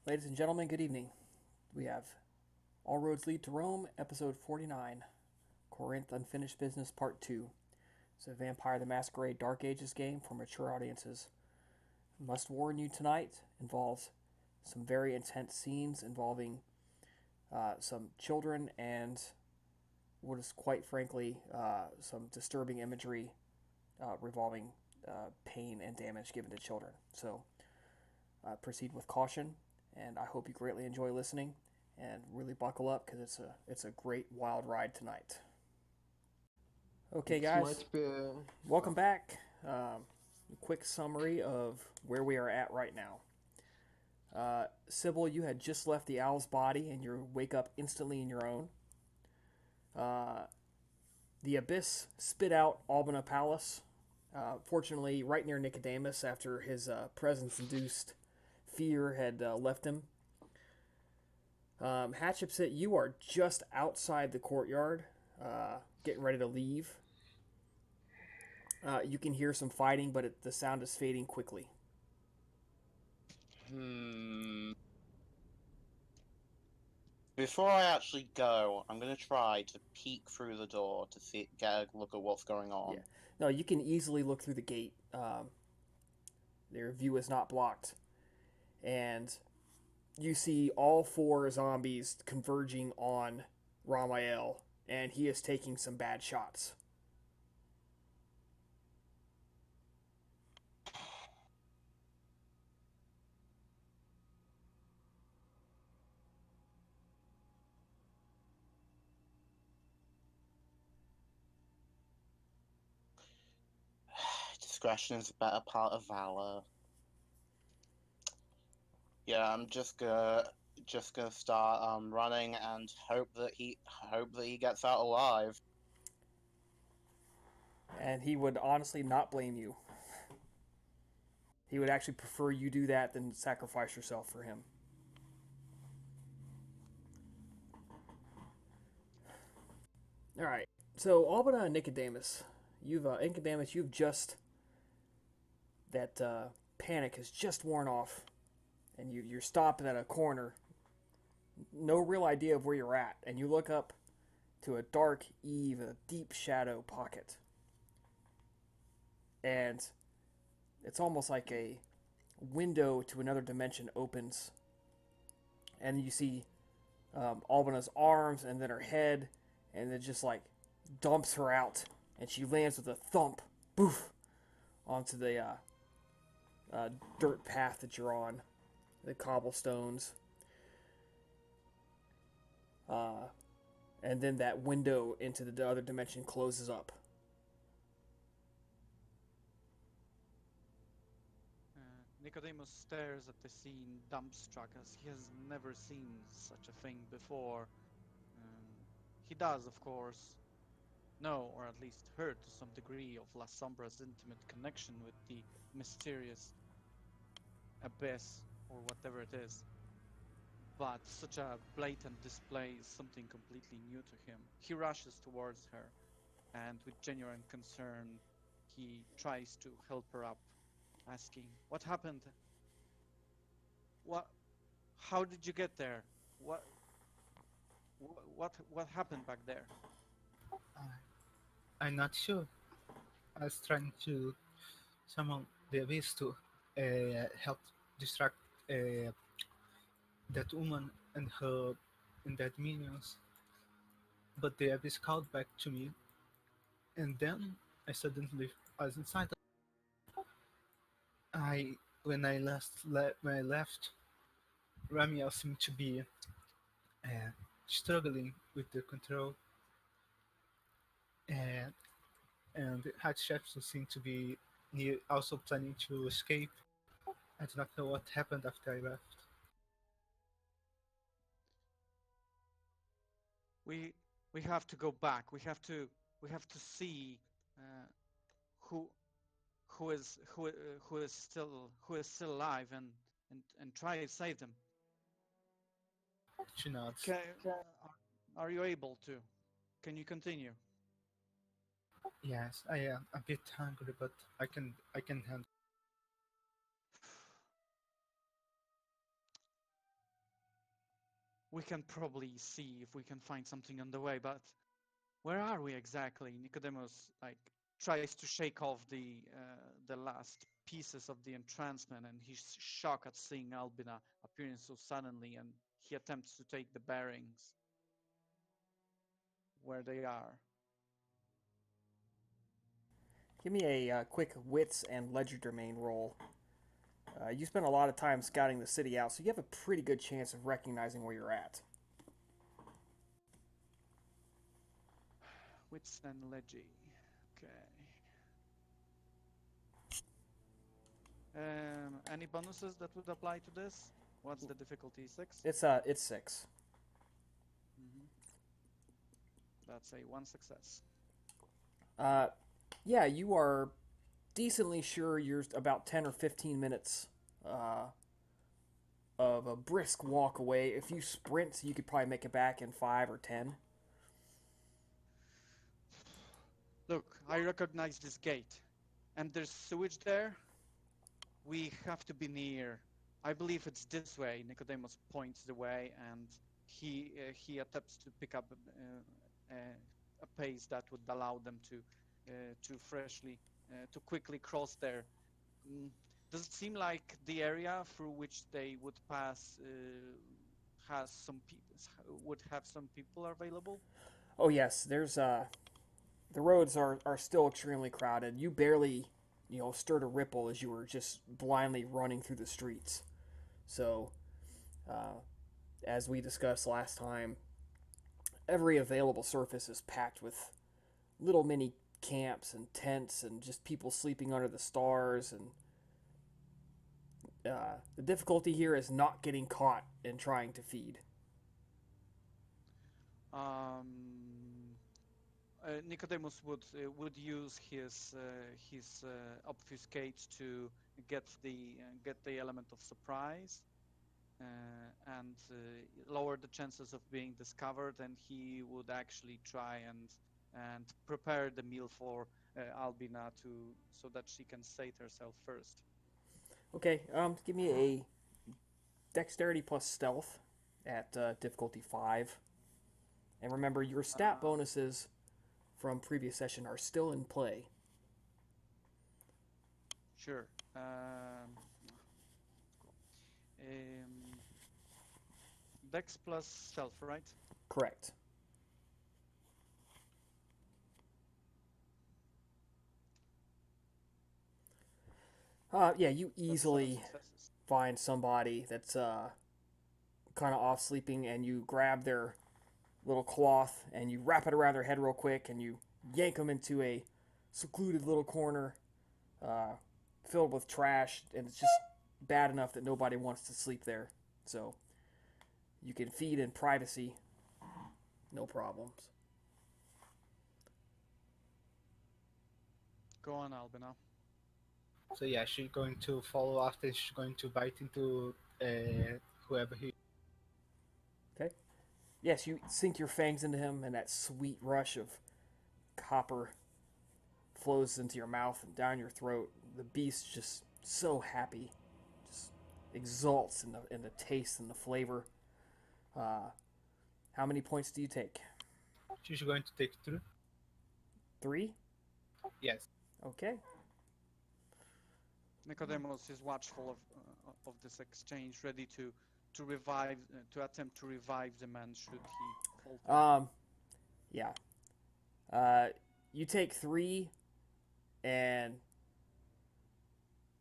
Ladies and gentlemen, good evening. We have All Roads Lead to Rome, episode 49, Corinth Unfinished Business, part 2. It's a Vampire the Masquerade Dark Ages game for mature audiences. Must warn you tonight involves some very intense scenes involving some children and what is quite frankly some disturbing imagery revolving pain and damage given to children. So proceed with caution, and I hope you greatly enjoy listening and really buckle up because it's a great wild ride tonight. Okay, It guys, might be. welcome back. Quick summary of where we are at right now. Sybil, you had just left the owl's body and you wake up instantly in your own. Uh, the abyss spit out Albina Palace. Fortunately, right near Nicodemus after his presence induced fear had left him. Hatshepsut, you are just outside the courtyard, getting ready to leave. You can hear some fighting, but the sound is fading quickly. Hmm. Before I actually go, I'm gonna try to peek through the door to get a look at what's going Yeah. on. No, you can easily look through the gate. Their view is not blocked. And you see all four zombies converging on Ramael, and he is taking some bad shots. Discretion is a better part of valor. Yeah, I'm just gonna start running and hope that he gets out alive. And he would honestly not blame you. He would actually prefer you do that than sacrifice yourself for him. All right. So Albina and Nicodemus, you've just that panic has just worn off, and you're stopping at a corner, no real idea of where you're at, and you look up to a dark eve, a deep shadow pocket, and it's almost like a window to another dimension opens, and you see Albina's arms and then her head, and it just like dumps her out, and she lands with a thump, boof, onto the dirt path that you're on, the cobblestones. Uh, and then that window into the other dimension closes up. Nicodemus stares at the scene dumbstruck as he has never seen such a thing before. Um, he does, of course, know, or at least heard to some degree, of La Sombra's intimate connection with the mysterious abyss, or whatever it is. But such a blatant display is something completely new to him. He rushes towards her, and with genuine concern, he tries to help her up, asking, "What happened? What? How did you get there? What? What happened back there?" I'm not sure. I was trying to summon the abyss to help distract that woman and that minions, but the abyss called back to me, and then I suddenly was inside. I when I left, Ramiel seemed to be uh, struggling with the control, and Hatshepsut seemed to be also planning to escape. I do not know what happened after I left. We we have to go back. We have to see uh, who who is still alive, and try to save them. She nods. Can, are you able to? Can you continue? Yes, I am a bit hungry, but I can handle. We can probably see if we can find something on the way, but where are we exactly? Nicodemus tries to shake off the last pieces of the entrancement, and he's shocked at seeing Albina appearing so suddenly, and he attempts to take the bearings where they are. Give me a quick wits and legerdemain roll. You spent a lot of time scouting the city out, so you have a pretty good chance of recognizing where you're at. Wits and Legi. Okay. Any bonuses that would apply to this? What's the difficulty? 6? It's 6. Mm-hmm. That's a 1 success. Yeah, you are decently sure you're about 10 or 15 minutes of a brisk walk away. If you sprint, you could probably make it back in 5 or 10. Look, I recognize this gate. And there's sewage there? We have to be near. I believe it's this way. Nicodemus points the way, and he attempts to pick up a pace that would allow them to quickly cross there. Does it seem like the area through which they would pass has would have some people available? Oh yes, there's the roads are still extremely crowded. You barely, stirred a ripple as you were just blindly running through the streets. So, as we discussed last time, every available surface is packed with little mini camps and tents and just people sleeping under the stars. And the difficulty here is not getting caught and trying to feed. Nicodemus would use his obfuscate to get the element of surprise and lower the chances of being discovered, and he would actually try and prepare the meal for Albina so that she can sate herself first. Okay, give me a dexterity plus stealth at difficulty 5. And remember, your stat bonuses from previous session are still in play. Sure. Dex plus stealth, right? Correct. Yeah, you easily find somebody that's kind of off sleeping, and you grab their little cloth and you wrap it around their head real quick, and you yank them into a secluded little corner filled with trash, and it's just bad enough that nobody wants to sleep there. So you can feed in privacy, no problems. Go on, Albina. So yeah, she's going to follow after. She's going to bite into whoever he. Okay. Yes, you sink your fangs into him, and that sweet rush of copper flows into your mouth and down your throat. The beast just so happy, just exalts in the taste and the flavor. How many points do you take? She's going to take 3. 3? Yes. Okay. Nicodemus is watchful of this exchange, ready to revive, to attempt to revive the man should he falter. Yeah. You take 3, and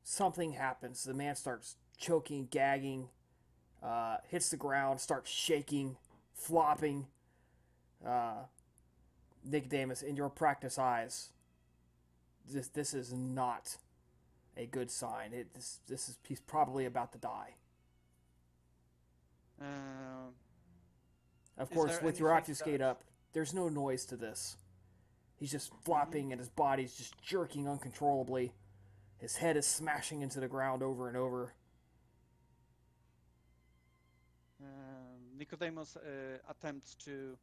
something happens. The man starts choking, gagging, hits the ground, starts shaking, flopping. Nicodemus, in your practice eyes, this is not a good sign. He's probably about to die. Of course, with your obfuscate up, there's no noise to this. He's just flopping, and his body's just jerking uncontrollably. His head is smashing into the ground over and over. Nicodemus attempts to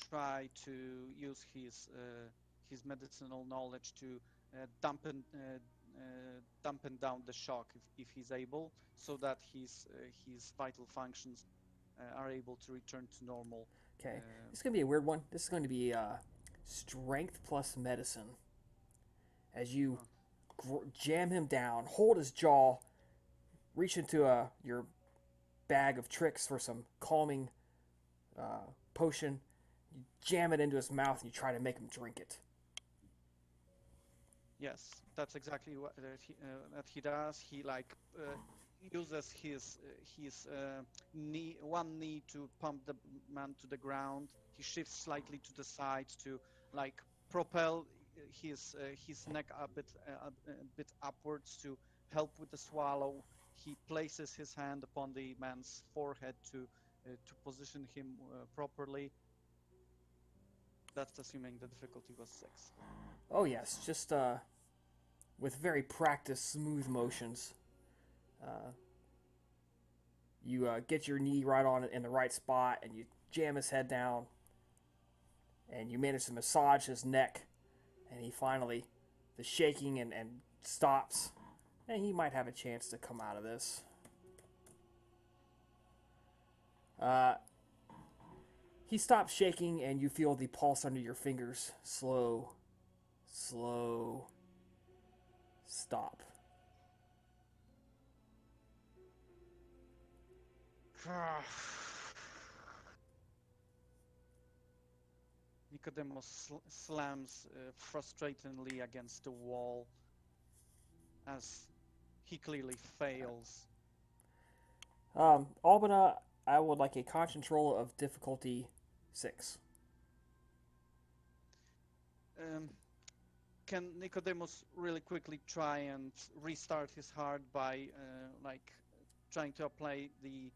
try to use his medicinal knowledge to dampen down the shock if he's able, so that his vital functions are able to return to normal. Okay. This is going to be a weird one. This is going to be strength plus medicine. As you jam him down, hold his jaw, reach into your bag of tricks for some calming potion. You jam it into his mouth and you try to make him drink it. Yes, that's exactly what that he does. He uses his one knee to pump the man to the ground. He shifts slightly to the side to like propel his neck a bit upwards to help with the swallow. He places his hand upon the man's forehead to position him properly. That's assuming the difficulty was 6. Oh yes, just with very practiced, smooth motions. Uh, you get your knee right on it in the right spot, and you jam his head down, and you manage to massage his neck, and he finally, the shaking and stops, and he might have a chance to come out of this. He stops shaking, and you feel the pulse under your fingers slow, stop. Nicodemus slams frustratingly against the wall as he clearly fails. Albina, I would like a conscience roll of difficulty 6. Can Nicodemus really quickly try and restart his heart by trying to apply the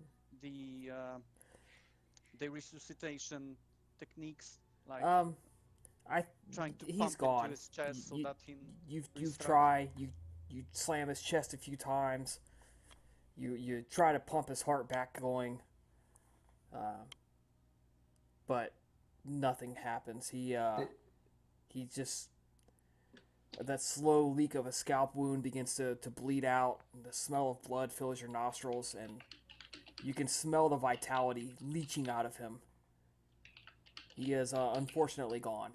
resuscitation techniques, like trying to He's pump gone. into his chest so that he You've tried. You slam his chest a few times. You try to pump his heart back going, but nothing happens. He just, that slow leak of a scalp wound begins to bleed out. And the smell of blood fills your nostrils, and you can smell the vitality leaching out of him. He is unfortunately gone.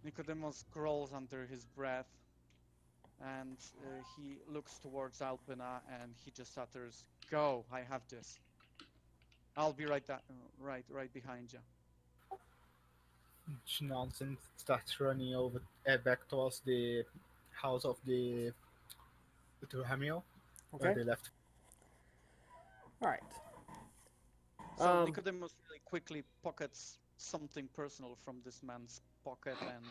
Nicodemus growls under his breath, and he looks towards Alpina, and he just utters, "Go, I have this. I'll be right behind you." She nods and starts running over back towards the house of the Hamiel, where Okay. they left. All right. So Nicodemus really quickly pockets something personal from this man's pocket, and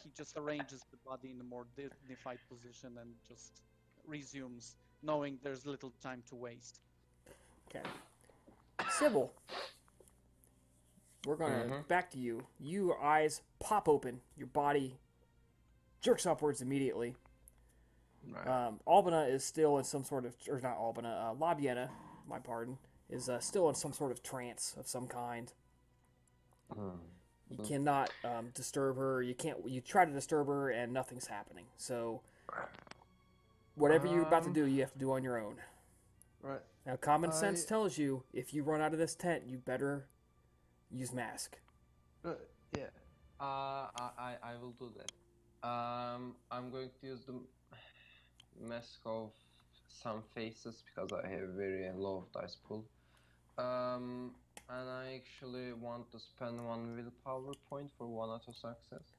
he just arranges the body in a more dignified position and just resumes, knowing there's little time to waste. Okay. Sybil, we're gonna back to you. Your eyes pop open. Your body jerks upwards immediately. Right. Albina is still in some sort of, or not Albina, Labiena, my pardon, is still in some sort of trance of some kind. You cannot disturb her. You can't. You try to disturb her, and nothing's happening. So, whatever you're about to do, you have to do on your own. Right. Now, common sense tells you if you run out of this tent, you better use mask. Yeah. I will do that. I'm going to use the mask of some faces because I have very low dice pool. And I actually want to spend 1 willpower point for 1 auto success.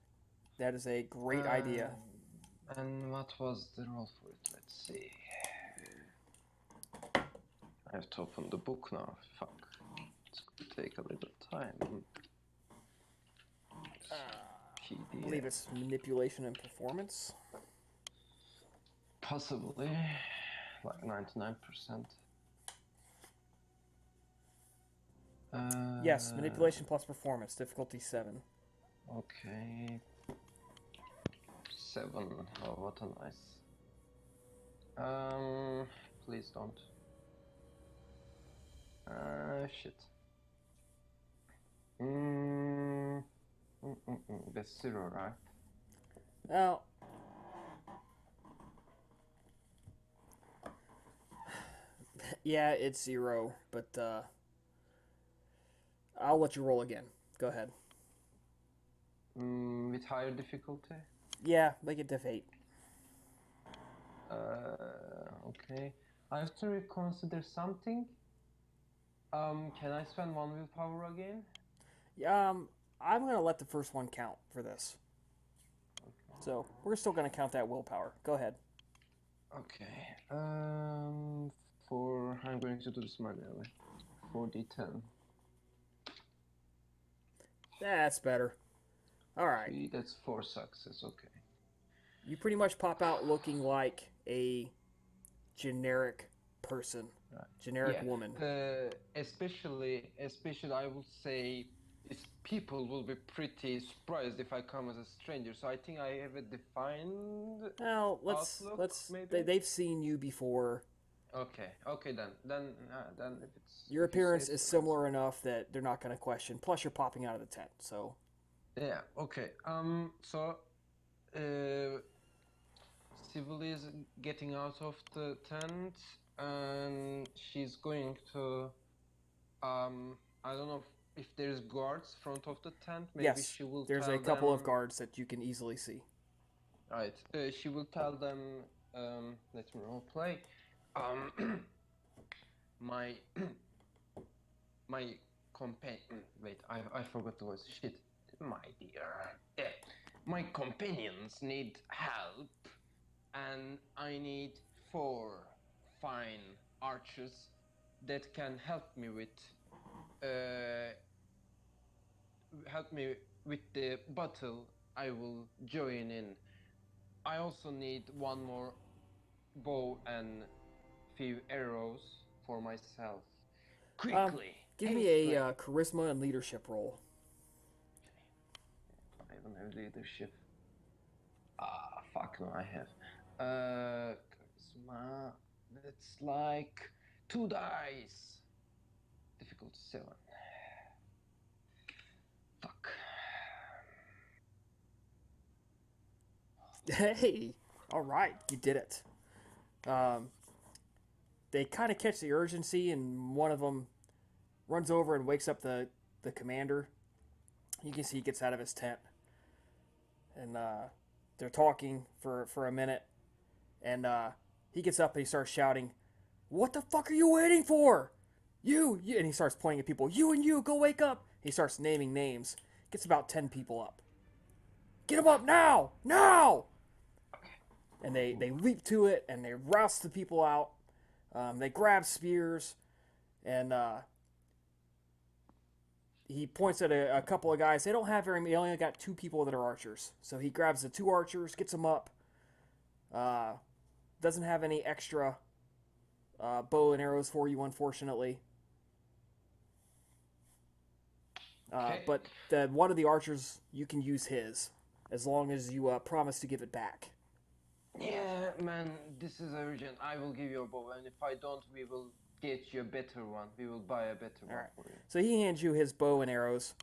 That is a great idea. And what was the roll for it? Let's see. I have to open the book now. Fuck. It's going to take a little time. I believe it's manipulation and performance. Possibly. Like 99%. Yes, manipulation plus performance, difficulty 7. Okay. 7. Oh, what a nice. Please don't. Shit. That's 0, right? Yeah, it's 0, but I'll let you roll again. Go ahead. With higher difficulty. Yeah, make it diff 8. Okay. I have to reconsider something. Can I spend 1 willpower again? I'm gonna let the first one count for this. Okay. So we're still gonna count that willpower. Go ahead. Okay. I'm going to do this manually. 4d10. That's better. All right. 3, that's 4 success. Okay. You pretty much pop out looking like a generic person, Right. generic Yeah. woman. Especially, I would say these people will be pretty surprised if I come as a stranger. So I think I have a defined Well, outlook, maybe. they've seen you before. Okay then if it's Your if you say appearance is so, similar enough that they're not going to question. Plus, you're popping out of the tent, so yeah. Okay. So, Sybil is getting out of the tent, and she's going to. I don't know if there's guards front of the tent. Maybe yes, she will there's tell a couple of them. guards that you can easily see. Right. She will tell them. Let me role play. My my companion. Wait, I forgot the voice. Shit. My dear. My companions need help, and I need 4 fine archers that can help me with the battle. I will join in. I also need 1 more bow and few arrows for myself. Quickly, Give me hastily. a charisma and leadership roll. I don't have leadership. Fuck no, I have. Charisma. That's like 2 dice. Difficult 7. Fuck. Hey, all right, you did it. They kind of catch the urgency, and one of them runs over and wakes up the commander. You can see he gets out of his tent, and they're talking for a minute, and he gets up and he starts shouting, "What the fuck are you waiting for? You!" And he starts pointing at people. "You and you, go wake up!" He starts naming names. Gets about 10 people up. "Get them up now! Now!" And they leap to it, and they rouse the people out. They grab spears, and he points at a couple of guys. They don't have very many. They only got 2 people that are archers. So he grabs the 2 archers, gets them up. Doesn't have any extra bow and arrows for you, unfortunately. Okay. But one of the archers, you can use his, as long as you promise to give it back. Yeah, man, this is urgent. I will give you a bow, and if I don't, we will get you a better one. We will buy a better one Alright. for you. So he hands you his bow and arrows.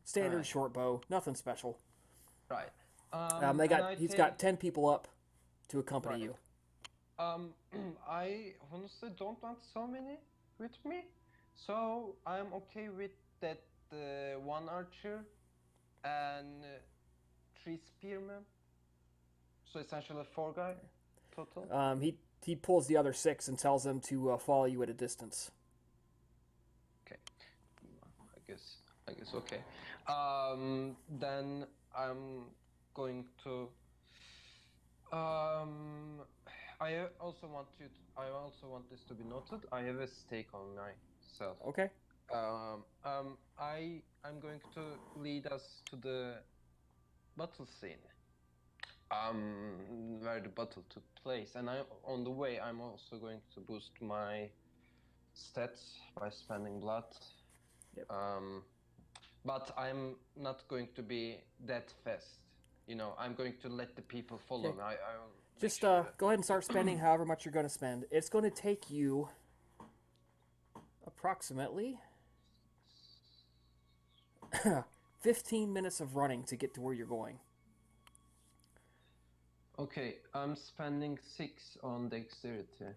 Standard Alright. short bow, nothing special. Right. He's got 10 people up to accompany Right. you. I honestly don't want so many with me, so I'm okay with that 1 archer and 3 spearmen. So essentially 4 guy total. He pulls the other 6 and tells them to follow you at a distance. Okay. I guess okay. Then I'm going to. I also want this to be noted. I have a stake on myself. Okay. I'm going to lead us to the battle scene. Where the battle took place, and on the way I'm also going to boost my stats by spending blood. Yep. But I'm not going to be that fast. I'm going to let the people follow Okay. me. I Just go ahead and start spending however much you're going to spend. It's going to take you approximately 15 minutes of running to get to where you're going. Okay, I'm spending 6 on dexterity.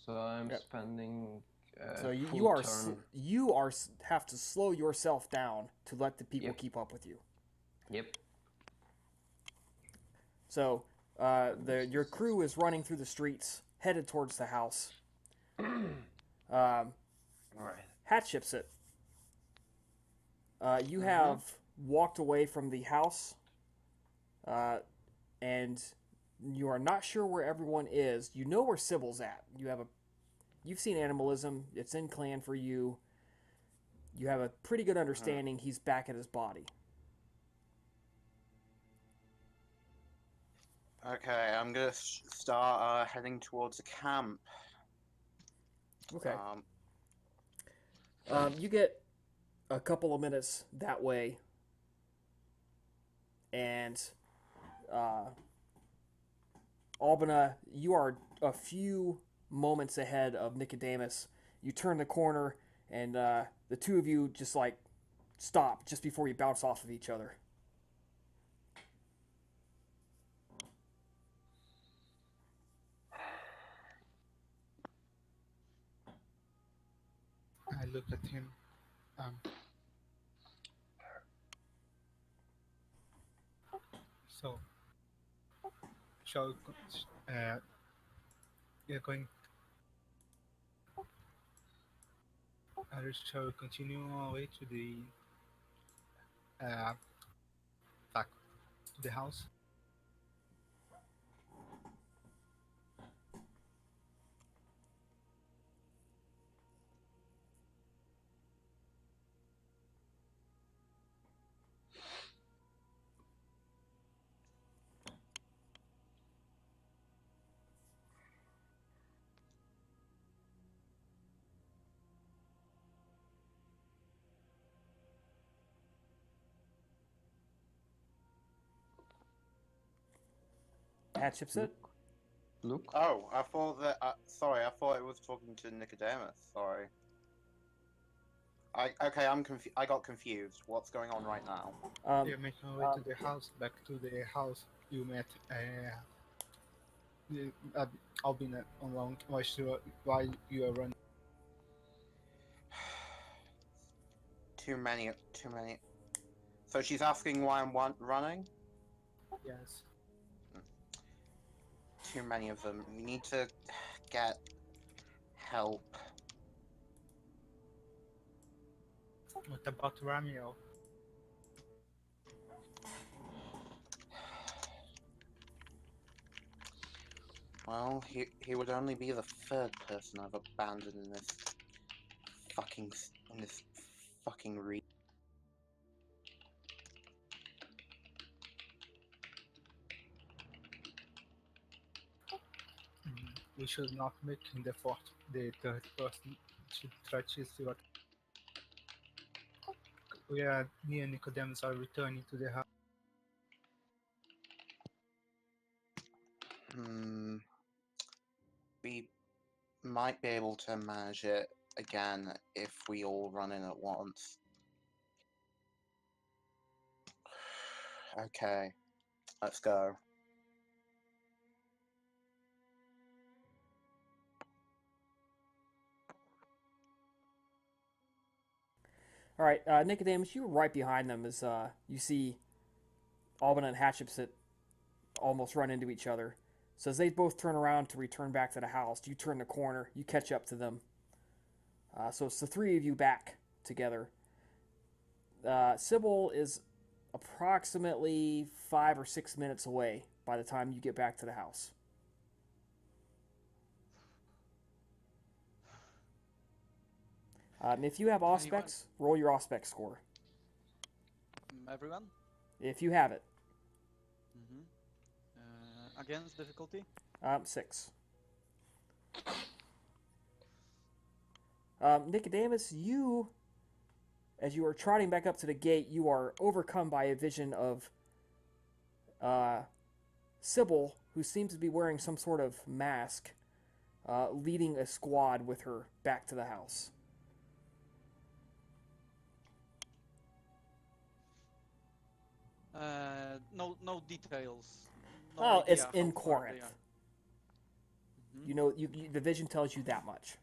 So I'm Yep. spending So you full you are turn. have to slow yourself down to let the people Yep. keep up with you. Yep. So your crew is running through the streets, headed towards the house. Alright. Hatshipsit, you Mhm. have walked away from the house, and you are not sure where everyone is. You know where Sybil's at. You've seen animalism. It's in clan for you. You have a pretty good understanding he's back at his body. Okay, I'm gonna start heading towards the camp. Okay. Um, You get a couple of minutes that way, and Albina, you are a few moments ahead of Nicodemus. You turn the corner, and the two of you just like stop just before you bounce off of each other. I look at him. Um, so, shall we are going? Shall we continue our way to the back to the house? Hatshipsit? Look. Oh, I thought that. Sorry, I thought it was talking to Nicodemus. Sorry. I got confused. What's going on right now? We are making our way to the house, back to the house you met. Albina along. Why you are running? Too many. So she's asking why I'm running? Yes. Too many of them. We need to get help. What about Ramiro? Well, he would only be the third person I've abandoned in this fucking region. We should not make him the third person. Should try to see what me and Nicodemus are returning to the house. We might be able to manage it again if we all run in at once. Okay, let's go. All right, Nicodemus, you were right behind them as you see Albina and Hatshipsit almost run into each other. So as they both turn around to return back to the house, you turn the corner, you catch up to them. So it's the three of you back together. Sybil is approximately 5 or 6 minutes away by the time you get back to the house. If you have Auspex, roll your Auspex score. Everyone? If you have it. Against difficulty? 6. Nicodemus, as you are trotting back up to the gate, you are overcome by a vision of Sybil, who seems to be wearing some sort of mask, leading a squad with her back to the house. No details. No Oh, idea it's how in far they Corinth. are. You know, the vision tells you that much.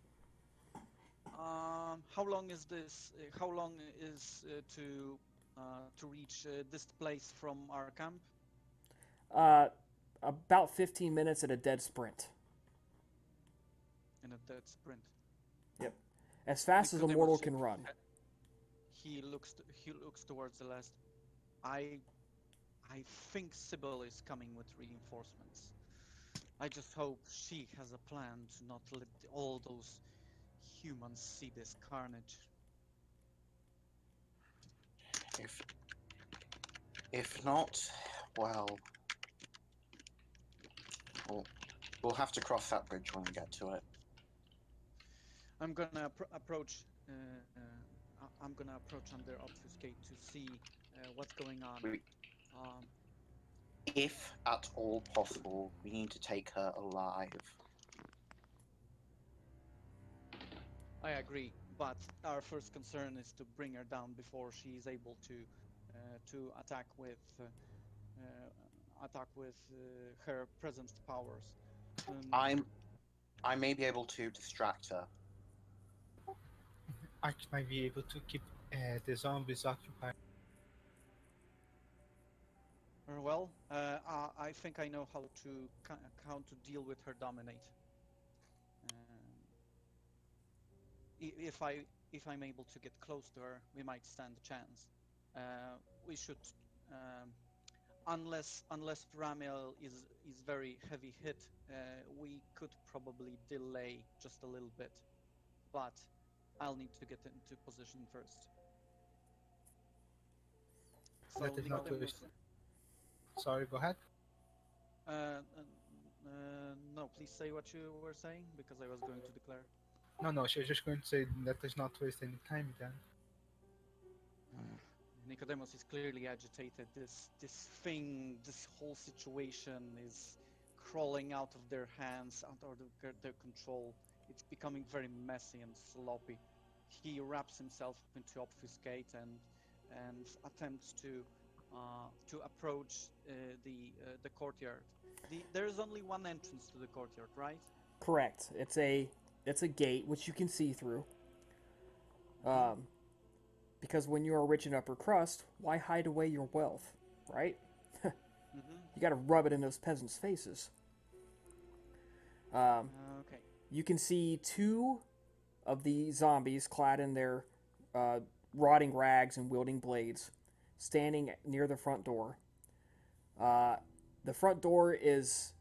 How long is this? How long is to reach this place from our camp? Uh, about 15 minutes at a dead sprint. In a dead sprint. Yep. As fast as a mortal Nicodemus, can run. he looks towards the last. I think Sybil is coming with reinforcements. I just hope she has a plan to not let all those humans see this carnage. If not, well, we'll have to cross that bridge when we get to it. I'm gonna approach. I'm gonna approach under obfuscate to see what's going on. Um, If at all possible, we need to take her alive. I agree, but our first concern is to bring her down before she is able to attack with her present powers. I may be able to distract her. I might be able to keep the zombies occupied. Well, I think I know how to deal with her dominate. If I'm able to get close to her, we might stand a chance. We should, unless Ramiel is very heavy hit, we could probably delay just a little bit, but I'll need to get into position first. So That is not Nicodemus, Sorry, go ahead. no, please say what you were saying, because I was going to declare. No, she was just going to say let us not waste any time then. Nicodemus is clearly agitated. This whole situation is crawling out of their hands, out of their control. It's becoming very messy and sloppy. He wraps himself into obfuscate and attempts to approach the courtyard. There is only one entrance to the courtyard, right? Correct. It's a gate which you can see through. Because when you are rich and upper crust, why hide away your wealth, right? You got to rub it in those peasants' faces. Okay. You can see two of the zombies clad in their rotting rags and wielding blades standing near the front door. The front door is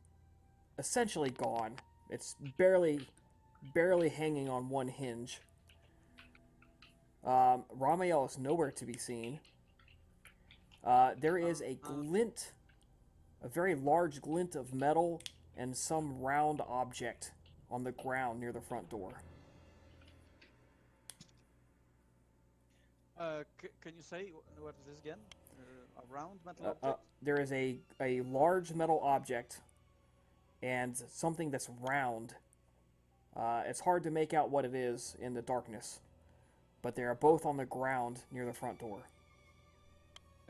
essentially gone. It's barely hanging on one hinge. Ramiel is nowhere to be seen. There is a glint, a very large glint of metal and some round object on the ground near the front door. Can you say what is this again? A round metal object? There is a large metal object and something that's round. It's hard to make out what it is in the darkness, but they are both on the ground near the front door.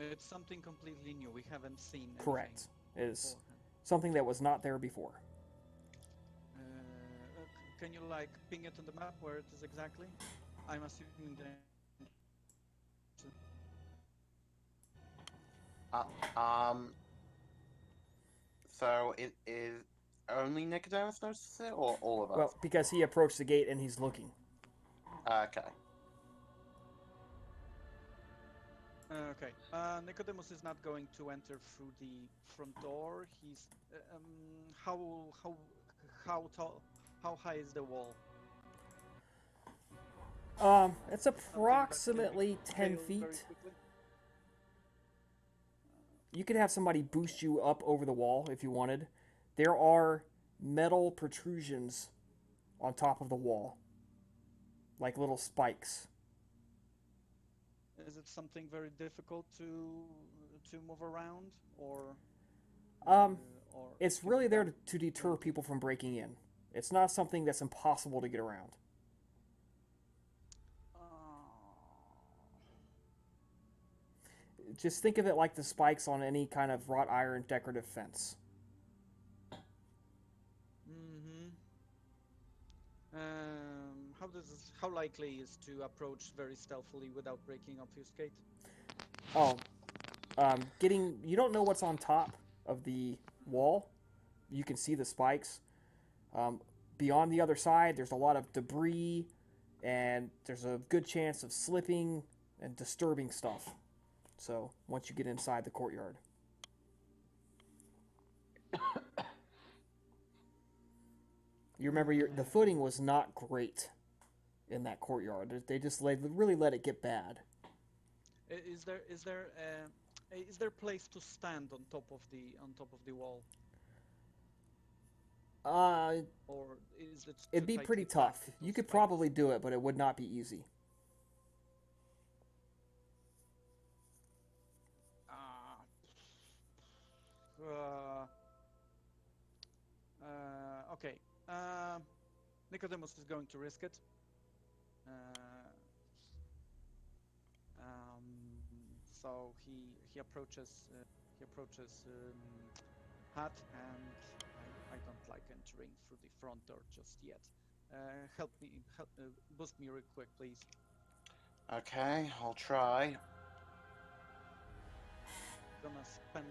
It's something completely new. We haven't seen anything. Correct. It is something that was not there before. Can you ping it on the map where it is exactly? I'm assuming that. So it is only Nicodemus notices it, or all of us? Well, because he approached the gate and he's looking. Okay. Okay. Nicodemus is not going to enter through the front door. He's how tall? How high is the wall? It's approximately 10 feet. You could have somebody boost you up over the wall if you wanted. There are metal protrusions on top of the wall, like little spikes. Is it something very difficult to move around, or it's really there to deter people from breaking in. It's not something that's impossible to get around. Just think of it like the spikes on any kind of wrought iron decorative fence. How likely is to approach very stealthily without breaking obfuscate? Oh, you don't know what's on top of the wall. You can see the spikes. Um, Beyond the other side, there's a lot of debris, and there's a good chance of slipping and disturbing stuff. So once you get inside the courtyard, you remember the footing was not great in that courtyard. They just really let it get bad. Is there place to stand on top of the wall, Uh, or is it too it'd be pretty tightly tough. packed with You those could spikes? probably do it, but it would not be easy. Uh, uh, okay. Nicodemus is going to risk it. Uh, so he approaches Hat, and I don't like entering through the front door just yet. Boost me real quick, please. Okay, I'll try. Gonna spend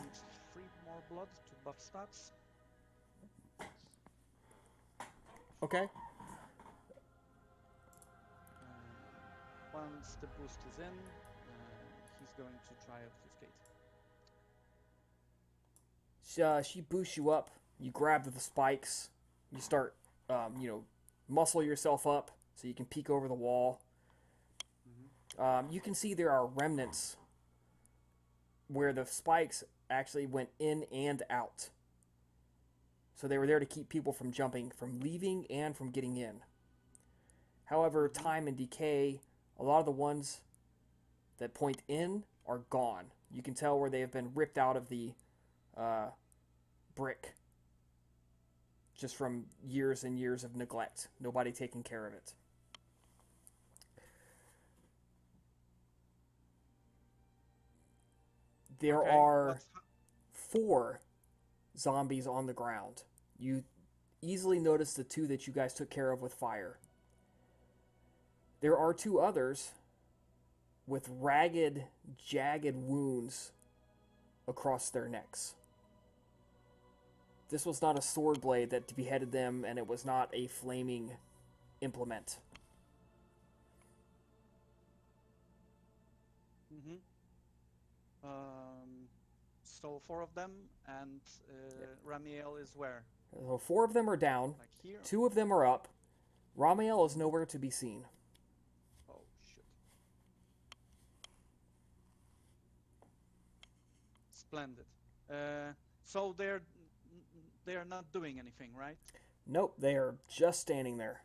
3 more blood to buff stats. Okay. Once the boost is in, he's going to try obfuscate. She boosts you up. You grab the spikes. You start, muscle yourself up so you can peek over the wall. You can see there are remnants where the spikes actually went in and out. So they were there to keep people from jumping, from leaving, and from getting in. However, time and decay, a lot of the ones that point in are gone. You can tell where they have been ripped out of the brick just from years and years of neglect. Nobody taking care of it. There are 4 zombies on the ground. You easily notice the 2 that you guys took care of with fire. There are 2 others with ragged, jagged wounds across their necks. This was not a sword blade that beheaded them, and it was not a flaming implement. So 4 of them, and Ramiel is where? So 4 of them are down. Like here? 2 of them are up. Ramiel is nowhere to be seen. Oh shit! Splendid. So they're not doing anything, right? Nope, they are just standing there.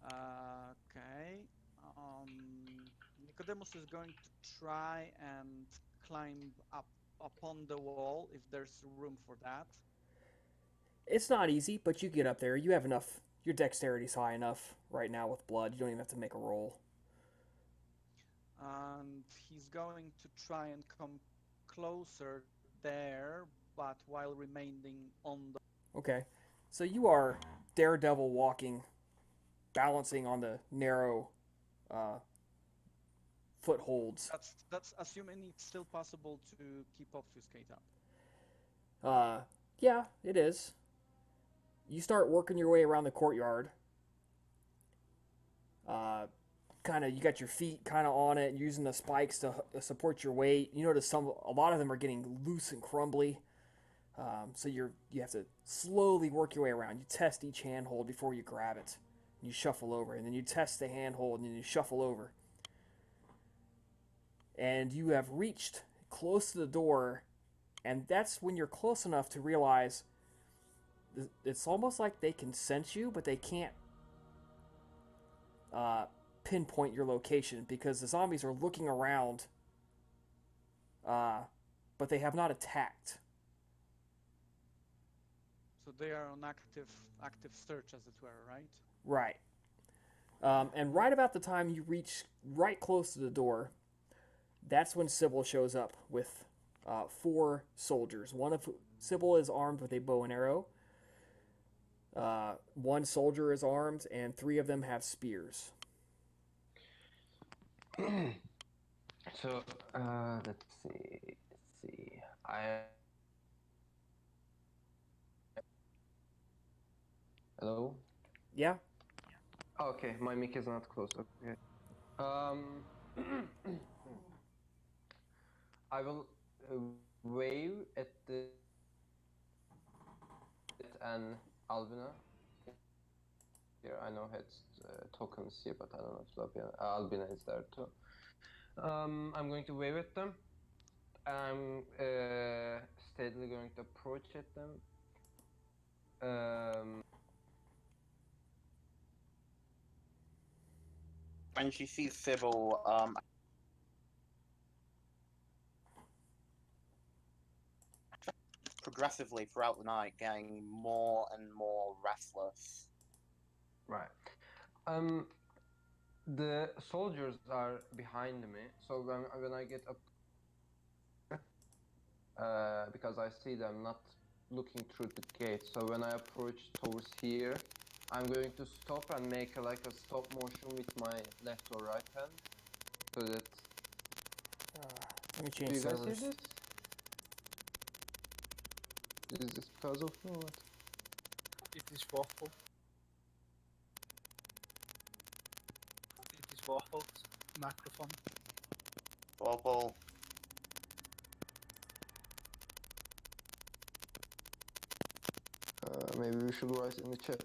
Okay. Nicodemus is going to try and climb up upon the wall if there's room for that. It's not easy, but you get up there. You have enough. Your dexterity's high enough right now with blood. You don't even have to make a roll. And he's going to try and come closer there, but while remaining on the... Okay. So you are daredevil walking, balancing on the narrow footholds. That's assuming it's still possible to keep obfuscate up. Yeah, it is. You start working your way around the courtyard. You got your feet kind of on it, using the spikes to support your weight. You notice a lot of them are getting loose and crumbly. So you have to slowly work your way around. You test each handhold before you grab it. And you shuffle over, and then you test the handhold, and then you shuffle over. And you have reached close to the door, and that's when you're close enough to realize it's almost like they can sense you, but they can't pinpoint your location because the zombies are looking around, but they have not attacked. So they are on active search, as it were, right? Right. And right about the time you reach right close to the door, that's when Sybil shows up with 4 soldiers. One of Sybil is armed with a bow and arrow. One soldier is armed, and 3 of them have spears. So, let's see. Hello? Yeah? Okay, my mic is not close. Okay. Um, I will wave at an Albina. Here, I know it's tokens here, but I don't know if Albina is there too. I'm going to wave at them. I'm steadily going to approach at them. When she sees Sybil, progressively throughout the night, getting more and more restless. Right. The soldiers are behind me, so when I get up, because I see them not looking through the gate, so when I approach towards here, I'm going to stop and make like a stop motion with my left or right hand, so that. Let me Do change you guys servers. see this? Is this because of me or what? It is Waffle. It is Waffle's microphone. Bubble. Maybe we should write in the chat.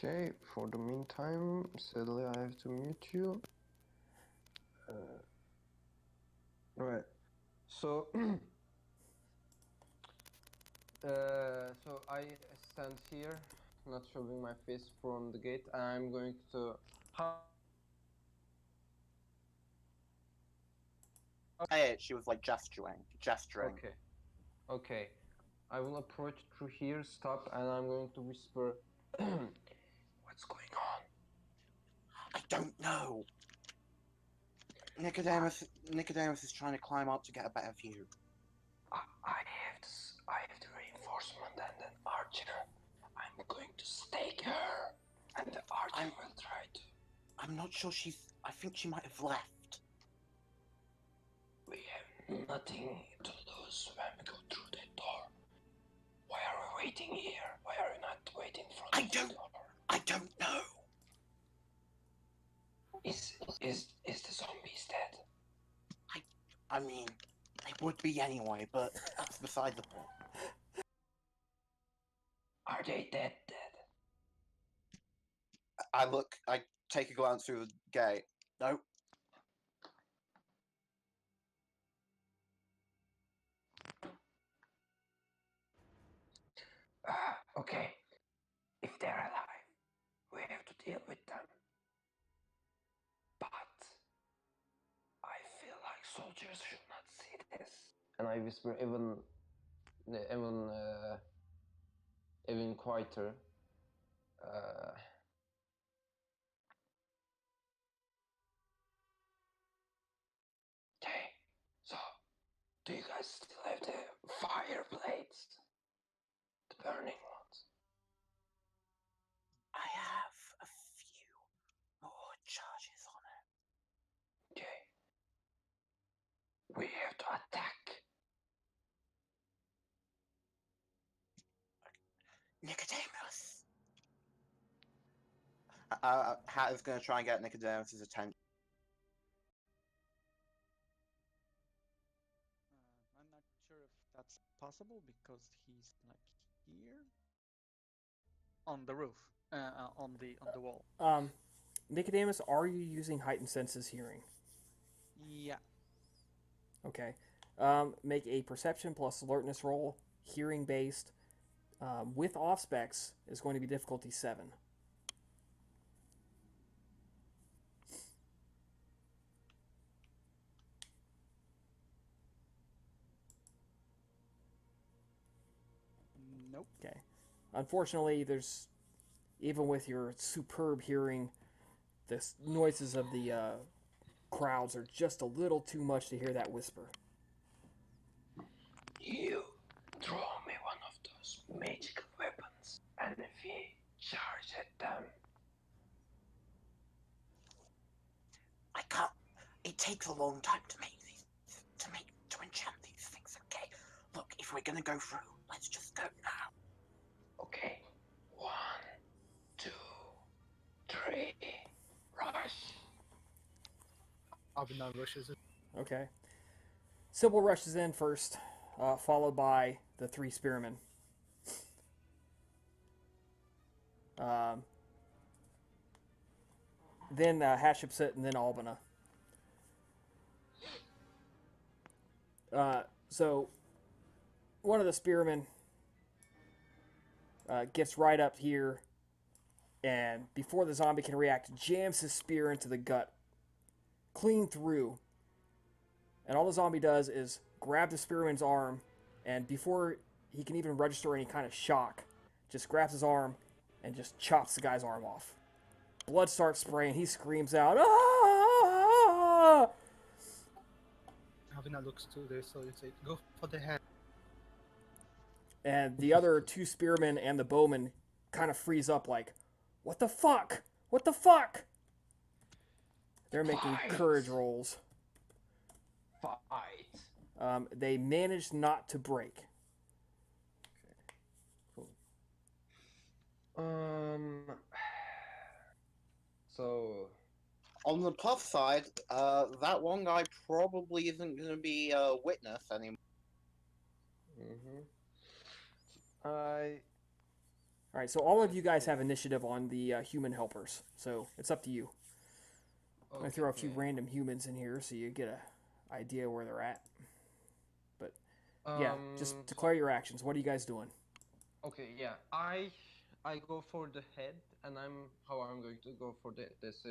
Okay, for the meantime, sadly I have to mute you. Right. So, so I stand here, not showing my face from the gate, and I'm going to. Hey, she was like gesturing. Okay. Okay. I will approach through here, stop, and I'm going to whisper. What's going on? I don't know. Nicodemus is trying to climb up to get a better view. I have the reinforcement and an archer. I'm going to stake her, and the archer will try to. I'm not sure I think she might have left. We have nothing to lose when we go through that door. Why are we waiting here? Why are we not waiting for the door? I don't know. Is the zombies dead? I mean, they would be anyway, but that's beside the point. Are they dead? I take a glance through the gate. Nope. Okay. If they're alive, we have to deal with them. But I feel like soldiers should not see this. And I whisper even quieter. Okay, so do you guys still have the fire blades? The burning ones? I have a few more charges on it. Okay. We have to attack. Nicodemus! Hat is going to try and get Nicodemus's attention. I'm not sure if that's possible because he's like here on the roof, on the wall. Nicodemus, are you using heightened senses hearing? Yeah. Okay. Make a perception plus alertness roll, hearing based. With off specs is going to be difficulty 7. Nope. Okay. Unfortunately, there's even with your superb hearing, the noises of the crowds are just a little too much to hear that whisper. You draw me one of those magical weapons, and if we charge at them. I can't. It takes a long time to make these, to enchant these things. Okay, look, if we're gonna go through, let's just go now. Okay, 1, 2, 3, rush. Avina rushes it. Okay. Sybil rushes in first, followed by the 3 spearmen. Then Hatshepsut, and then Albina. So, one of the spearmen gets right up here, and before the zombie can react, jams his spear into the gut, clean through. And all the zombie does is grab the spearman's arm, and before he can even register any kind of shock, just grabs his arm and just chops the guy's arm off. Blood starts spraying. He screams out, "Ah!" Avina looks to this, so it's like, go for the head. And the other 2 spearmen and the bowman kind of freeze up like, "What the fuck? What the fuck?" They're making Fight. courage rolls. Fight. They managed not to break. So On the plus side, that one guy probably isn't gonna be a witness anymore. I All right, so all of you guys have initiative on the human helpers, so it's up to you. I'm gonna throw a few random humans in here so you get a idea where they're at. But yeah, just declare your actions. What are you guys doing? Okay, yeah. I go for the head, and I'm going to go for this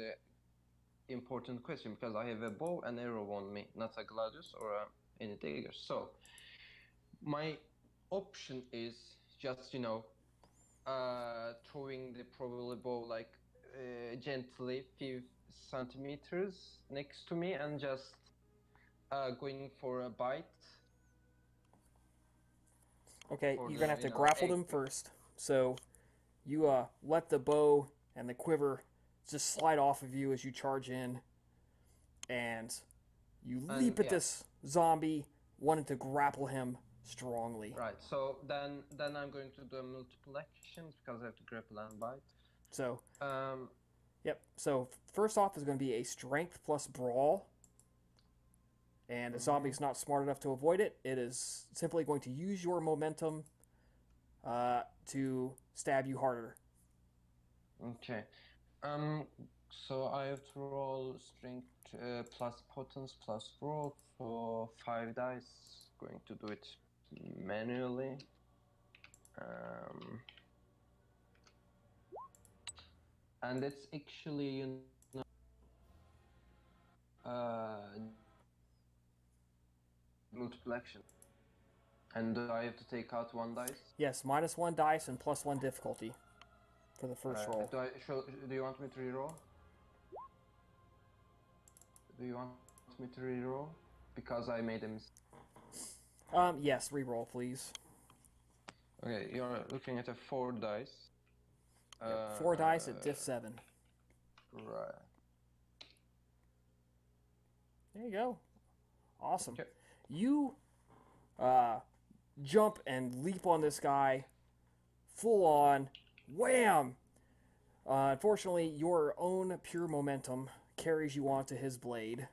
important question, because I have a bow and arrow on me, not a gladius or any dagger. So my option is just throwing the probably bow like gently few centimeters next to me and just going for a bite. Okay, For you're the, gonna have to you know, grapple egg. them first. So you let the bow and the quiver just slide off of you as you charge in, and you leap at yeah. this zombie, wanting to grapple him strongly. Right. So then I'm going to do multiple actions because I have to grapple and bite. So Um. yep. So first off is going to be a strength plus brawl. And the zombie's not smart enough to avoid it. It is simply going to use your momentum to stab you harder. Okay. So I have to roll strength plus potence plus brawl for 5 dice. Going to do it manually. And it's actually multiple action. And I have to take out 1 dice. Yes, -1 dice and +1 difficulty for the first roll. Do you want me to reroll? Do you want me to reroll? Because I made a mistake. Yes, reroll, please. Okay, you're looking at a 4 dice. Yep, 4 dice at diff 7. Right. There you go. Awesome. Okay. You jump and leap on this guy, full on, wham! Unfortunately, your own pure momentum carries you onto his blade.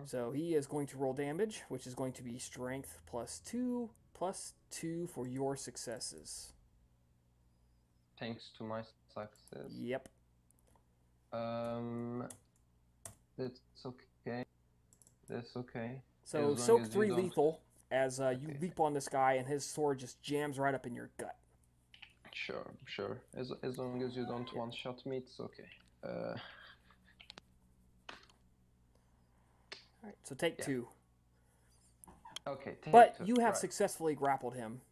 So he is going to roll damage, which is going to be strength +2 +2 for your successes. Thanks to my success. Yep. That's okay. That's okay. So As long soak as you 3 don't- lethal as you Okay. leap on this guy and his sword just jams right up in your gut. Sure. As long as you don't one-shot me, it's okay. Alright, so take 2. Okay. But two, you have right. successfully grappled him,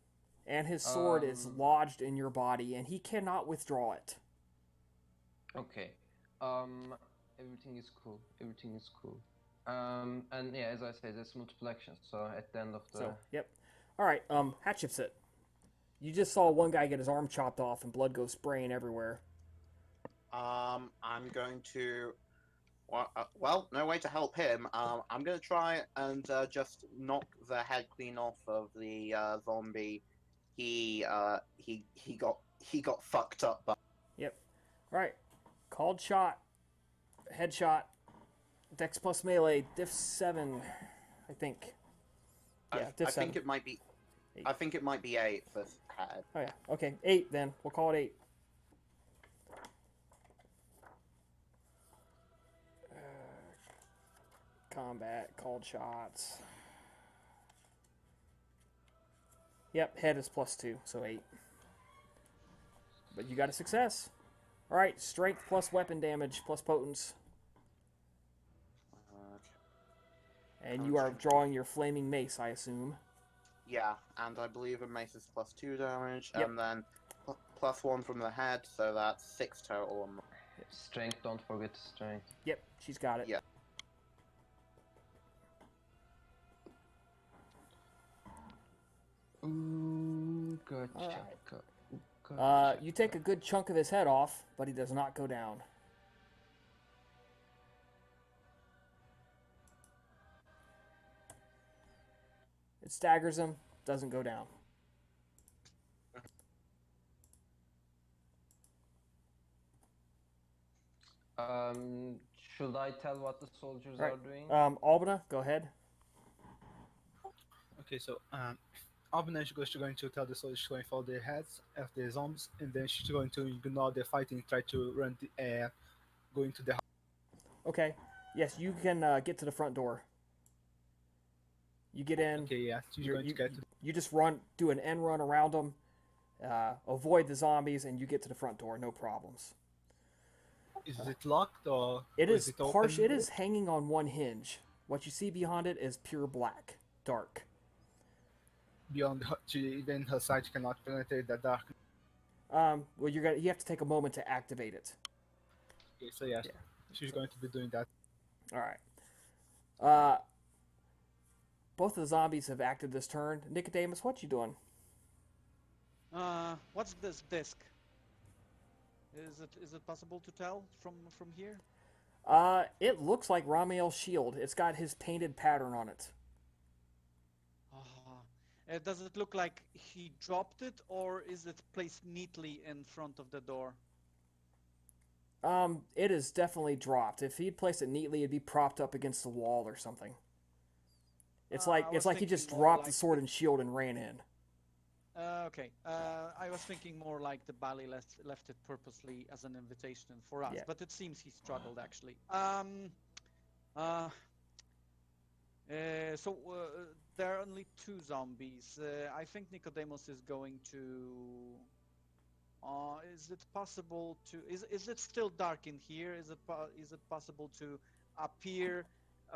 and his sword is lodged in your body, and he cannot withdraw it. Okay. Everything is cool. Everything is cool. And yeah, as I said, it's multiple actions. So at the end of the So, yep. All right, Hatshepsut. You just saw one guy get his arm chopped off and blood goes spraying everywhere. I'm going to. Well, no way to help him. I'm going to try and just knock the head clean off of the zombie. He got fucked up by. Yep. All right. Called shot. Headshot. Dex plus melee. Diff 7, I think. Yeah, diff I 7. think it might be. 8. I think it might be 8 for head. Oh, yeah. Okay, 8 then. We'll call it 8. Combat. Called shots. Yep, head is plus 2, so 8. But you got a success. All right, strength plus weapon damage plus potence. And you are drawing your flaming mace, I assume. Yeah, and I believe a mace is plus 2 damage, Yep. and then plus 1 from the head, so that's 6 total. strength, don't forget strength. Yep, she's got it. Yeah. Ooh, gotcha. Alright. Gotcha. You take a good chunk of his head off, but he does not go down. It staggers him, doesn't go down. Should I tell what the soldiers Right. are doing? Albina, go ahead. Okay, so Albina is going to tell the soldiers she's going to follow the heads of the zombies, and then she's going to ignore the fighting and try to run go into the house. Okay. Yes, you can get to the front door. You get in. Okay, yeah, she's going to get to. You just do an end run around them, avoid the zombies, and you get to the front door. No problems. Is it locked or? It or is it open? partial. It is hanging on one hinge. What you see beyond it is pure black, dark. Beyond her, even her sight cannot penetrate the dark. Well, you have to take a moment to activate it. Okay, so yes, Yeah. she's going to be doing that. All right. Both of the zombies have acted this turn. Nicodemus, what you doing? What's this disc? Is it possible to tell from here? It looks like Ramiel's shield. It's got his painted pattern on it. Does it look like he dropped it, or is it placed neatly in front of the door? It is definitely dropped. If he'd placed it neatly, it'd be propped up against the wall or something. It's like he just dropped the sword and shield and ran in. Okay. I was thinking more like the Bali left it purposely as an invitation for us, Yeah. but it seems he struggled actually. So there are only 2 zombies. I think Nicodemus is going to. Is it possible to? Is it still dark in here? Is it possible to appear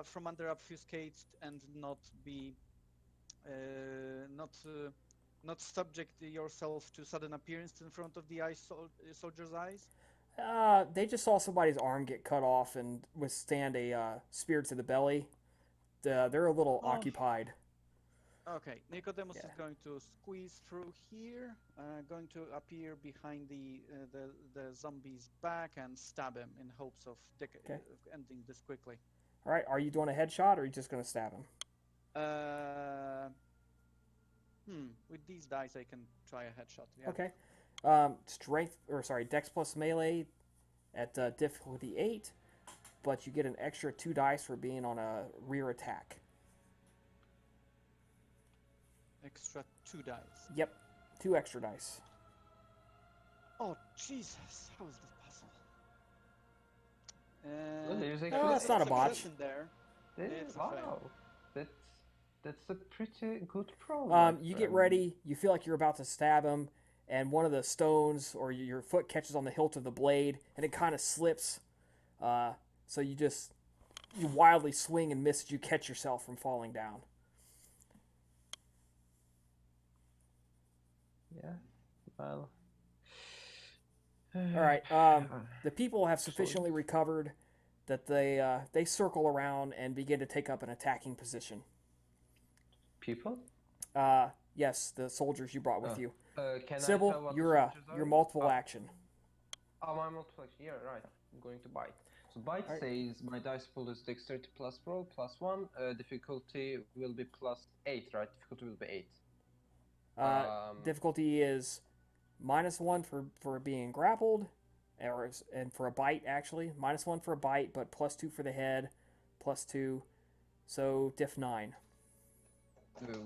from under obfuscate and not be not subject yourself to sudden appearance in front of the soldier's eyes? They just saw somebody's arm get cut off and withstand a spear to the belly. They're a little occupied. Okay, Nicodemus Yeah. is going to squeeze through here, going to appear behind the zombie's back and stab him in hopes of ending this quickly. All right, are you doing a headshot or are you just going to stab him? With these dice, I can try a headshot. Yeah. Okay. Dex plus melee at difficulty 8, but you get an extra 2 dice for being on a rear attack. Extra 2 dice. Yep, 2 extra dice. Oh Jesus! How is this possible? That's not a botch. In there. It's a Wow, fail. that's a pretty good problem. You get ready. You feel like you're about to stab him, and one of the stones or your foot catches on the hilt of the blade, and it kind of slips. So you wildly swing and miss as you catch yourself from falling down. Yeah, well. All right. The people have sufficiently recovered that they circle around and begin to take up an attacking position. People? Yes, the soldiers you brought with Oh. you. Can I Sybil, tell what the you're soldiers are? your multiple Oh. action. Oh, my multiple action. Yeah, right. I'm going to bite. So bite Alright. says my dice pool is dexterity plus roll plus 1. Difficulty will be plus 8, right? Difficulty will be 8. Difficulty is -1 for being grappled, and for a bite actually -1 for a bite, but +2 for the head, +2, so diff 9.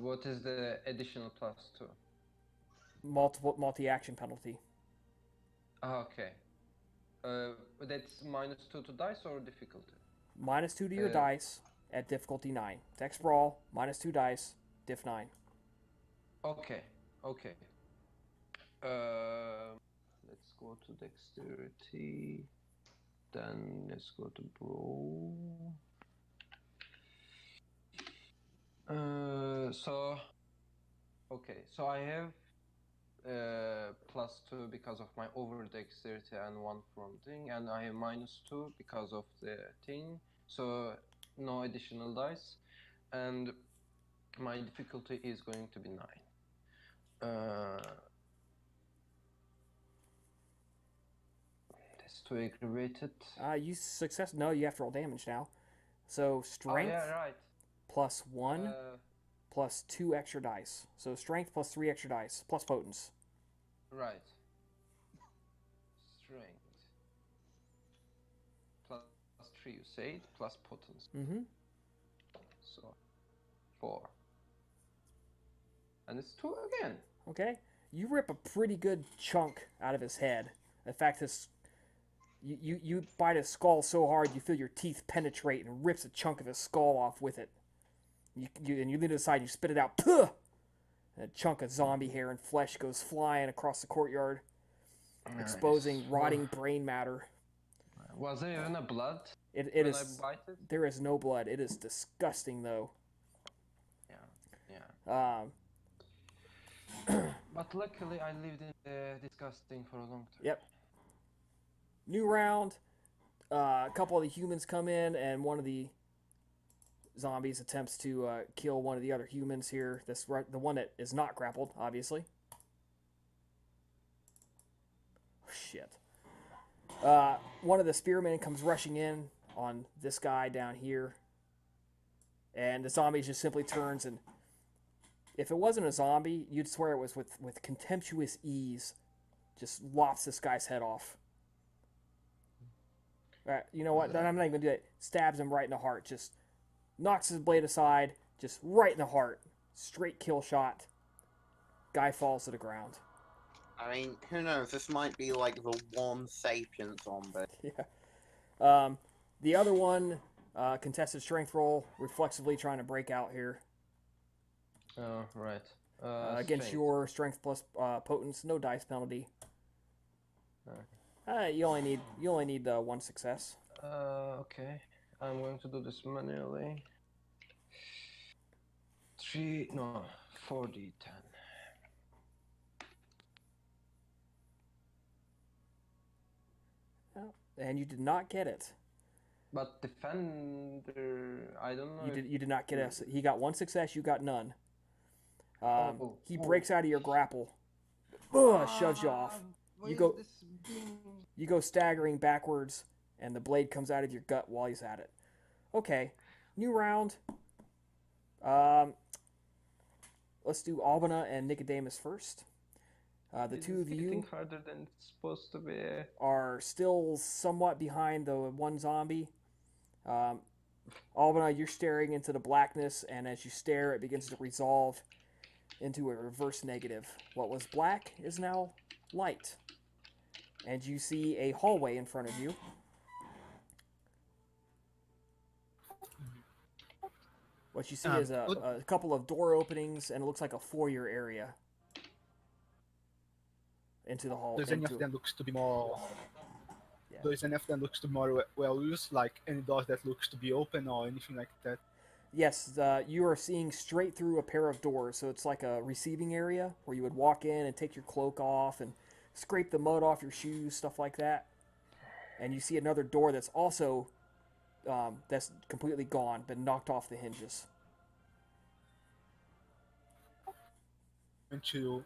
What is the additional plus 2? Multi-action penalty. Okay. That's -2 to dice or difficulty? -2 to your Uh, dice at difficulty 9. Dex brawl, -2 dice, diff 9. Okay. Okay. Let's go to dexterity. Then let's go to brawl. So I have +2 because of my over dexterity and 1 from thing, and I have -2 because of the thing. So no additional dice, and my difficulty is going to be 9. That's too aggravated. You success. No, you have to roll damage now. So strength Oh, yeah, right. +1 plus 2 extra dice. So strength plus 3 extra dice plus potence. Right. Strength. Plus 3, you said, plus potence. Mm-hmm. So 4. And it's 2 again. Okay. You rip a pretty good chunk out of his head. In fact, you bite his skull so hard you feel your teeth penetrate and rips a chunk of his skull off with it. You lean to the side, you spit it out. Puh! And a chunk of zombie hair and flesh goes flying across the courtyard, exposing Nice. rotting brain matter. Was there even a blood It when is. I bite it? There is no blood. It is disgusting, though. Yeah. But luckily I lived in disgusting for a long time. Yep. New round. A couple of the humans come in, and one of the zombies attempts to kill one of the other humans here. The one that is not grappled, obviously. Oh, shit. One of the spearmen comes rushing in on this guy down here, and the zombie just simply turns, and if it wasn't a zombie, you'd swear it was with contemptuous ease, just lops this guy's head off. You know what? Then I'm not even gonna do it. Stabs him right in the heart. Just knocks his blade aside. Just right in the heart. Straight kill shot. Guy falls to the ground. I mean, who knows? This might be like the one sapient zombie. Yeah. The other one, contested strength roll, reflexively trying to break out here. Oh, right. Against strength. your strength plus potence, no dice penalty. Okay. You only need one success. Okay. I'm going to do this manually. 4d10. And you did not get it. But defender, I don't know. You did not get it. He got one success. You got none. Oh, He breaks out of your grapple. Shoves you off. You go staggering backwards, and the blade comes out of your gut while he's at it. Okay, new round. Let's do Albina and Nicodemus first. The two of you harder than it's supposed to be. are still somewhat behind the one zombie. Albina, you're staring into the blackness, and as you stare, it begins to resolve into a reverse negative. What was black is now light. And you see a hallway in front of you. What you see is a couple of door openings, and it looks like a foyer area into the hall. Does any of them looks to be more? Yeah. Does any of them looks to be more well used? Like any doors that looks to be open or anything like that? Yes, you are seeing straight through a pair of doors, so it's like a receiving area where you would walk in and take your cloak off and scrape the mud off your shoes, stuff like that. And you see another door that's also that's completely gone, been knocked off the hinges. And to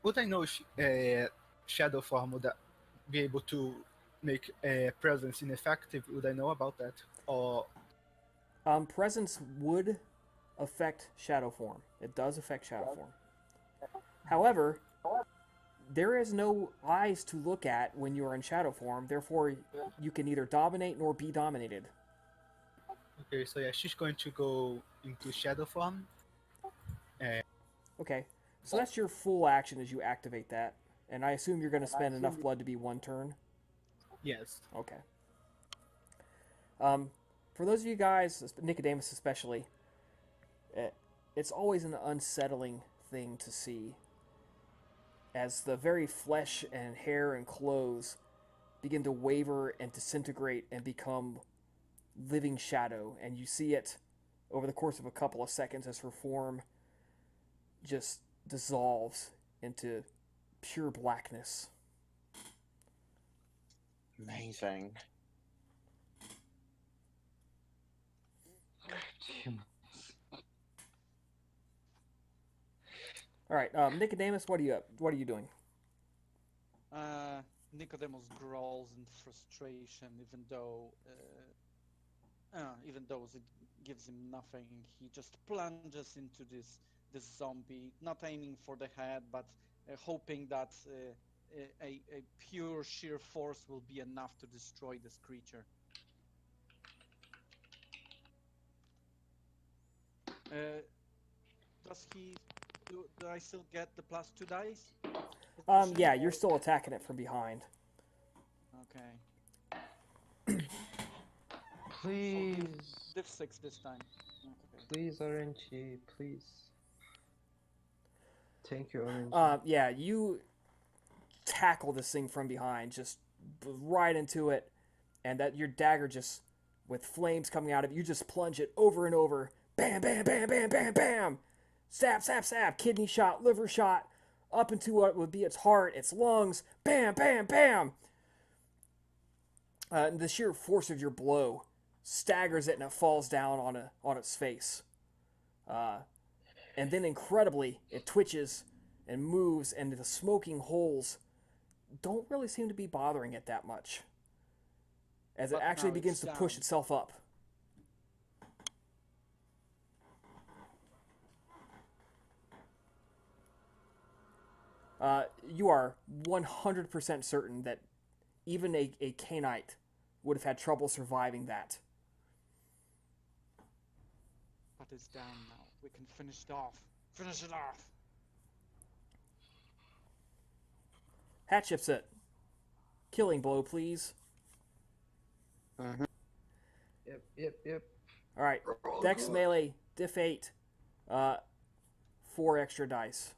would I know if shadow form would be able to make a presence ineffective? Would I know about that? Or Presence would affect shadow form. It does affect shadow form. However, there is no eyes to look at when you are in shadow form. Therefore, you can neither dominate nor be dominated. okay, so yeah, she's going to go into shadow form. Okay, so that's your full action as you activate that. And I assume you're going to spend enough blood to be one turn. Yes. Okay. For those of you guys, Nicodemus especially, it's always an unsettling thing to see as the very flesh and hair and clothes begin to waver and disintegrate and become living shadow, and you see it over the course of a couple of seconds as her form just dissolves into pure blackness. Amazing. All right, Nicodemus, what are you doing? Nicodemus growls in frustration, even though it gives him nothing. He just plunges into this zombie, not aiming for the head, but hoping that a pure sheer force will be enough to destroy this creature. Does he? Do I still get the +2 dice? Yeah, you're still attacking it from behind. Okay. Please, Div 6 this time. Okay. please, RNG, please. Thank you, RNG. Yeah, you tackle this thing from behind, just right into it, and that your dagger just with flames coming out of it, you just plunge it over and over. Bam, bam, bam, bam, bam, bam. Stab, stab, stab. Kidney shot, liver shot, up into what would be its heart, its lungs. Bam, bam, bam. The sheer force of your blow staggers it and it falls down on its face. And then incredibly, it twitches and moves, and the smoking holes don't really seem to be bothering it that much, as it But actually now begins to it's push down. itself up. You are 100% certain that even a Cainite would have had trouble surviving that. But it's down now. We can finish it off. Finish it off. Hatshepsut. Killing blow, please. Yep. All right. Dex melee, diff 8. 4 extra dice.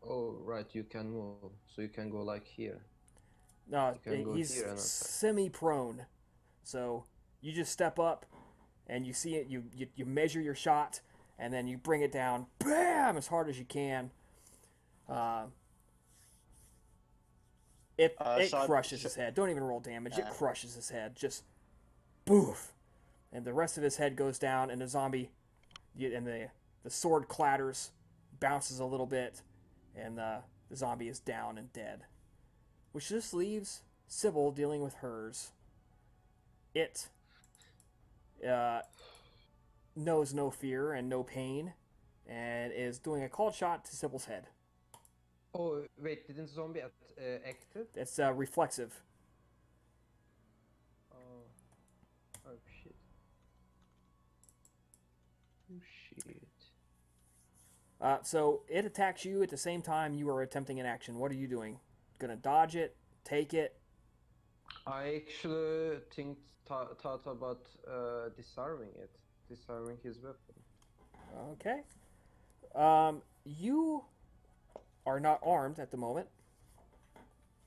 Oh, right, you can move. So you can go like here. No, You can go he's here and attack. semi-prone. So you just step up, and you see it. You measure your shot, and then you bring it down, bam, as hard as you can. It crushes his head. Don't even roll damage. It crushes his head. Just boof, and the rest of his head goes down, and the zombie, and the sword clatters, bounces a little bit, and the zombie is down and dead. Which just leaves Sybil dealing with hers. It knows no fear and no pain, and is doing a cold shot to Sybil's head. Oh, wait, didn't zombie active? It's reflexive. Oh shit. Oh shit. So it attacks you at the same time you are attempting an action. What are you doing? Gonna dodge it? Take it? I actually thought about disarming his weapon. Okay. You are not armed at the moment.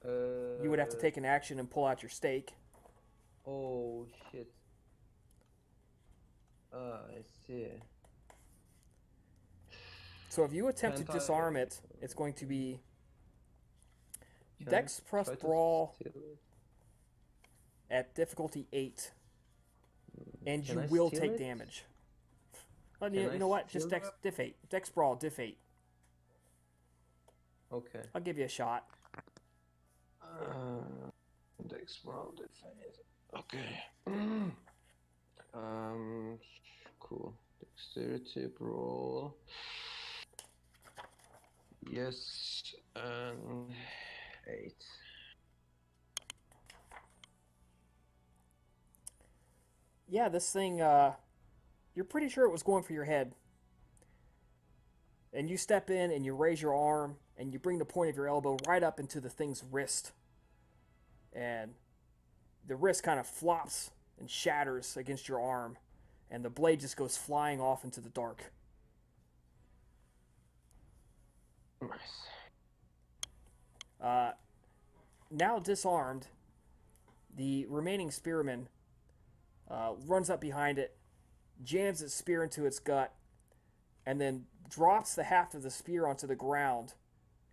You would have to take an action and pull out your stake. Oh shit. I see. So if you attempt to Can't I- disarm it, it's going to be Can Dex I plus try to brawl steal it? at difficulty 8, and Can you I will steal take it? damage. Well, Can you I know what? Just steal Dex diff 8. Dex brawl diff 8. Okay. I'll give you a shot. Dex brawl defense. Okay. Cool. Dexterity brawl. Yes, and 8. Yeah, this thing, you're pretty sure it was going for your head. And you step in and you raise your arm and you bring the point of your elbow right up into the thing's wrist. And the wrist kind of flops and shatters against your arm. And the blade just goes flying off into the dark. Nice. Now disarmed, the remaining spearman runs up behind it, jams its spear into its gut, and then drops the haft of the spear onto the ground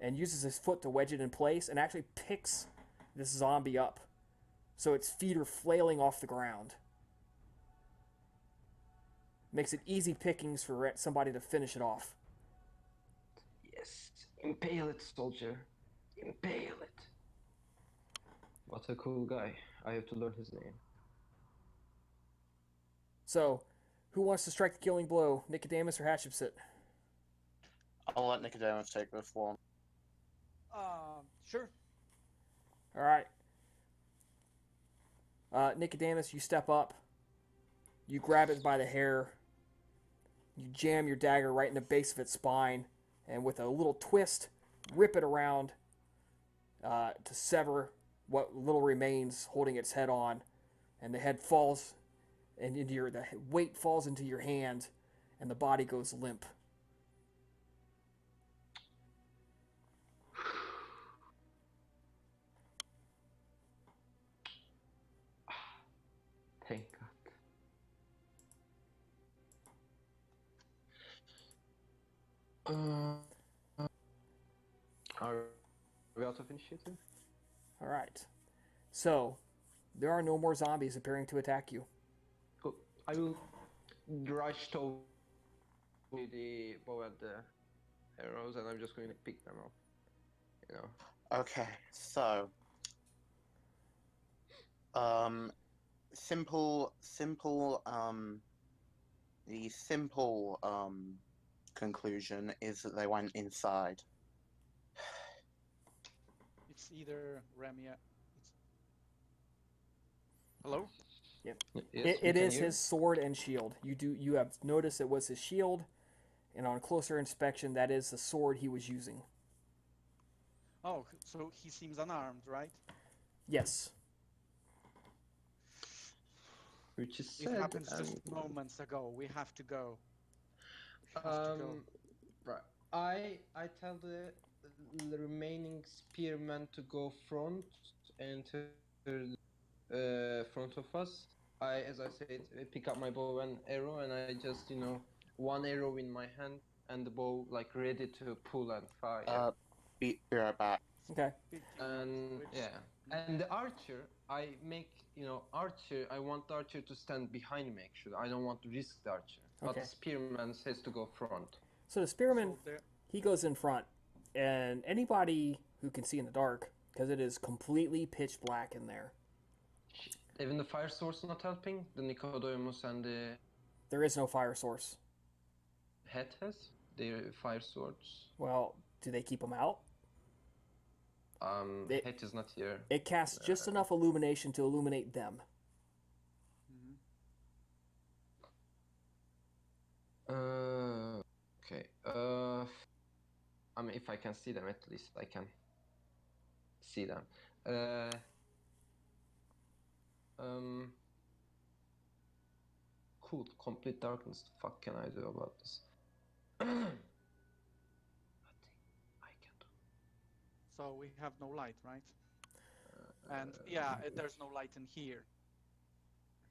and uses his foot to wedge it in place and actually picks this zombie up so its feet are flailing off the ground. Makes it easy pickings for somebody to finish it off. Yes. Impale it, soldier. Impale it. What a cool guy. I have to learn his name. So, who wants to strike the killing blow? Nicodemus or Hatshepsut? I'll let Nicodemus take this one. Sure. All right. Nicodemus, you step up. You grab it by the hair. You jam your dagger right in the base of its spine, and with a little twist, rip it around to sever what little remains holding its head on, and the head falls, and the weight falls into your hand, and the body goes limp. Thank God. Are we out of initiative? All right. So, there are no more zombies appearing to attack you. Cool. I will rush to the bow and the arrows, and I'm just going to pick them up. You know. Okay, so the simple conclusion is that they went inside. It's either Remia. Hello? Yep. Yes, It is his sword and shield. You have noticed it was his shield, and on closer inspection, that is the sword he was using. Oh, so he seems unarmed, right? Yes. Which is It sad. happens just moments ago. We have to go. We have to go. Right. I tell the remaining spearmen to go front and to front of us. As I said, pick up my bow and arrow, and I just, one arrow in my hand and the bow like ready to pull and fire. Be right back. Okay. And yeah, and the archer, I make archer. I want the archer to stand behind me. Actually, I don't want to risk the archer. But Okay. the spearman says to go front. So the spearman, So he goes in front, and anybody who can see in the dark, because it is completely pitch black in there. Even the fire source not helping. The Nicodemus and the There is no fire source. Het has their fire swords. Well, do they keep them out? Het is not here. It casts just enough illumination to illuminate them. Okay. I mean, if I can see them, at least I can see them. Cool. Complete darkness. The fuck can I do about this? Nothing I can do. So we have no light, right? And yeah, there's no light in here.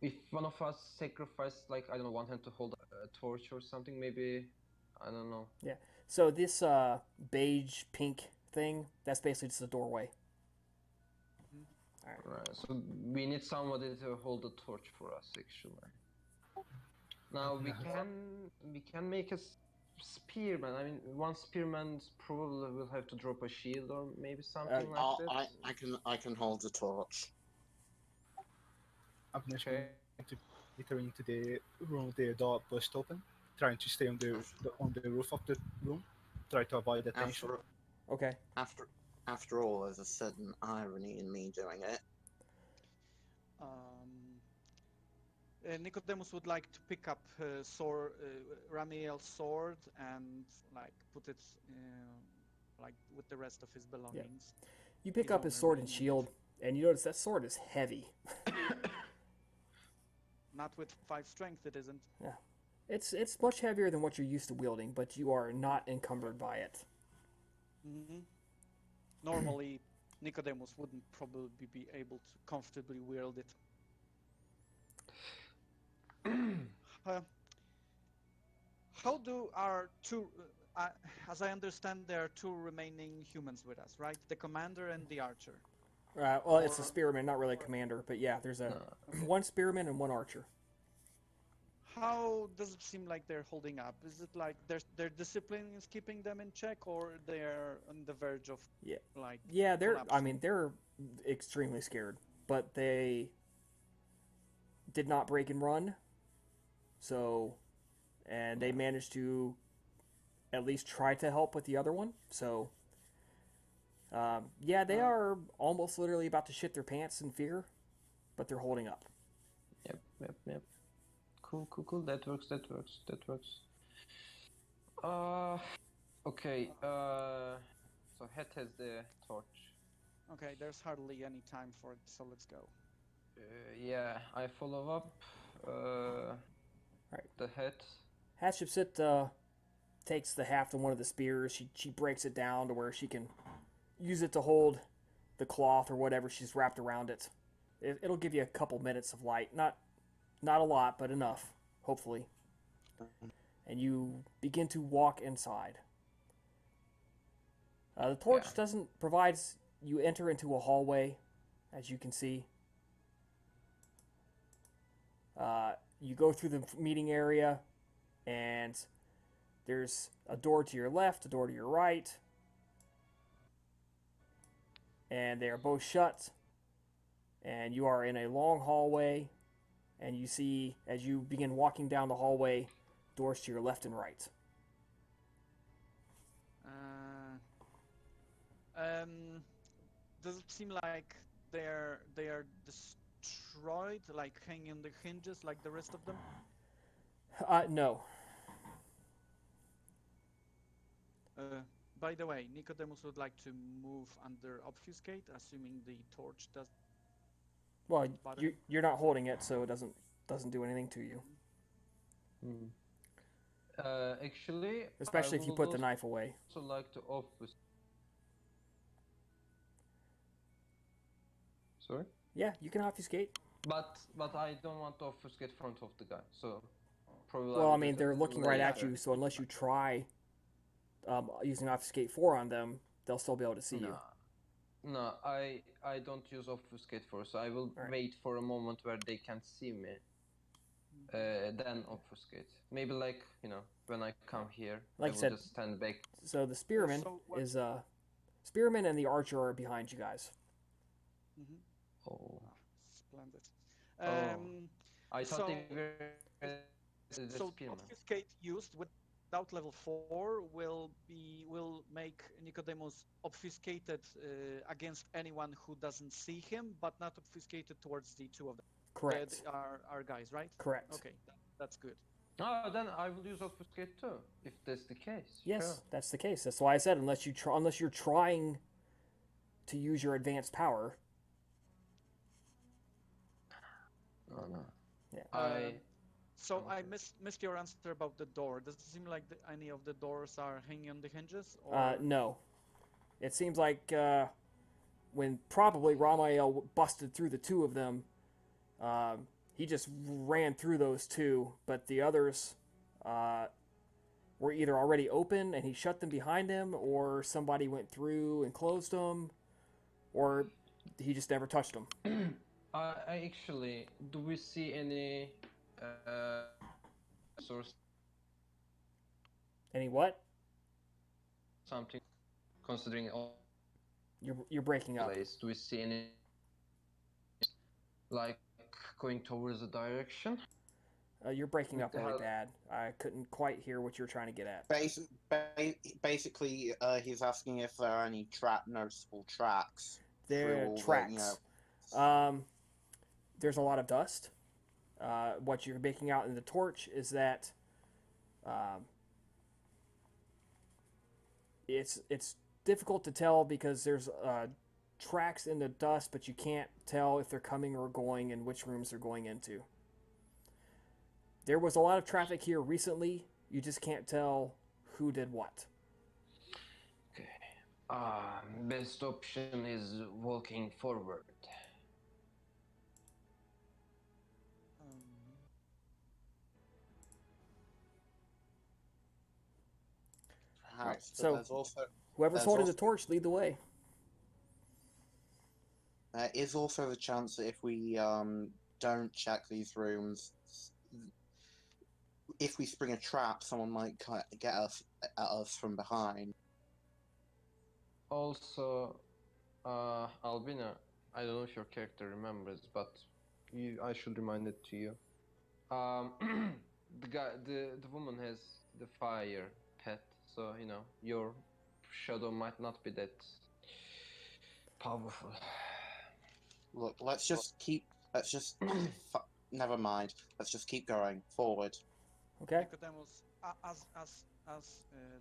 If one of us sacrificed, like, I don't know, one hand to hold a torch or something, maybe, I don't know. Yeah. So this beige pink thing, that's basically just a doorway. Right. So we need somebody to hold the torch for us, actually. Now we can make a spearman. I mean, one spearman probably will have to drop a shield or maybe something like Oh, that. I can hold the torch. I'm just Okay. going to enter into the room with the door pushed open, trying to stay on on the roof of the room, try to avoid attention. Okay. After after all, there's a certain irony in me doing it. Nicodemus would like to pick up Ramiel's sword and like put it like with the rest of his belongings. You pick His up his own sword and remaining. shield, and you notice that sword is heavy. Not with 5 strength, it isn't. Yeah. It's much heavier than what you're used to wielding, but you are not encumbered by it. Mm-hmm. Normally, Nicodemus wouldn't probably be able to comfortably wield it. How do our two, as I understand, there are 2 remaining humans with us, right? The commander and the archer. Well, it's a spearman, not really a commander, but yeah, there's a one spearman and one archer. How does it seem like they're holding up? Is it like their discipline is keeping them in check, or they're on the verge of like they're collapsing? they're extremely scared, but they did not break and run, so and they managed to at least try to help with the other one. So they are almost literally about to shit their pants in fear, but they're holding up. Yep. Cool. That works. Okay. So Het has the torch. Okay, there's hardly any time for it, so let's go. Yeah, I follow up. Right. The Het. Hatshepsut takes the haft of one of the spears. She breaks it down to where she can use it to hold the cloth or whatever she's wrapped around it. It'll give you a couple minutes of light, not a lot, but enough, hopefully. And you begin to walk inside. The torch provides you enter into a hallway, as you can see. You go through the meeting area, and there's a door to your left, a door to your right, and they are both shut. And you are in a long hallway, and you see, as you begin walking down the hallway, doors to your left and right. Does it seem like they are destroyed, like hanging on the hinges, like the rest of them? No. By the way, Nicodemus would like to move under obfuscate, assuming the torch does. Well, you're not holding it, so it doesn't do anything to you. Actually, especially if you put the knife away. So like to obfuscate. Sorry? Yeah, you can obfuscate. But I don't want to obfuscate front of the guy, so probably. Well, I mean, they're looking right at you, so unless you try using obfuscate 4 on them, they'll still be able to see you. No, I don't use obfuscate 4, so I will wait for a moment where they can't see me. Then obfuscate. Maybe like, when I come here, like I will just stand back. So the spearman is spearman and the archer are behind you guys. Mm-hmm. Oh. Splendid. I thought they were so obfuscate used without level 4 will make Nicodemus obfuscated against anyone who doesn't see him, but not obfuscated towards the 2 of them. Correct. Our guys, right? Correct. Okay, that's good. Oh, then I will use obfuscate too, if that's the case. Yes, sure. That's the case. That's why I said unless you're trying to use your advanced power. Oh no. Yeah. I missed your answer about the door. Does it seem like any of the doors are hanging on the hinges? No. It seems like when probably Ramael busted through the 2 of them, he just ran through those 2, but the others were either already open and he shut them behind him, or somebody went through and closed them, or He just never touched them. I actually, do we see any source Any what? something considering all You're breaking up. place? Do we see any like going towards the direction? You're breaking With up the really hell- bad. I couldn't quite hear what you're trying to get at. Basically, he's asking if there are any noticeable tracks. There are all the, tracks. There's a lot of dust. What you're making out in the torch is that it's difficult to tell because there's tracks in the dust, but you can't tell if they're coming or going and which rooms they're going into. There was a lot of traffic here recently. You just can't tell who did what. Okay. Best option is walking forward. Um, perhaps, but so- there's also Whoever's There's holding the also- torch, lead the way. there is also the chance that if we don't check these rooms, if we spring a trap, someone might get us at us from behind. Also, Albina, I don't know if your character remembers, but I should remind it to you. The woman has the fire pet, so you know your shadow might not be that powerful. Look, let's just never mind. Let's just keep going forward. Okay. Nicodemus, as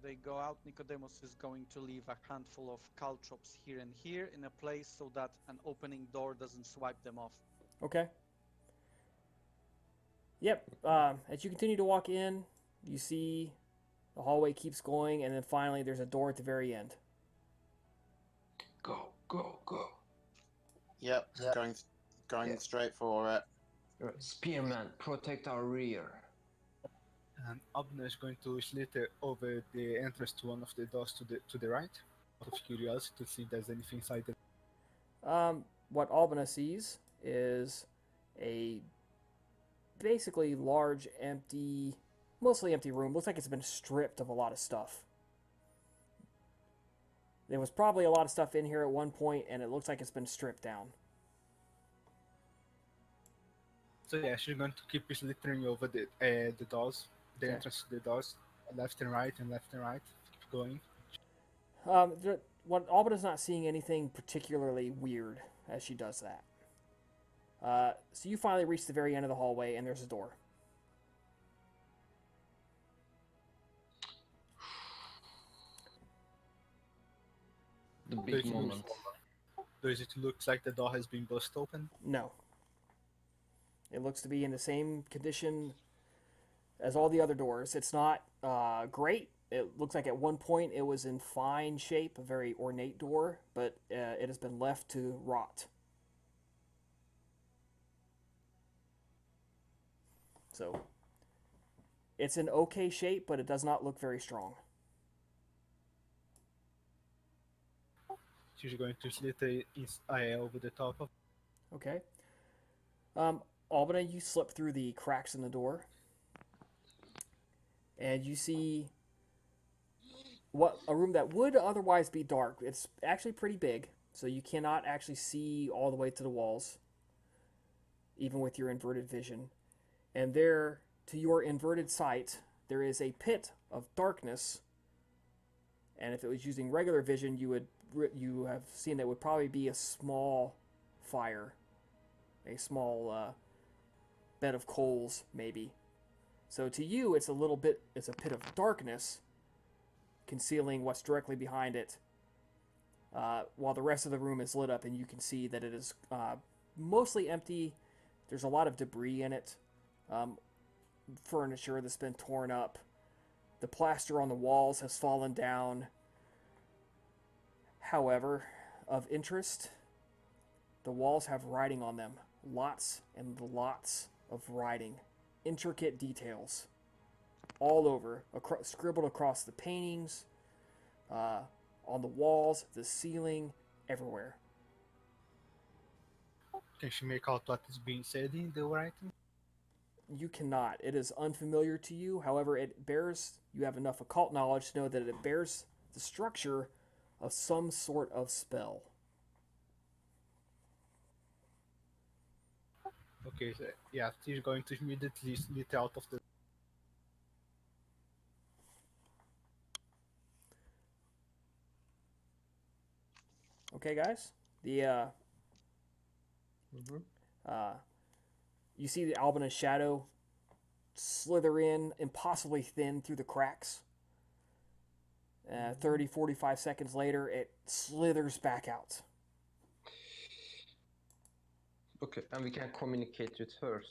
they go out, Nicodemus is going to leave a handful of caltrops here and here in a place so that an opening door doesn't swipe them off. Okay. Yep. As you continue to walk in, you see the hallway keeps going, and then finally there's a door at the very end. Go, go, go! Yep, going Yeah. straight for it. Spearman, protect our rear. And Abner is going to slither over the entrance to one of the doors to the right, out of curiosity to see if there's anything inside the. What Albina sees is a basically large, empty, mostly empty room. Looks like it's been stripped of a lot of stuff. There was probably a lot of stuff in here at one point, and it looks like it's been stripped down. So yeah, she's going to keep slithering over the doors, the Okay. entrance to the doors, left and right and left and right. Keep going. What Albina's not seeing anything particularly weird as she does that. So you finally reach the very end of the hallway, and there's a door. The big moment. Does it look like the door has been burst open? No. It looks to be in the same condition as all the other doors. It's not great. It looks like at one point it was in fine shape, a very ornate door, but it has been left to rot. So, it's in okay shape, but it does not look very strong. She's going to slither over the top of. Okay. Albina, you slip through the cracks in the door, and you see a room that would otherwise be dark. It's actually pretty big, so you cannot actually see all the way to the walls, even with your inverted vision. And there, to your inverted sight, there is a pit of darkness. And if it was using regular vision, you have seen that would probably be a small fire, a small bed of coals, maybe. So to you, it's a pit of darkness, concealing what's directly behind it, while the rest of the room is lit up, and you can see that it is mostly empty. There's a lot of debris in it, furniture that's been torn up. The plaster on the walls has fallen down. However, of interest, the walls have writing on them. Lots and lots of writing. Intricate details. All over. Scribbled across the paintings, on the walls, the ceiling, everywhere. Can she make out what is being said in the writing? You cannot. It is unfamiliar to you. However, it bears, you have enough occult knowledge to know that it bears the structure of some sort of spell. Okay, so, yeah, she's going to immediately slip out of the. Okay, guys? The, Mm-hmm. uh, you see the Albinous shadow slither in, impossibly thin through the cracks. 30, 45 seconds later, it slithers back out. Okay, and we can communicate with her.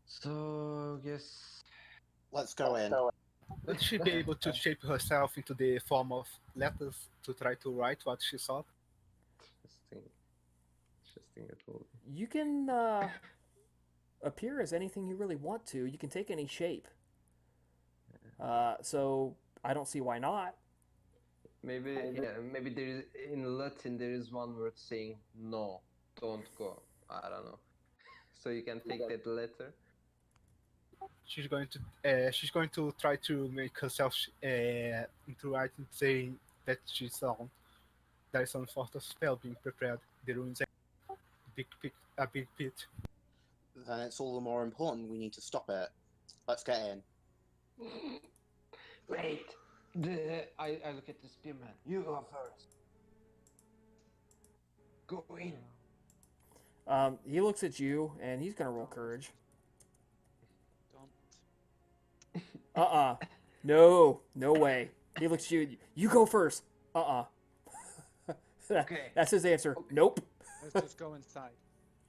So guess. Let's go in. Would she be able to shape herself into the form of letters to try to write what she saw? Interesting at all. You can appear as anything you really want to. You can take any shape. So I don't see why not. Maybe maybe there is in Latin there is one word saying no, don't go. I don't know. So you can take that letter. She's going to try to make herself into writing, saying that she saw there is some sort of spell being prepared. The ruins are a big pit. Then it's all the more important we need to stop it. Let's get in. Wait. I look at the spearman. You go first. Go in. He looks at you, and he's going to roll courage. Don't. No way. He looks at you. You go first. Okay. That's his answer. Okay. Nope. Let's just go inside.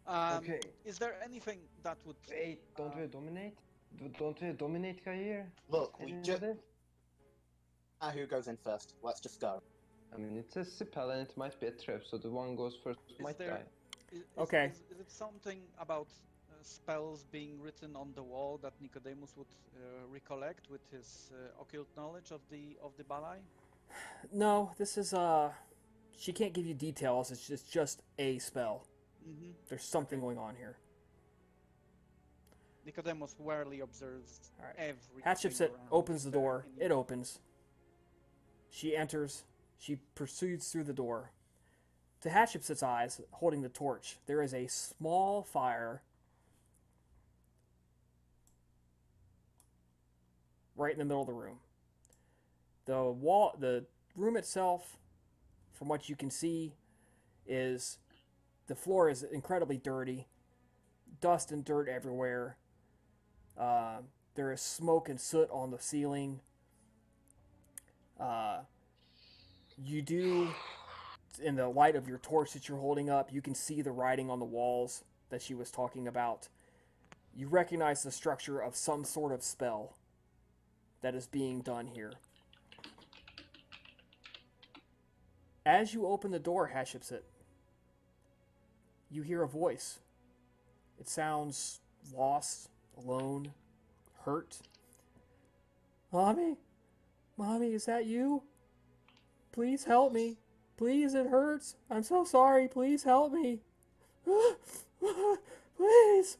Okay. Is there anything that would... Wait, don't we dominate? Don't we dominate here? Look, we Isn't just... it? Who goes in first? Let's just go. I mean, it's a spell and it might be a trap, so the one goes first might die. Okay. Is it something about spells being written on the wall that Nicodemus would recollect with his occult knowledge of the Balai? No, this is she can't give you details. It's just a spell. Mm-hmm. There's something going on here. Nicodemus warily observes everything. Hatshepsut around. opens the door. It opens. She enters. She proceeds through the door. To Hatshepsut's eyes, holding the torch, there is a small fire right in the middle of the room. The room itself, from what you can see, is the floor is incredibly dirty. Dust and dirt everywhere. There is smoke and soot on the ceiling. You do, in the light of your torch that you're holding up, you can see the writing on the walls that she was talking about. You recognize the structure of some sort of spell that is being done here. As you open the door, Hatshepsut, you hear a voice. It sounds lost, alone, hurt. Mommy, is that you? Please help me. Please, it hurts. I'm so sorry. Please help me. Please.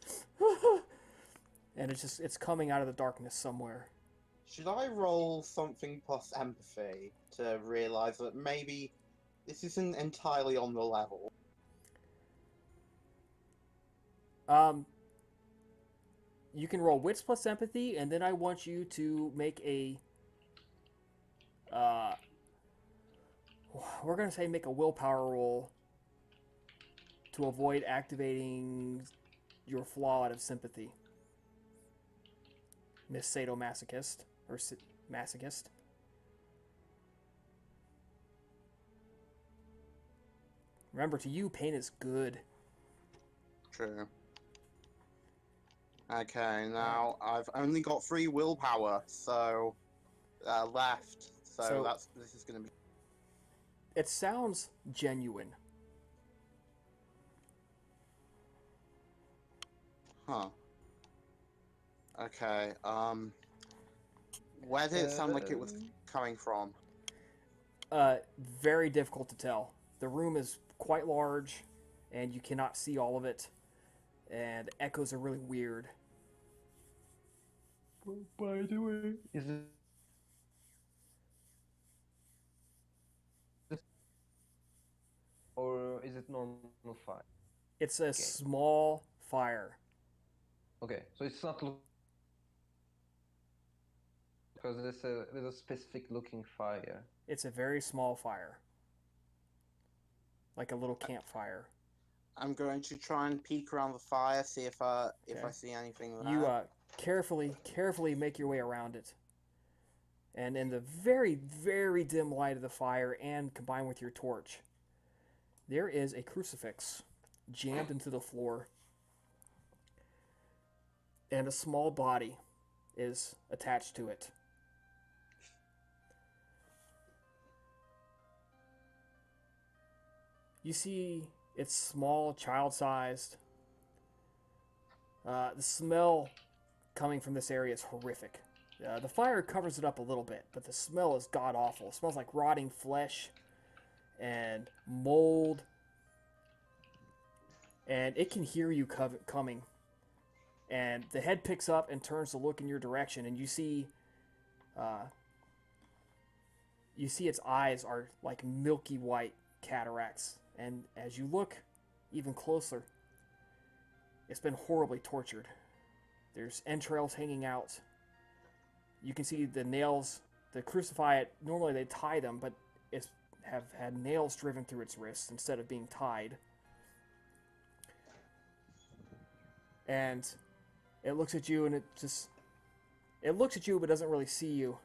And it's coming out of the darkness somewhere. Should I roll something plus empathy to realize that maybe this isn't entirely on the level? You can roll wits plus empathy, and then I want you to make a we're going to say make a willpower roll to avoid activating your flaw out of sympathy. Miss Sadomasochist, or masochist. Remember, to you, pain is good. True. Okay, now I've only got 3 willpower, so left. So this is going to be... It sounds genuine. Huh. Okay, where did it sound like it was coming from? Very difficult to tell. The room is quite large. and you cannot see all of it, and the echoes are really weird. By the way, is it or is it normal fire? It's a Okay. small fire. Okay, so it's not because there's a specific looking fire. It's a very small fire, like a little campfire. I'm going to try and peek around the fire, see if I Okay. see anything there. You carefully make your way around it, and in the very dim light of the fire, and combined with your torch, there is a crucifix jammed into the floor, and a small body is attached to it. You see it's small, child-sized. The smell coming from this area is horrific. The fire covers it up a little bit, but the smell is god-awful. It smells like rotting flesh and mold. And it can hear you coming. And the head picks up and turns to look in your direction, and you see its eyes are like milky white cataracts. And as you look even closer, it's been horribly tortured. There's entrails hanging out. You can see the nails. To crucify it, normally they tie them, but it's have had nails driven through its wrists instead of being tied. And it looks at you, and it looks at you, but doesn't really see you.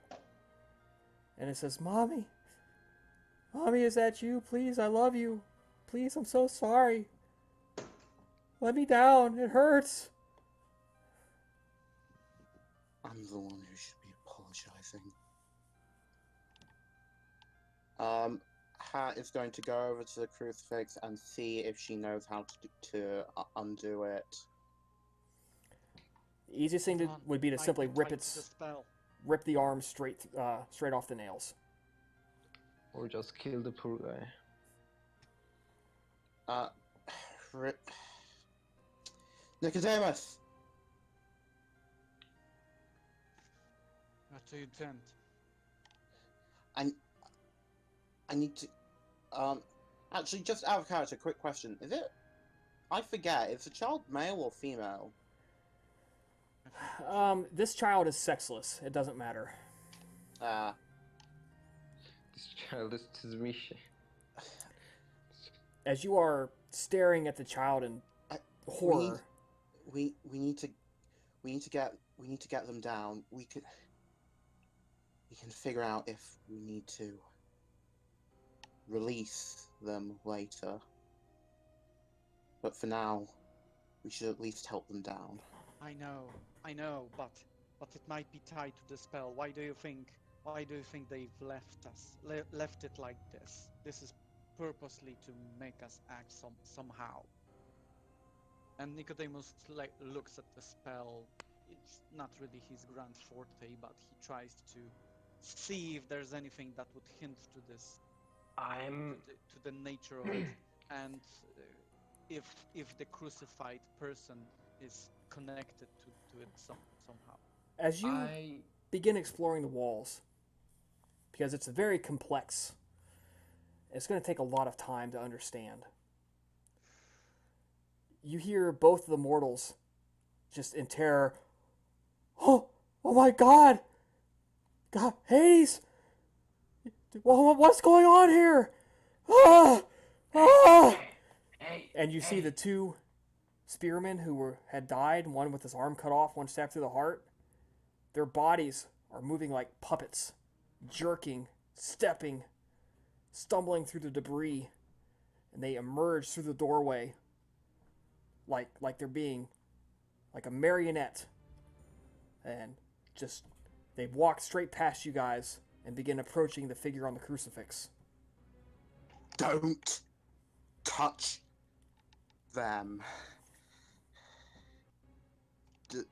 And it says, "Mommy, Mommy, is that you? Please, I love you. Please, I'm so sorry. Let me down. It hurts." I'm the one who should be apologizing. Hat is going to go over to the crucifix and see if she knows how to undo it. The easiest thing would be to simply rip the arm straight off the nails. Or just kill the poor guy. Nicodemus! What do you intend? I need to... Actually, just out of character, quick question. Is it... I forget, is the child male or female? This child is sexless. It doesn't matter. This child is Tsumishi. As you are staring at the child in horror, we need to get them down. We can figure out if we need to release them later. But for now, we should at least help them down. I know, but it might be tied to the spell. Why do you think they've left it like this? This is purposely to make us act somehow. And Nicodemus looks at the spell. It's not really his grand forte, but he tries to see if there's anything that would hint to this, to the nature of it, and if the crucified person is connected to it somehow. as you begin exploring the walls, because it's very complex, it's going to take a lot of time to understand. You hear both of the mortals just in terror. Oh my God! God, Hades! What's going on here? And you see the two spearmen who had died, one with his arm cut off, one stabbed through the heart. Their bodies are moving like puppets, jerking, stepping, stumbling through the debris, and they emerge through the doorway like they're being like a marionette. And just they walk straight past you guys and begin approaching the figure on the crucifix. Don't touch them. Do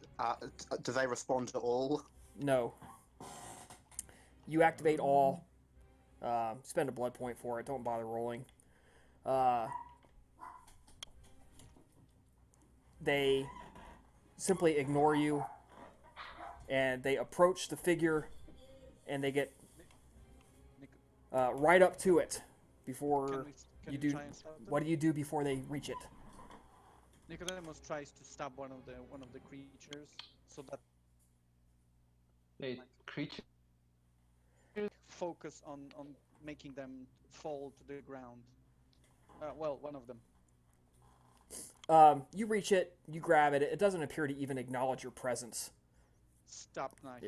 they respond at all? No. You activate all. Spend a blood point for it. Don't bother rolling. they simply ignore you, and they approach the figure, and they get Nic- right up to it can before we, can you we do. try and stop them? What do you do before they reach it? Nicodemus tries to stab one of the creatures so that Wait, creature? focus on making them fall to the ground. Well, one of them. You reach it, you grab it. It doesn't appear to even acknowledge your presence. Stab knife.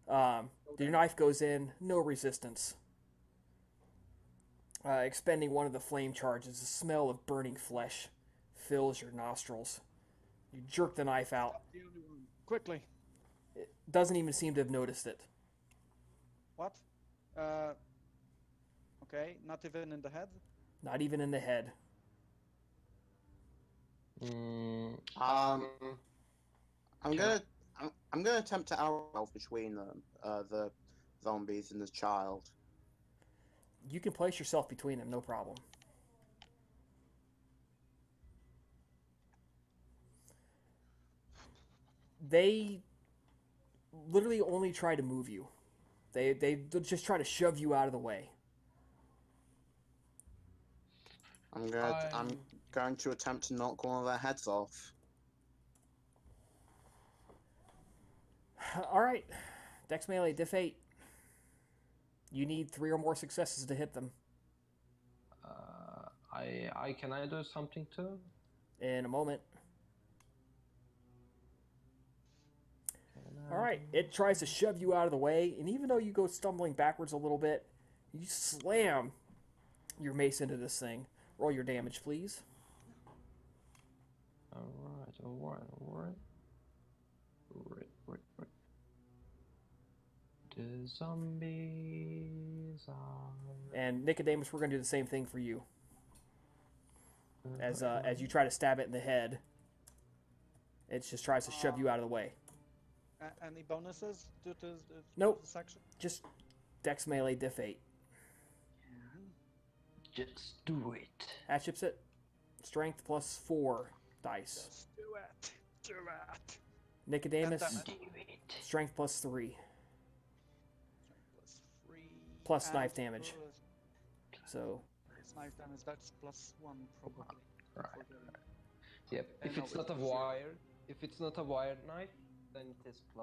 Yeah. Your knife goes in, no resistance. Expending one of the flame charges, the smell of burning flesh fills your nostrils. You jerk the knife out. Stab the other one. Quickly. It doesn't even seem to have noticed it. What? Okay, not even in the head? Not even in the head. I'm Can gonna I'm gonna attempt to out between them, the zombies and the child. You can place yourself between them, no problem. They literally only try to move you. They just try to shove you out of the way. I'm going to attempt to knock one of their heads off. All right, Dex melee diff 8. You need 3 or more successes to hit them. Can I do something too? In a moment. All right, it tries to shove you out of the way, and even though you go stumbling backwards a little bit, you slam your mace into this thing. Roll your damage, please. Alright. The zombies are... And Nicodemus, we're going to do the same thing for you. As you try to stab it in the head, it just tries to shove you out of the way. Any bonuses due to Nope. this action? Just Dex melee diff 8. Just do it. Hatchips it. Strength plus 4 dice. Just do it. Do it. Nicodemus, And Do it. strength plus 3. Plus 3. Plus and knife damage. So, Plus knife damage, that's plus 1 probably. Right. Forgetting. Yep. If no, it's not a it's zero. wire, if it's not a wired knife, then it is +1.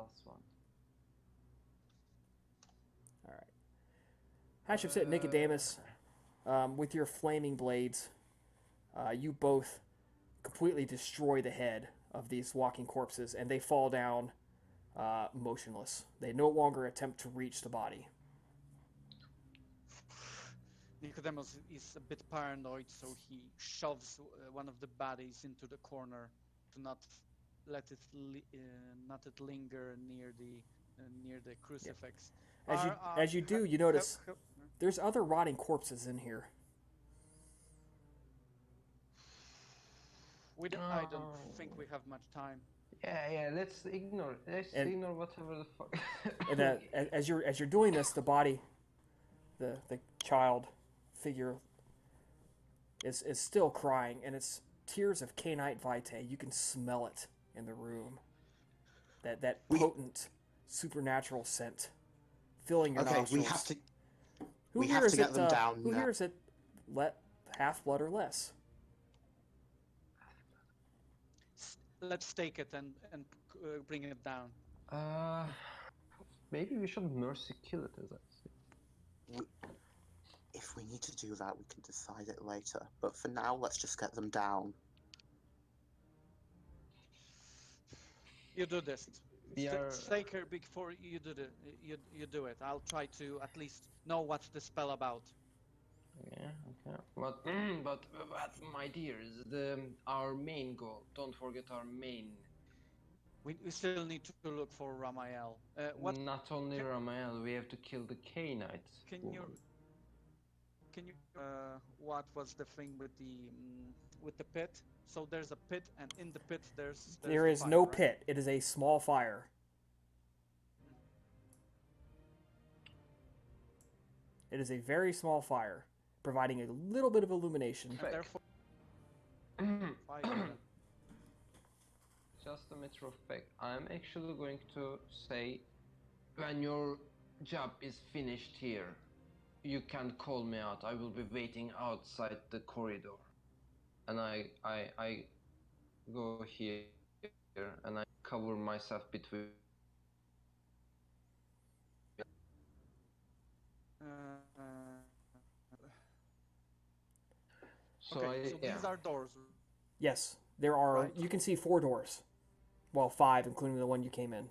alright. Hatchips it, Nicodemus. With your flaming blades, you both completely destroy the head of these walking corpses, and they fall down motionless. They no longer attempt to reach the body. Nicodemus is a bit paranoid, so he shoves one of the bodies into the corner to not let it linger near the crucifix. As you do, you notice there's other rotting corpses in here. I don't think we have much time. Yeah. Let's ignore. Let's And- ignore whatever the fuck. And as you're doing this, the body, the child figure is still crying, and it's tears of canite vitae. You can smell it in the room. That potent supernatural scent filling your Okay, nostrils. we have to. Who we here have is to get it, them down Who now. here is it? Half blood or less? Let's take it and bring it down. Maybe we should mercy kill it, as I say. If we need to do that, we can decide it later. But for now, let's just get them down. You do this. We are- Stake her before you do you do it. I'll try to at least know what's the spell about. Yeah, okay. But my dears, our main goal. Don't forget our main. We still need to look for Ramael. What Not only can- Ramael, we have to kill the Canaanites. can you what was the thing with the pit? So there's a pit, and in the pit there's There is fire, no right? pit. It is a small fire. It is a very small fire, providing a little bit of illumination. And therefore, fire. just a matter of fact, I'm actually going to say, when your job is finished here, you can call me out. I will be waiting outside the corridor. And I go here and I cover myself between. So Okay, so yeah. these are doors, Yes, there are. right? You can see 4 doors. Well, 5, including the one you came in.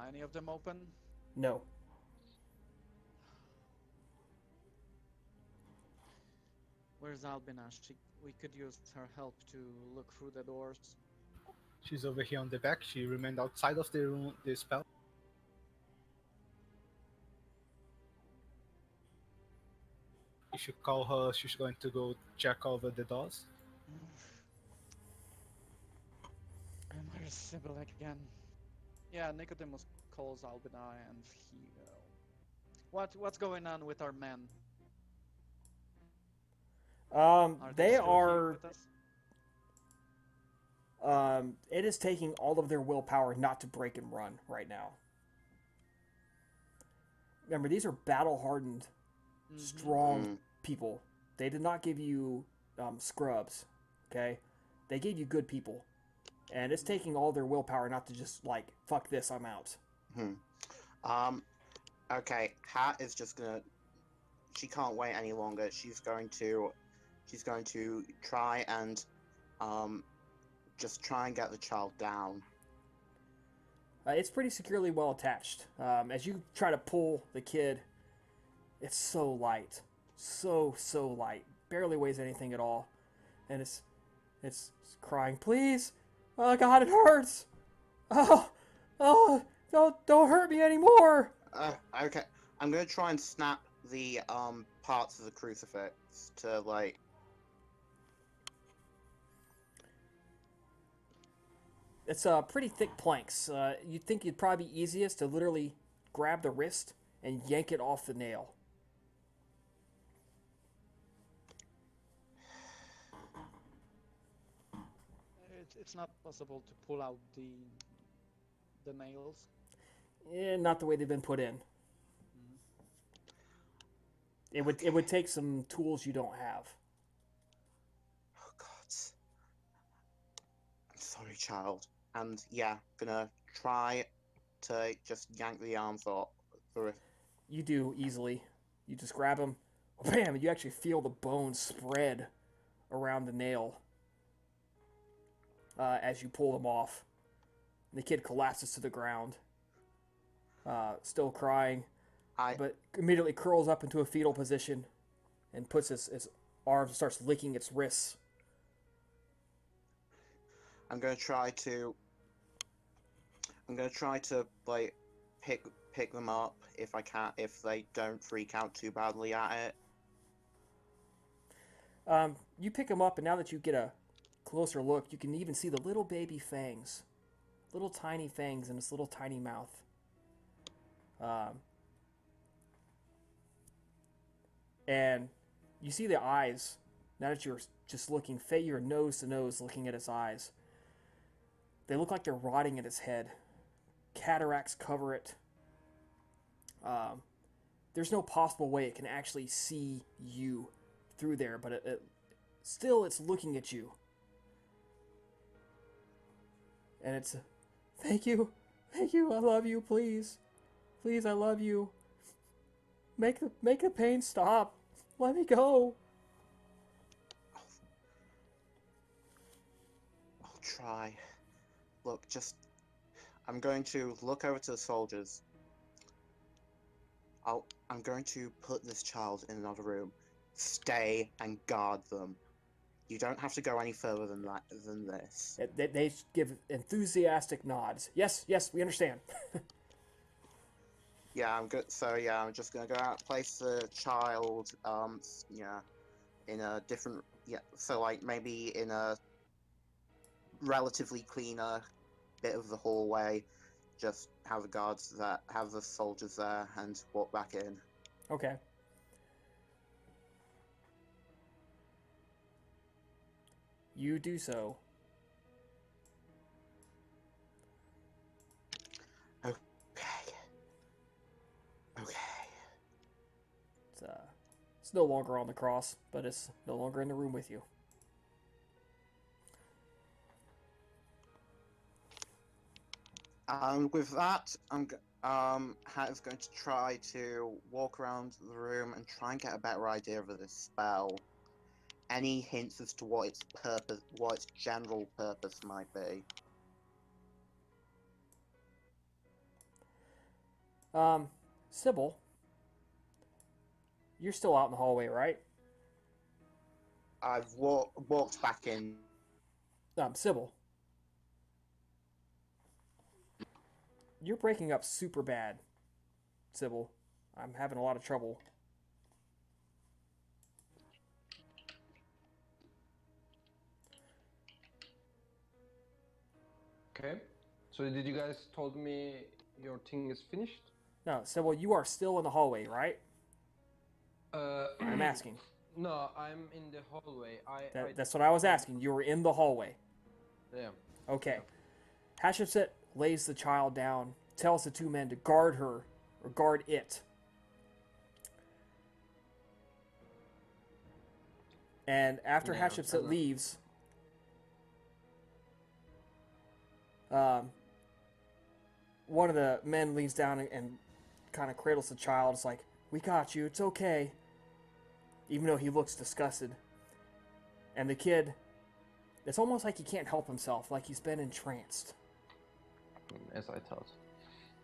Any of them open? No. Where's Albina? We could use her help to look through the doors. She's over here on the back. She remained outside of the room, the spell. You should call her. She's going to go check over the doors. Where's Sybil again? Yeah, Nicodemus calls Albina and he... what's going on with our men? Are they They still here are. with us? It is taking all of their willpower not to break and run right now. Remember, these are battle-hardened, strong people. They did not give you scrubs, okay? They gave you good people. And it's taking all their willpower not to just, like, fuck this, I'm out. Okay, Hat is just gonna. She can't wait any longer. She's going to try and, just try and get the child down. It's pretty securely well attached. As you try to pull the kid, it's so light. So light. Barely weighs anything at all. And it's crying, please! Oh God, it hurts! Oh, don't hurt me anymore! Okay, I'm gonna try and snap the parts of the crucifix to like. It's pretty thick planks. You'd think it'd probably be easiest to literally grab the wrist and yank it off the nail. It's not possible to pull out the nails. Not the way they've been put in. It would take some tools you don't have. Oh God. I'm sorry, child. And yeah, gonna try to just yank the arms off. You do easily. You just grab them. Bam! You actually feel the bone spread around the nail as you pull them off. And the kid collapses to the ground, still crying, but immediately curls up into a fetal position and puts his arms and starts licking its wrists. I'm gonna try to like pick them up if I can, if they don't freak out too badly at it. You pick him up, and now that you get a closer look, you can even see the little baby fangs. Little tiny fangs in its little tiny mouth. And you see the eyes. Now that you're just looking, you're nose to nose looking at its eyes. They look like they're rotting in its head. Cataracts cover it. There's no possible way it can actually see you through there, but it's looking at you. And it's, thank you, I love you, please, I love you. Make the pain stop. Let me go. I'll try. Look, I'm going to look over to the soldiers. I'm going to put this child in another room. Stay and guard them. You don't have to go any further than this. They give enthusiastic nods. Yes, we understand. Yeah, I'm good. So yeah, I'm just gonna go out, place the child, in a different, so like maybe in a relatively cleaner bit of the hallway. Just have the soldiers there, and walk back in. Okay. You do so. It's no longer on the cross, but it's no longer in the room with you. With that, Hat's going to try to walk around the room and try and get a better idea of this spell. Any hints as to what its purpose, what its general purpose might be? Sybil, you're still out in the hallway, right? I've walked back in. Sybil, you're breaking up super bad. Sybil, I'm having a lot of trouble. Okay. So did you guys told me your thing is finished? No, Sybil, you are still in the hallway, right? I'm asking. No, I'm in the hallway. That's what I was asking. You were in the hallway. Yeah. Okay. Hatshepsut lays the child down, tells the two men to guard her, or guard it. And after Yeah, Hatshepsut leaves, one of the men leans down and kind of cradles the child. It's like, we got you, it's okay. Even though he looks disgusted. And the kid, it's almost like he can't help himself, like he's been entranced. As I thought.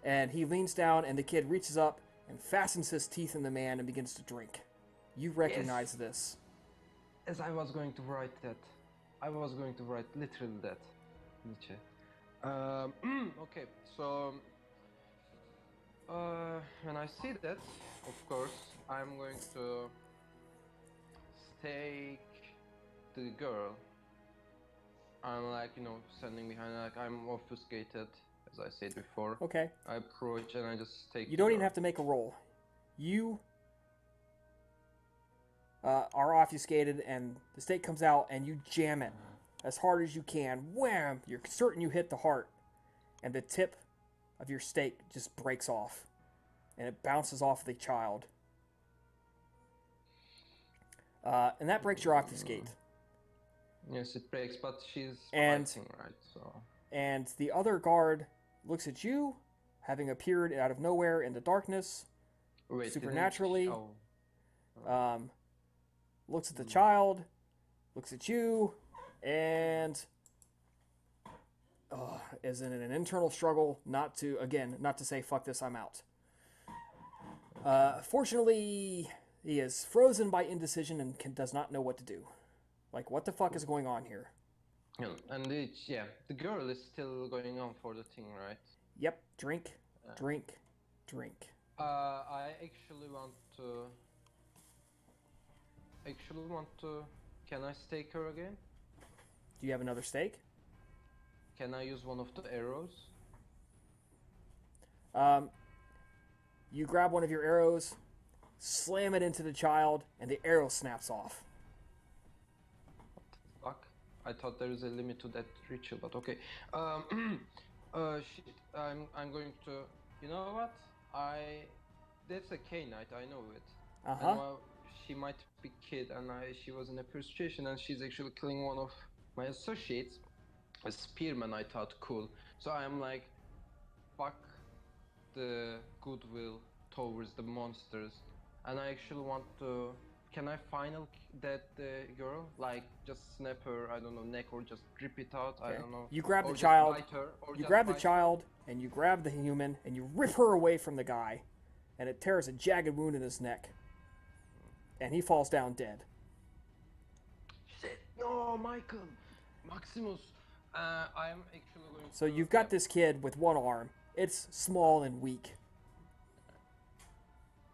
And he leans down, and the kid reaches up and fastens his teeth in the man and begins to drink. You recognize this. As I was going to write that. I was going to write literally that. Nietzsche. Okay, so when I see that, of course, I'm going to take the girl. I'm like, standing behind, like I'm obfuscated, as I said before. Okay. I approach and I just take. You don't even have to make a roll. You are obfuscated, and the stake comes out, and you jam it as hard as you can. Wham! You're certain you hit the heart, and the tip of your stake just breaks off, and it bounces off the child. And that breaks your obfuscate. Yes, it breaks, but she's And- fighting, right? So. And the other guard looks at you, having appeared out of nowhere in the darkness, Wait, didn't supernaturally. she- oh. Looks at the child, looks at you, and is in an internal struggle not to say, fuck this, I'm out. Fortunately, he is frozen by indecision and does not know what to do. Like, what the fuck is going on here? Yeah, and the girl is still going on for the thing, right? Yep, drink, drink, drink. I actually want to. Can I stake her again? Do you have another stake? Can I use one of the arrows? You grab one of your arrows, slam it into the child, and the arrow snaps off. Fuck. I thought there is a limit to that ritual, but okay. Shit. I'm going to. You know what? That's a K-Knight. I know it. Uh-huh. I know she might be kid, and she was in a frustration, and she's actually killing one of my associates. A spearman. I thought cool. So I'm like, fuck the goodwill towards the monsters, and I actually want to. Can I final that girl? Like just snap her, I don't know, neck, or just rip it out. Okay. I don't know. You grab Or the just child. bite her, or You just grab the bite her. child, and you grab the human, and you rip her away from the guy, and it tears a jagged wound in his neck, and he falls down dead. Shit! No, Michael, Maximus. I'm actually going. So you've got this kid with one arm. It's small and weak.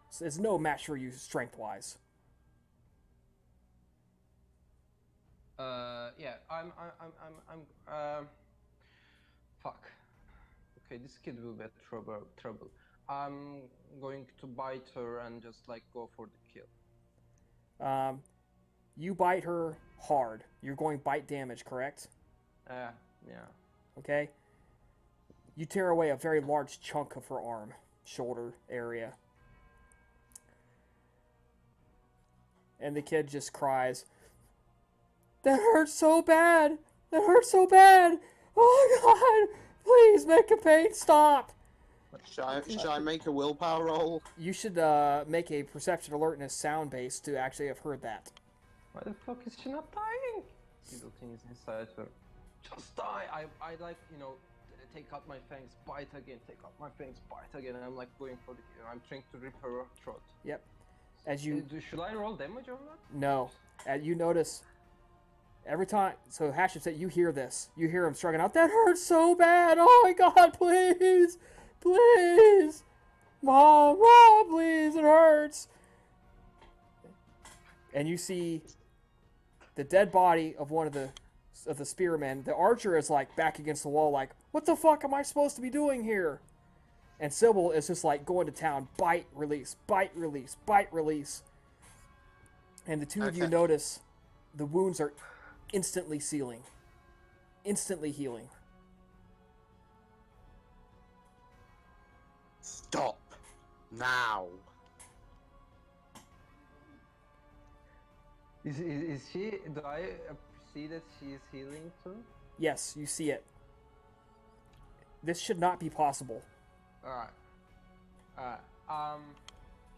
So it's no match for you strength-wise. Yeah. Fuck. Okay, this kid will be trouble. I'm going to bite her and just like go for the kill. You bite her hard. You're going bite damage, correct? Yeah. Okay? You tear away a very large chunk of her arm, shoulder area. And the kid just cries, "That hurts so bad! That hurts so bad! Oh God! Please make the pain stop!" Should I make a willpower roll? You should make a perception alertness sound base to actually have heard that. Why the fuck is she not dying? Evil things inside her. Just die! I like, take out my fangs, bite again, take out my fangs, bite again, and I'm like going for the, I'm trying to rip her throat. Yep. As you Should I roll damage or not? no, you notice every time. So Hashem said, you hear this. You hear him struggling out. That hurts so bad. Oh my God! Please, please, Mom, please, it hurts. And you see the dead body of one of the spearmen. The archer is like back against the wall, like, what the fuck am I supposed to be doing here? And Sybil is just like going to town, bite, release, bite, release, bite, release. And the two of you notice the wounds are instantly sealing, instantly healing. Stop now. Is she? Do I see that she is healing too? Yes, you see it. This should not be possible. Alright.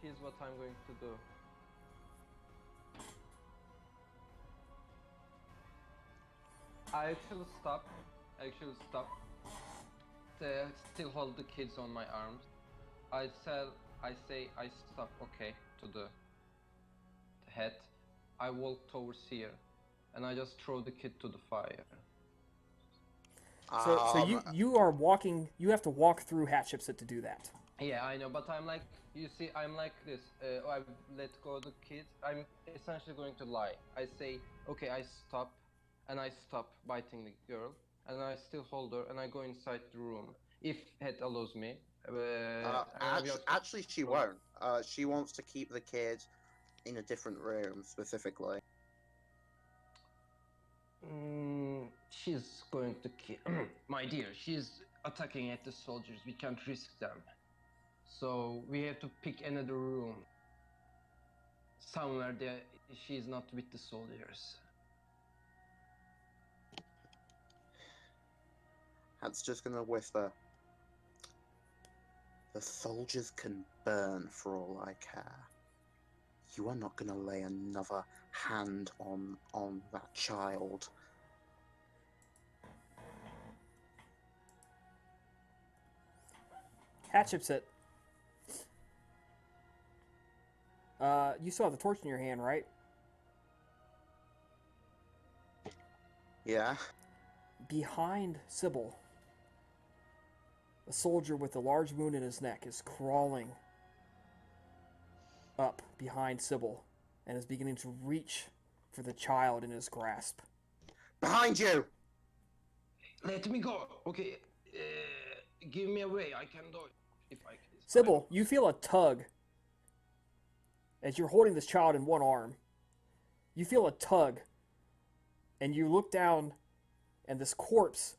Here's what I'm going to do. I actually stop. Still hold the kids on my arms. I say I stop, okay, to the head. I walk towards here, and I just throw the kid to the fire. So you are walking. You have to walk through Hatshepsut to do that. Yeah, I know, but I'm like, you see, I'm like this. I let go the kid. I'm essentially going to lie. I say, okay, I stop, and I stop biting the girl, and I still hold her, and I go inside the room. If Head allows me. Actually, she won't. She wants to keep the kid in a different room, specifically. She's going to kill. My dear, she's attacking at the soldiers. We can't risk them. So we have to pick another room. Somewhere there, she's not with the soldiers. Hat's just gonna whisper. The soldiers can burn for all I care. You are not gonna lay another hand on that child. Hatshepsut. You still have the torch in your hand, right? Yeah? Behind Sybil, a soldier with a large wound in his neck is crawling up behind Sybil and is beginning to reach for the child in his grasp. Behind you! Let me go. Okay, give me a way. I can do it. If I can. Sybil, you feel a tug as you're holding this child in one arm. You feel a tug, and you look down, and this corpse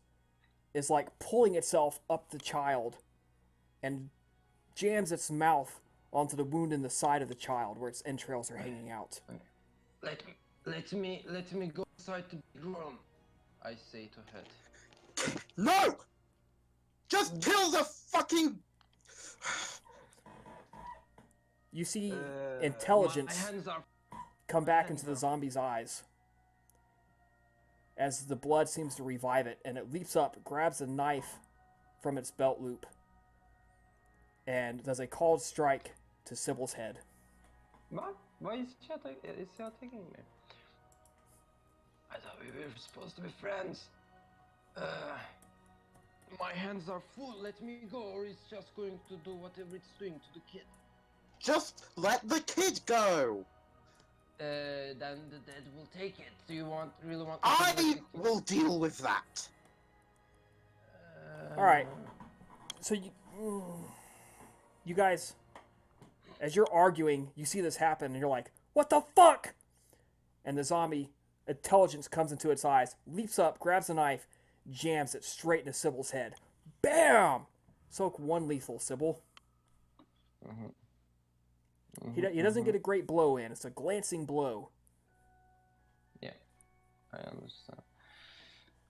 is like pulling itself up the child and jams its mouth onto the wound in the side of the child where its entrails are hanging out. Let me go inside the big room. I say to Head. No! Just kill the fucking... You see intelligence My hands are... come back into the zombie's eyes as the blood seems to revive it, and it leaps up, grabs a knife from its belt loop, and does a called strike to Sybil's head. What? Why is she attacking me? I thought we were supposed to be friends. My hands are full. Let me go, or it's just going to do whatever it's doing to the kid. Just let the kid go! Then the dead will take it. Do you really want? I will deal with that! Alright. So you guys, as you're arguing, you see this happen, and you're like, what the fuck? And the zombie intelligence comes into its eyes, leaps up, grabs a knife, jams it straight into Sybil's head. Bam! Soak one lethal, Sybil. He doesn't get a great blow in. It's a glancing blow. Yeah, I understand.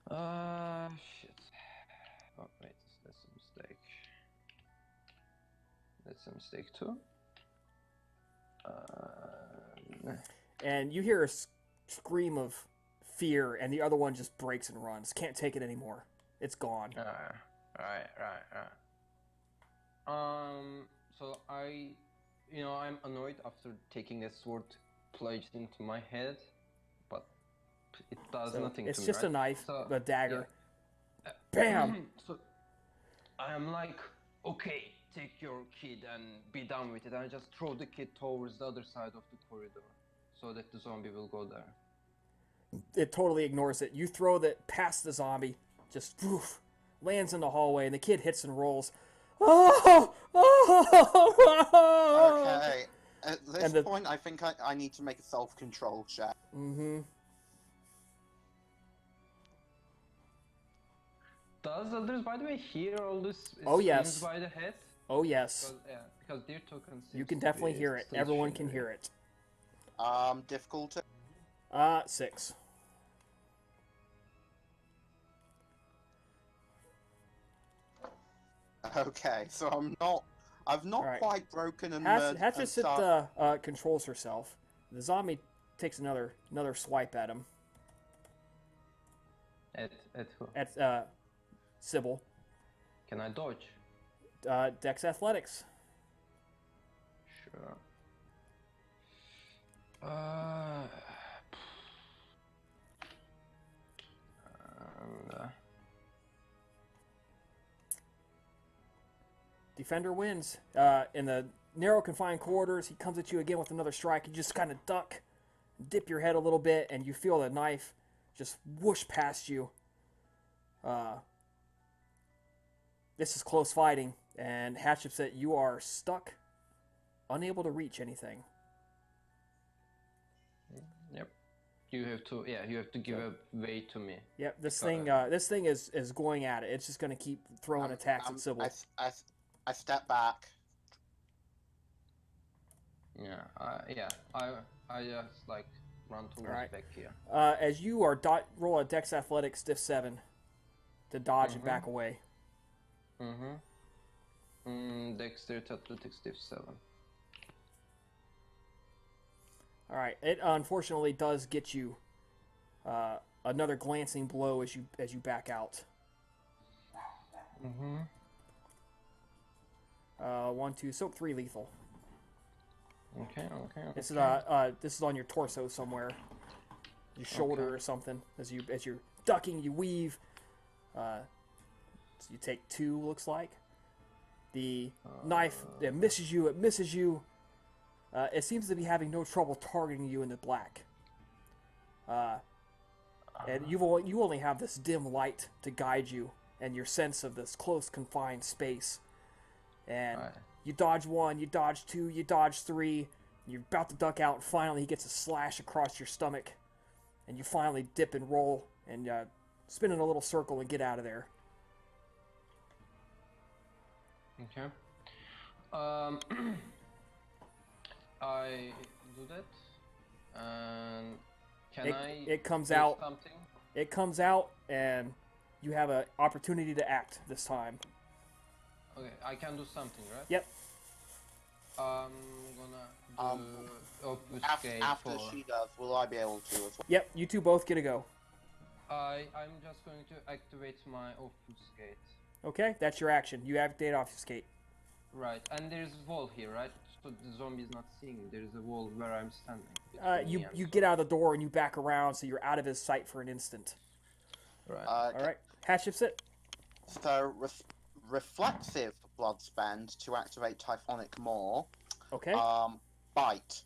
Shit. Oh, wait, that's a mistake. That's a mistake too. And you hear a scream of fear, and the other one just breaks and runs. Can't take it anymore. It's gone. Right. So I'm annoyed after taking that sword plunged into my head, but it does nothing It's to me, just right? a knife, a dagger. Yeah. Bam! So I am like, okay, take your kid and be done with it. And I just throw the kid towards the other side of the corridor so that the zombie will go there. It totally ignores it. You throw that past the zombie, just woof, lands in the hallway, and the kid hits and rolls. Oh! Okay. At this point, I think I need to make a self-control check. Mm-hmm. Does others, by the way, hear all this? Oh, yes. By the head? Oh, yes. Because their token seems You can to definitely be hear it. Everyone can hear it. Difficulty? 6. Okay, so I've not Right. quite broken and Hatchet controls herself. The zombie takes another swipe at him. At who? At Sybil. Can I dodge? Dex Athletics. Sure. Defender wins. In the narrow confined corridors, he comes at you again with another strike. You just kind of duck, dip your head a little bit, and you feel the knife just whoosh past you. This is close fighting, and Hatchet said you are stuck, unable to reach anything. Yep. You have to give a way to me. Yep. This thing is going at it. It's just going to keep throwing attacks at Sybil. I step back. I just like run towards back here. As you are roll a Dex Athletics stiff 7 to dodge and back away. Dexterity Athletics stiff 7. All right. It unfortunately does get you another glancing blow as you back out. 1, 2, soak 3 lethal. Okay. This is on your torso somewhere, your shoulder or something. As you're ducking, you weave. So you take 2. Looks like the knife it misses you. It seems to be having no trouble targeting you in the black. And you only have this dim light to guide you and your sense of this close confined space. And you dodge 1, you dodge 2, you dodge 3. You're about to duck out, and finally he gets a slash across your stomach. And you finally dip and roll and spin in a little circle and get out of there. Okay. I do that. And it comes do out. Something? It comes out, and you have an opportunity to act this time. Okay, I can do something, right? Yep. I'm gonna do obfuscate After she does, will I be able to as well? Yep, you two both get a go. I'm just going to activate my obfuscate. Okay, that's your action. You activate obfuscate. Right, and there's a wall here, right? So the zombie is not seeing me. There's a wall where I'm standing. You get out of the door and you back around, so you're out of his sight for an instant. Right. All right, Hatchet's it. So reflexive blood spend to activate Typhonic Maw. Okay. Bite.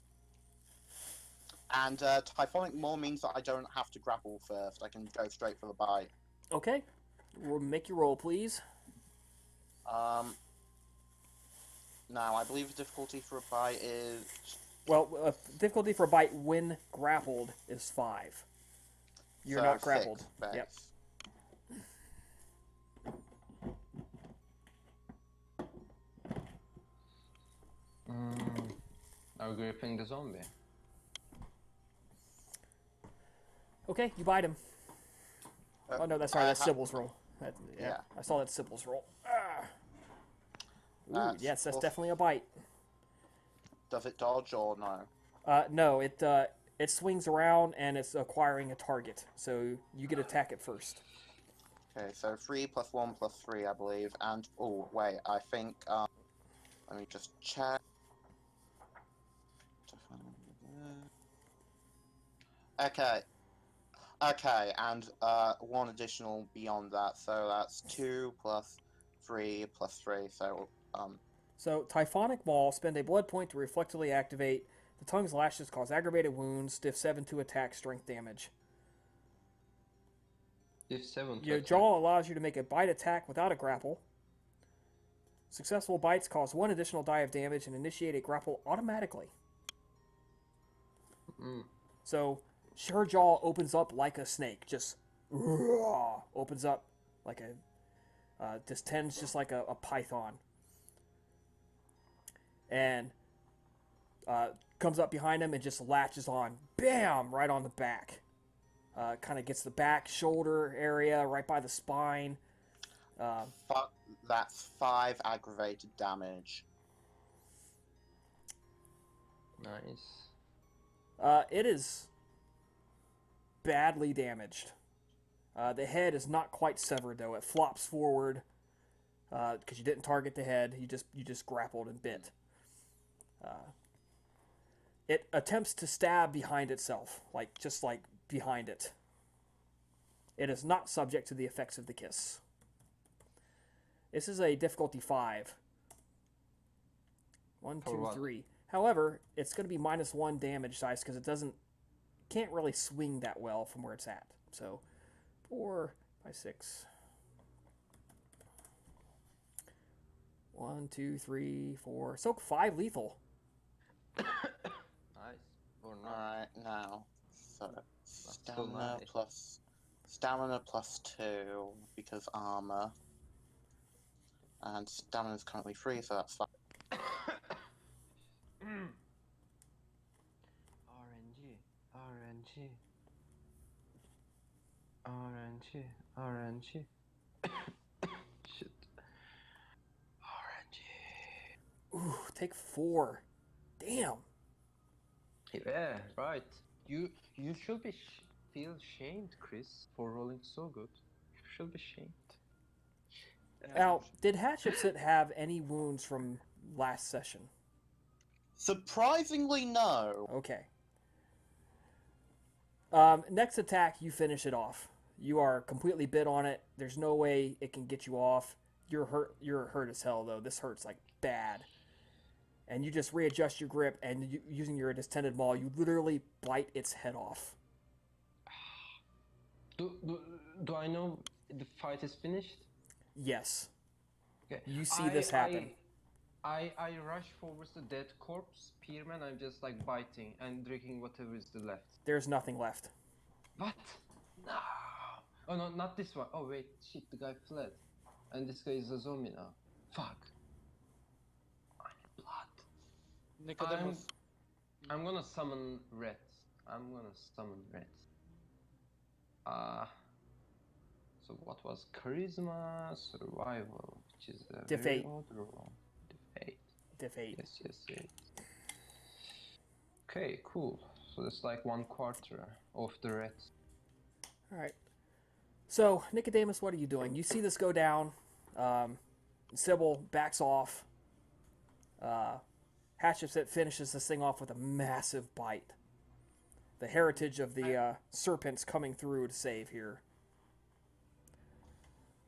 And Typhonic Maw means that I don't have to grapple first. I can go straight for the bite. Okay. Make your roll, please. Now, I believe the difficulty for a bite is... Well, difficulty for a bite when grappled is 5. You're not grappled. 6, yep. gripping the zombie. Okay, you bite him. Oh no, that's sorry. That's Sybil's roll. Yeah. I saw that Sybil's roll. Ah. Ooh, yes, that's plus- definitely a bite. Does it dodge or no? No, it swings around and it's acquiring a target, so you get to attack it first. Okay, so 3 plus 1 plus 3, I believe. And, oh, wait, I think, let me just check. Okay. Okay, and, 1 additional beyond that, so that's 2 plus 3 plus 3, so, So, Typhonic Maul, spend a blood point to reflexively activate. The tongue's lashes cause aggravated wounds, stiff 7 to attack, strength damage. If 7 to Your attack. jaw allows you to make a bite attack without a grapple. Successful bites cause 1 additional die of damage and initiate a grapple automatically. So, her jaw opens up like a snake, just opens up like a distends just like a python, and comes up behind him and just latches on, bam, right on the back. Kind of gets the back shoulder area right by the spine. fuck, that's 5 aggravated damage. Nice. It is badly damaged. The head is not quite severed though. It flops forward because you didn't target the head. You just grappled and bit. It attempts to stab behind itself, just like behind it. It is not subject to the effects of the kiss. This is a difficulty 5. 1, For 2, what? 3. However, it's going to be -1 damage dice because it can't really swing that well from where it's at. So 4, 5, 6. 1, 2, 3, 4. So 5 lethal. Nice. Or not. Alright, now, so, still nice. Stamina plus 2, because armor. And stamina is currently 3, so that's fine. RNG. Shit. RNG. Ooh, take 4. Damn. Yeah, right. You should feel shamed, Chris, for rolling so good. You should be shamed. Now, did Hatchetsit have any wounds from last session? Surprisingly, no. Okay. Next attack, you finish it off. You are completely bit on it. There's no way it can get you off. You're hurt. You're hurt as hell, though. This hurts like bad. And you just readjust your grip, and using your distended maul, you literally bite its head off. Do I know the fight is finished? Yes. Okay. You see this happen. I rush forwards the dead corpse, Spearman. I'm just like biting and drinking whatever is left. There's nothing left. What? No. Oh no, not this one. Oh wait, shit, the guy fled. And this guy is a zombie now. Fuck. I need blood. Nicodemus. I'm gonna summon Rhett. So what was charisma, survival, which is a Diff very 8. odd roll. Diff 8. Yes. Okay, cool. So that's like 1/4 of the Rhett. All right. So, Nicodemus, what are you doing? You see this go down. Sybil backs off. Hatchetsit finishes this thing off with a massive bite. The heritage of the serpents coming through to save here.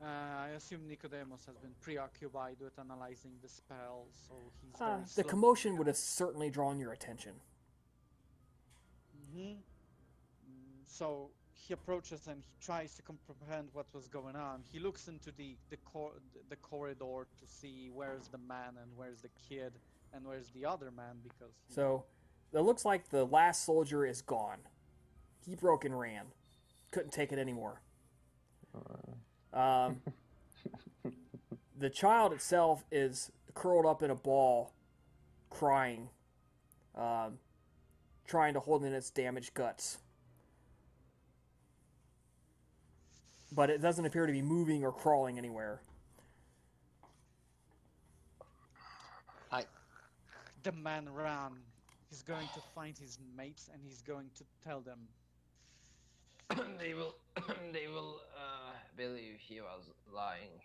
I assume Nicodemus has been preoccupied with analyzing the spell, so he's very The slow. commotion would have certainly drawn your attention. So he approaches and he tries to comprehend what was going on. He looks into the corridor to see where's the man and where's the kid and where's the other man, because So, it looks like the last soldier is gone. He broke and ran. Couldn't take it anymore. The child itself is curled up in a ball, crying. trying to hold in its damaged guts. But it doesn't appear to be moving or crawling anywhere. The man ran. He's going to find his mates and he's going to tell them. they will believe he was lying.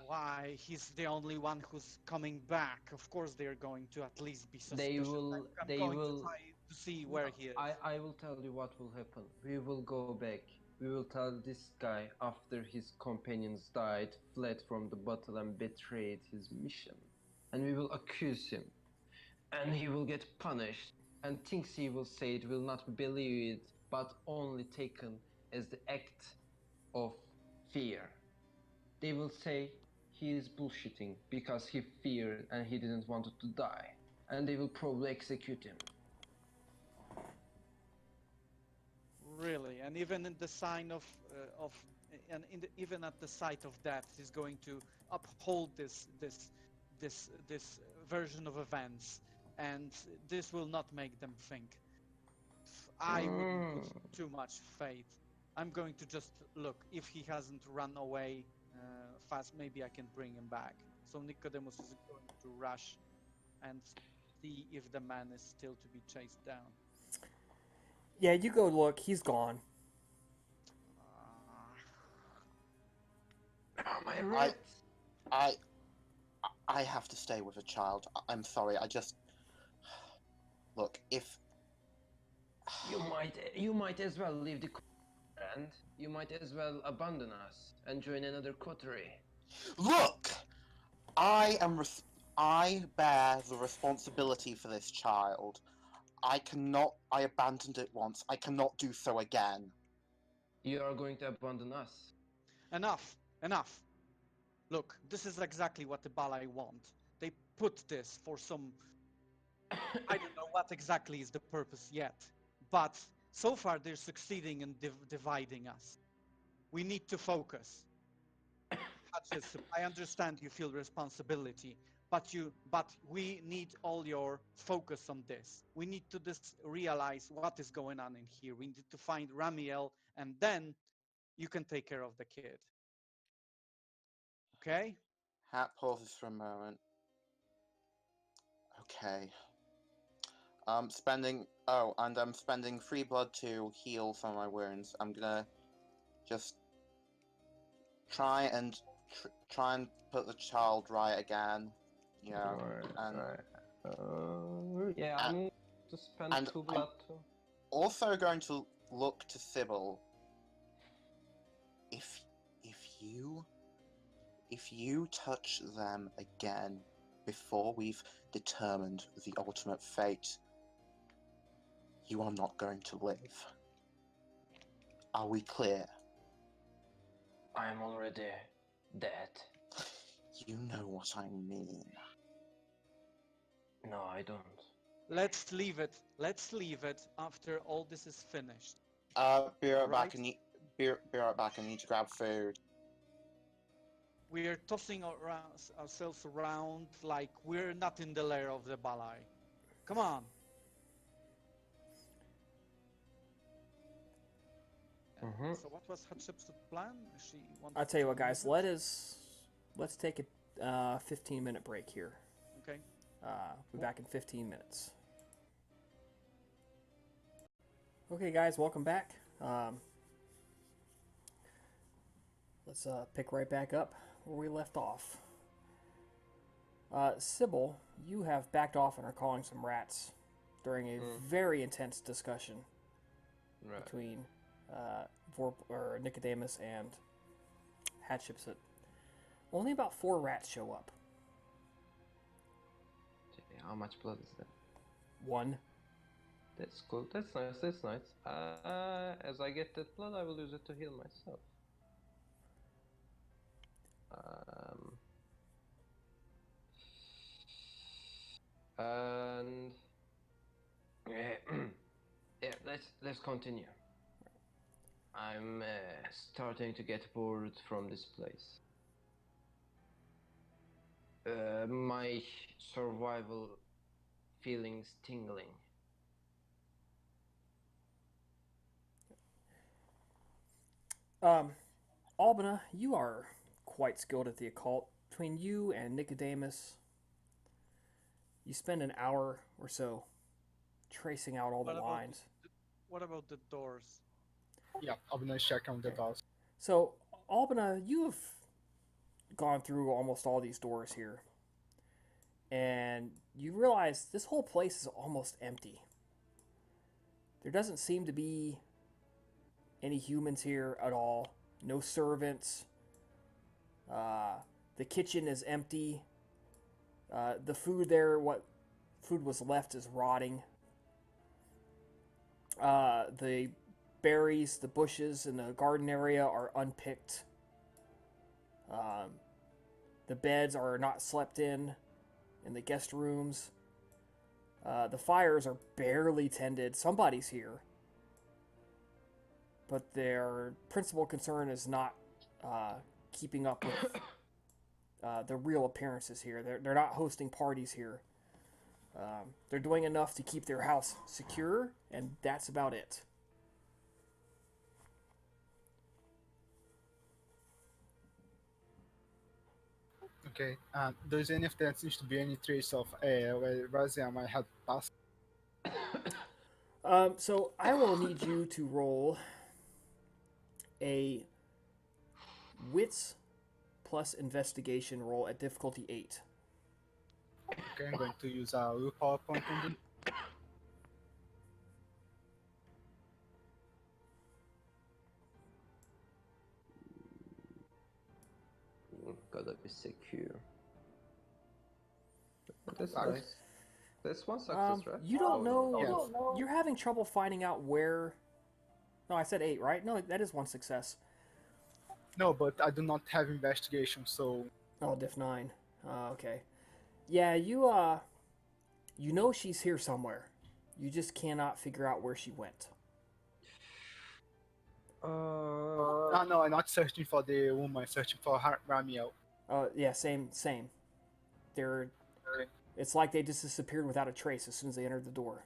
Why? He's the only one who's coming back. Of course, they're going to at least be suspicious. I'm going to try to see where he is. I will tell you what will happen. We will go back. We will tell this guy after his companions died, fled from the battle and betrayed his mission. And we will accuse him. And he will get punished. And things he will say it will not be believed, but only taken as the act of fear. They will say he is bullshitting because he feared and he didn't want to die. And they will probably execute him. Really, and even in the sign even at the sight of death, he's going to uphold this version of events, and this will not make them think. I wouldn't put too much faith. I'm going to just look. If he hasn't run away fast, maybe I can bring him back. So Nicodemus is going to rush and see if the man is still to be chased down. Yeah, you go look. He's gone. My right. I have to stay with a child. I'm sorry. I just look. If you might as well leave the and you might as well abandon us and join another coterie. Look, I bear the responsibility for this child. I abandoned it once. I cannot do so again. You are going to abandon us. Enough. Look, this is exactly what the Balai want. They put this for some... I don't know what exactly is the purpose yet. But so far they're succeeding in dividing us. We need to focus. I understand you feel responsibility, but we need all your focus on this. We need to realize what is going on in here. We need to find Ramiel, and then you can take care of the kid. Okay? Hat pauses for a moment. Okay. I'm spending 3 blood to heal some of my wounds. I'm gonna just try and put the child right again. You know, I'm to spend 2 blood too. Also going to look to Sybil. If you touch them again before we've determined the ultimate fate, you are not going to live. Are we clear? I'm already dead. You know what I mean. No, I don't. Let's leave it after all this is finished. Be right back. Be right back. I need to grab food. We are tossing ourselves around like we're not in the lair of the Balai. Come on. So what was Hatshepsut's plan? I'll tell you what, guys. Let's take a 15-minute break here. Okay. We'll be back in 15 minutes. Okay, guys, welcome back. Let's pick right back up where we left off. Sybil, you have backed off and are calling some rats during a very intense discussion between Nicodemus and Hatshepsut. Only about 4 rats show up. How much blood is that? 1. That's cool. That's nice. As I get that blood, I will use it to heal myself. And yeah, let's continue. I'm starting to get bored from this place. My survival feelings tingling. Albina, you are quite skilled at the occult. Between you and Nicodemus, you spend an hour or so tracing out all the What about lines. what about the doors? Yeah, I'm gonna check on the Okay. doors. So, Albina, you have gone through almost all these doors here, and you realize this whole place is almost empty. There doesn't seem to be any humans here at all. No servants. The kitchen is empty. The food there, what food was left, is rotting. The berries, the bushes in the garden area are unpicked. Um, the beds are not slept in the guest rooms. The fires are barely tended. Somebody's here. But their principal concern is not keeping up with the real appearances here. They're not hosting parties here. They're doing enough to keep their house secure, and that's about it. Okay. Does any of that seems to be any trace of where Razia might have passed? So I will need you to roll a wits plus investigation roll at difficulty 8. Okay, I'm going to use a willpower point on this. Gotta be secure. That's Nice. nice. That's one success, right? You don't know. Yes. You're having trouble finding out where. No, I said 8, right? No, that is one success. No, but I do not have investigation, so Oh, diff 9. Okay. Yeah, you know she's here somewhere. You just cannot figure out where she went. no, I'm not searching for the woman. I'm searching for Ramiel. Yeah, same. They're. Okay. It's like they just disappeared without a trace as soon as they entered the door.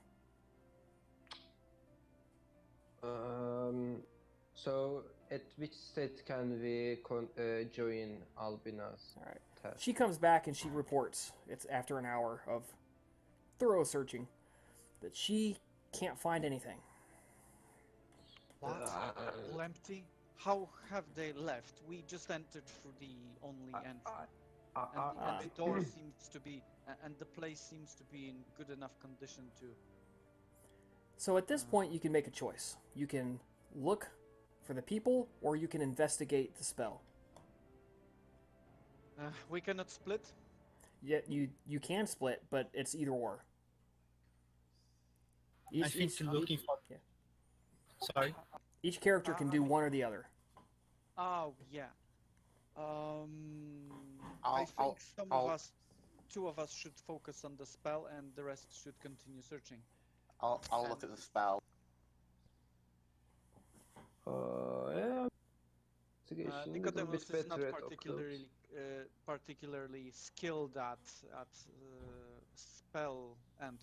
So at which state can we join Albina's All right. test? She comes back and she reports. It's after an hour of thorough searching that she can't find anything. What? All empty? How have they left? We just entered through the only entrance. And the door seems to be, and the place seems to be in good enough condition to. So at this point, you can make a choice. You can look for the people, or you can investigate the spell. We cannot split. Yet you can split, but it's either or. I think looking for. yeah. Sorry. Each character can do one or the other. Oh yeah. I I'll- think I'll- two of us should focus on the spell, and the rest should continue searching. I'll look at the spell. Yeah. Investigation, little Nicodemus bit is not better at particularly skilled at spells and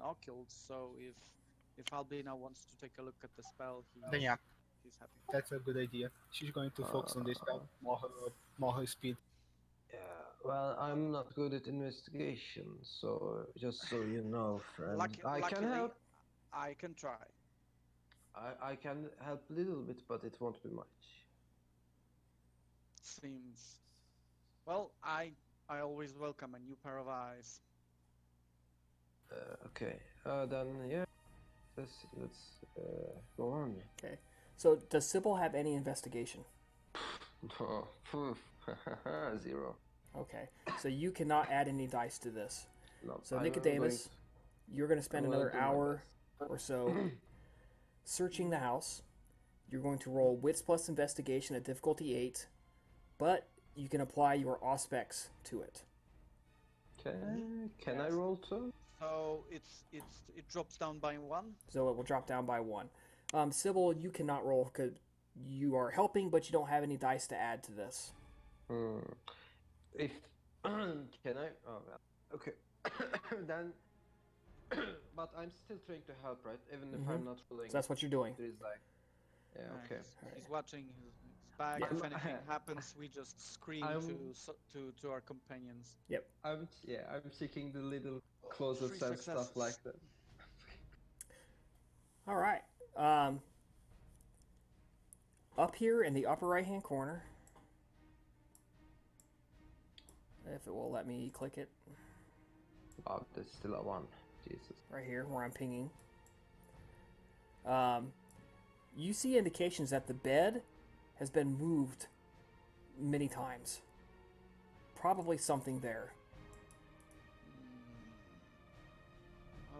occult. So if Albina wants to take a look at the spell, Then yeah, he's happy. that's a good idea. She's going to focus on this spell, more her speed. Yeah, well, I'm not good at investigation, so just so you know, friend, I can Luckily, help. I can try. I can help a little bit, but it won't be much. Seems. Well, I always welcome a new pair of eyes. Okay. Then yeah, let's go on. Okay. So does Sybil have any investigation? Oh, 0. Okay. So you cannot add any dice to this. No, So I'm Nicodemus, you're going to spend I'm gonna another do my hour or so searching the house. You're going to roll wits plus investigation at difficulty 8, but you can apply your auspex to it. Okay. Can I Yes. roll too? So it drops down by 1. So it will drop down by 1. Sybil, you cannot roll because you are helping, but you don't have any dice to add to this. If can I? Oh well. Okay. Then But I'm still trying to help, right? Even if Mhm. I'm not rolling. So that's what you're doing. There is like, yeah, Alright, okay. he's watching his back. Yeah. If anything happens, we just scream I'm- to our companions. I'm seeking the little closets Three and stuff successes. like that. All right. Up here in the upper right-hand corner, if it will let me click it, Wow, there's still a 1. Jesus. right here where I'm pinging, you see indications that the bed has been moved many times. Probably something there.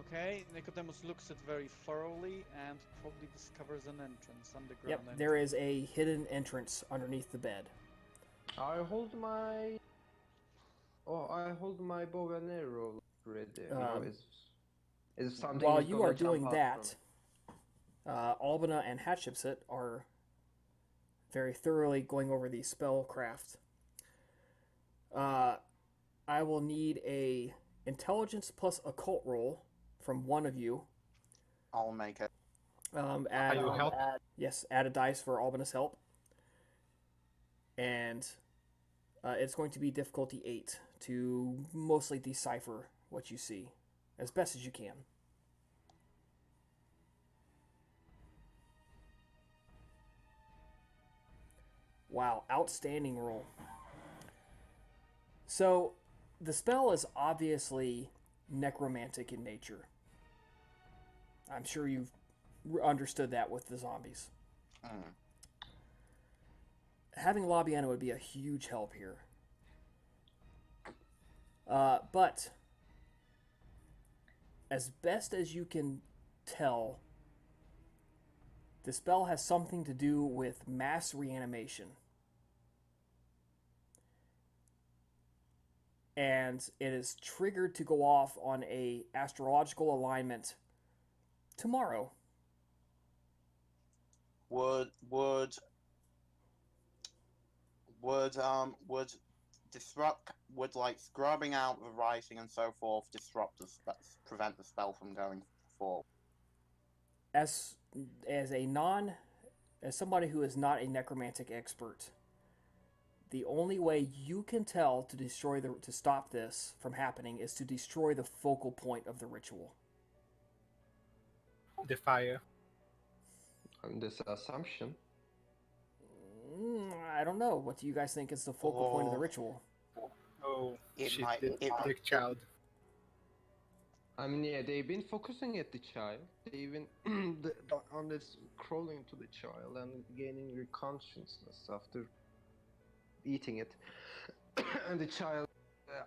Okay, Nicodemus looks it very thoroughly and probably discovers an entrance, underground Yep, entrance. there is a hidden entrance underneath the bed. I hold my bow and arrow ready. Is something While is you gonna are jump doing out that, from Albina and Hatshepsut are very thoroughly going over the spellcraft. I will need a intelligence plus occult roll from one of you. I'll make it. Add, you help? yes, add a dice for Albina's help. And it's going to be difficulty 8 to mostly decipher what you see as best as you can. Wow, outstanding roll. So, the spell is obviously necromantic in nature. I'm sure you've understood that with the zombies. Mm. Having Labiana would be a huge help here. But, as best as you can tell, the spell has something to do with mass reanimation. And it is triggered to go off on a astrological alignment tomorrow. Would disrupt, would like scrubbing out the writing and so forth disrupt the prevent the spell from going forward? As somebody who is not a necromantic expert, the only way you can tell to stop this from happening is to destroy the focal point of the ritual. The fire. this assumption. I don't know. What do you guys think is the focal point of the ritual? Oh, It shit, might- the it- child. I mean, yeah, they've been focusing at the child. They even on this crawling to the child and gaining your consciousness after eating it, and the child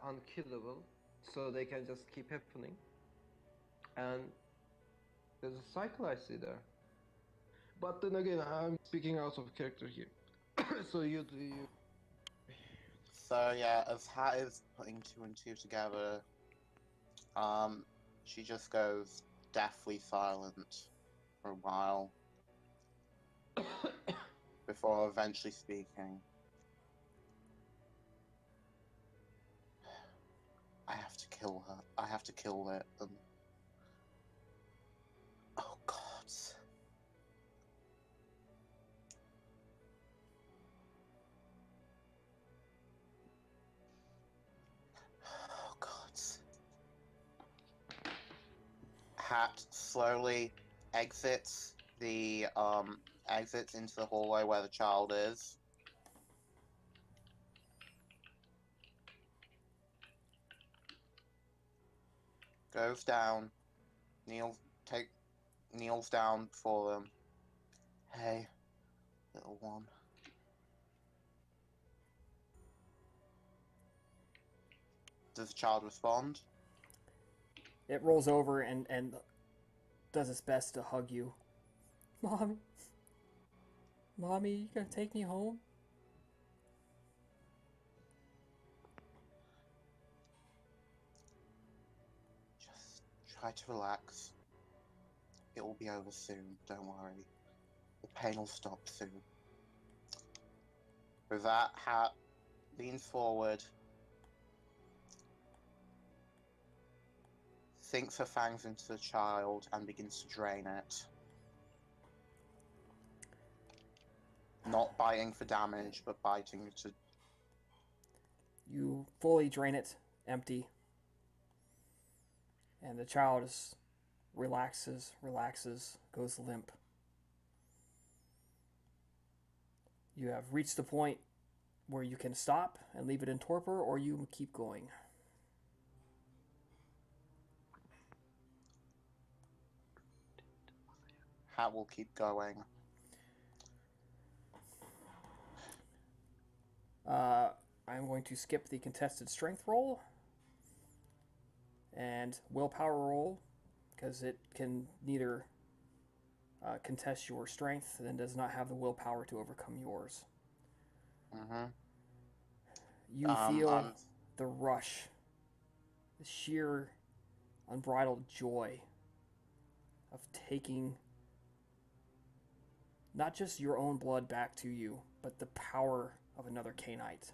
unkillable, so they can just keep happening. And there's a cycle I see there. But then again, I'm speaking out of character here. So you. So yeah, as Hat is putting 2 and 2 together, she just goes deathly silent for a while before eventually speaking. I have to kill her. I have to kill it. Oh God. Oh God. Hat slowly exits exits into the hallway where the child is. Goes down, kneels down before them. Hey, little one. Does the child respond? It rolls over and does its best to hug you. Mommy, you gonna take me home? Just try to relax. It will be over soon, don't worry. The pain will stop soon. With that, Hat leans forward, sinks her fangs into the child and begins to drain it. Not biting for damage, but biting to... You fully drain it, empty. And the child is relaxes, goes limp. You have reached the point where you can stop and leave it in torpor, or you keep going. Hat will keep going. I'm going to skip the contested strength roll and willpower roll, because it can neither contest your strength and does not have the willpower to overcome yours. Mm-hmm. You feel the rush, the sheer unbridled joy of taking not just your own blood back to you, but the power of another Cainite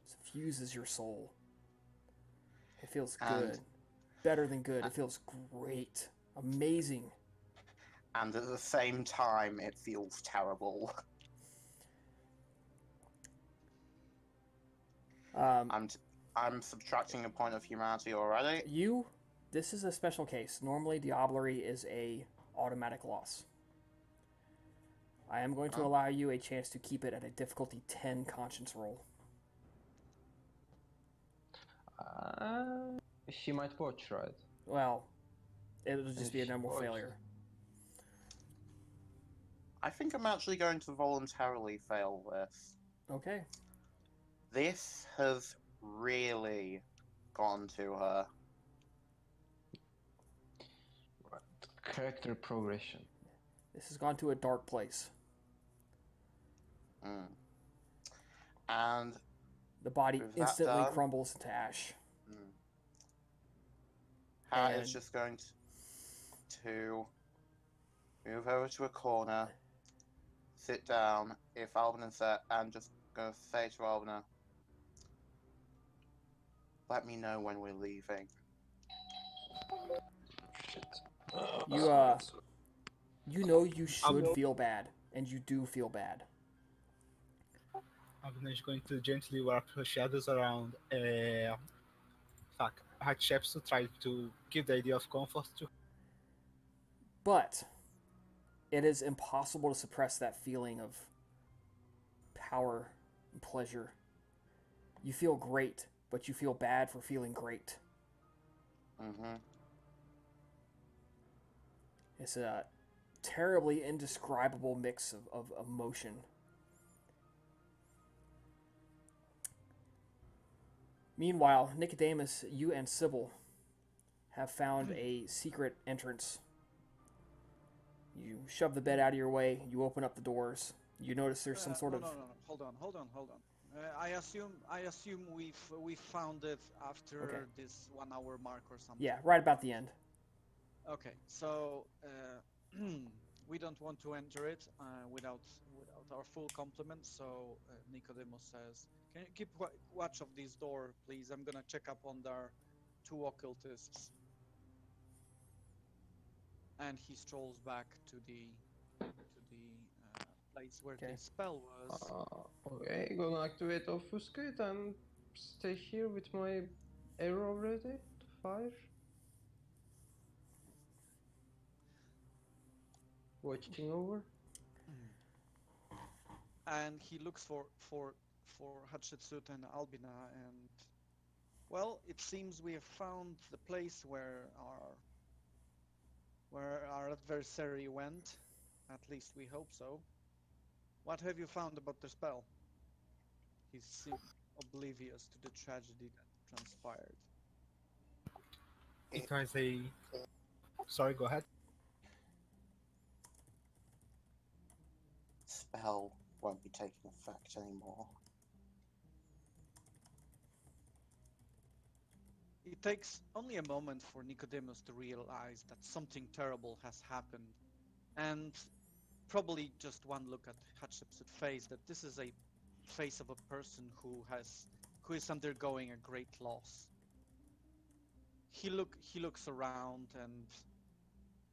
suffuses your soul. It feels good. Better than good. It feels great. Amazing. And at the same time, it feels terrible. I'm subtracting a point of humanity already. This is a special case. Normally, Diablerie is a automatic loss. I am going to allow you a chance to keep it at a difficulty 10 conscience roll. She might watch, right? Well, it'll just be a normal failure. I think I'm actually going to voluntarily fail this. Okay. This has really gone to her. Right. Character progression. This has gone to a dark place. And the body instantly crumbles into ash. Hat is just going to move over to a corner, sit down, if Albina's there, and just going to say to Albina, let me know when we're leaving. You know you should feel bad, and you do feel bad. Albina is going to gently wrap her shadows around Hatshepsut to try to give the idea of comfort to her. But it is impossible to suppress that feeling of power and pleasure. You feel great, but you feel bad for feeling great. It's a terribly indescribable mix of emotion. Meanwhile, Nicodemus, you and Sybil have found a secret entrance. You shove the bed out of your way. You open up the doors. You notice there's some sort of... No. Hold on. I assume we found it after this 1 hour mark or something. Yeah, right about the end. Okay, so we don't want to enter it without our full complement. So Nicodemus says, "Can you keep watch of this door, please? I'm gonna check up on our 2 occultists." And he strolls back to the place where the spell was. Okay, gonna activate Obfuscate and stay here with my arrow ready to fire. Watching over. And he looks for Hatshepsut and Albina, and well, it seems we have found the place where our adversary went. At least we hope so. What have you found about the spell? He seemed oblivious to the tragedy that transpired. It was a... Sorry, go ahead. Spell won't be taking effect anymore. It takes only a moment for Nicodemus to realize that something terrible has happened, and probably just one look at Hatshepsut's face, that this is a face of a person who is undergoing a great loss. He looks around, and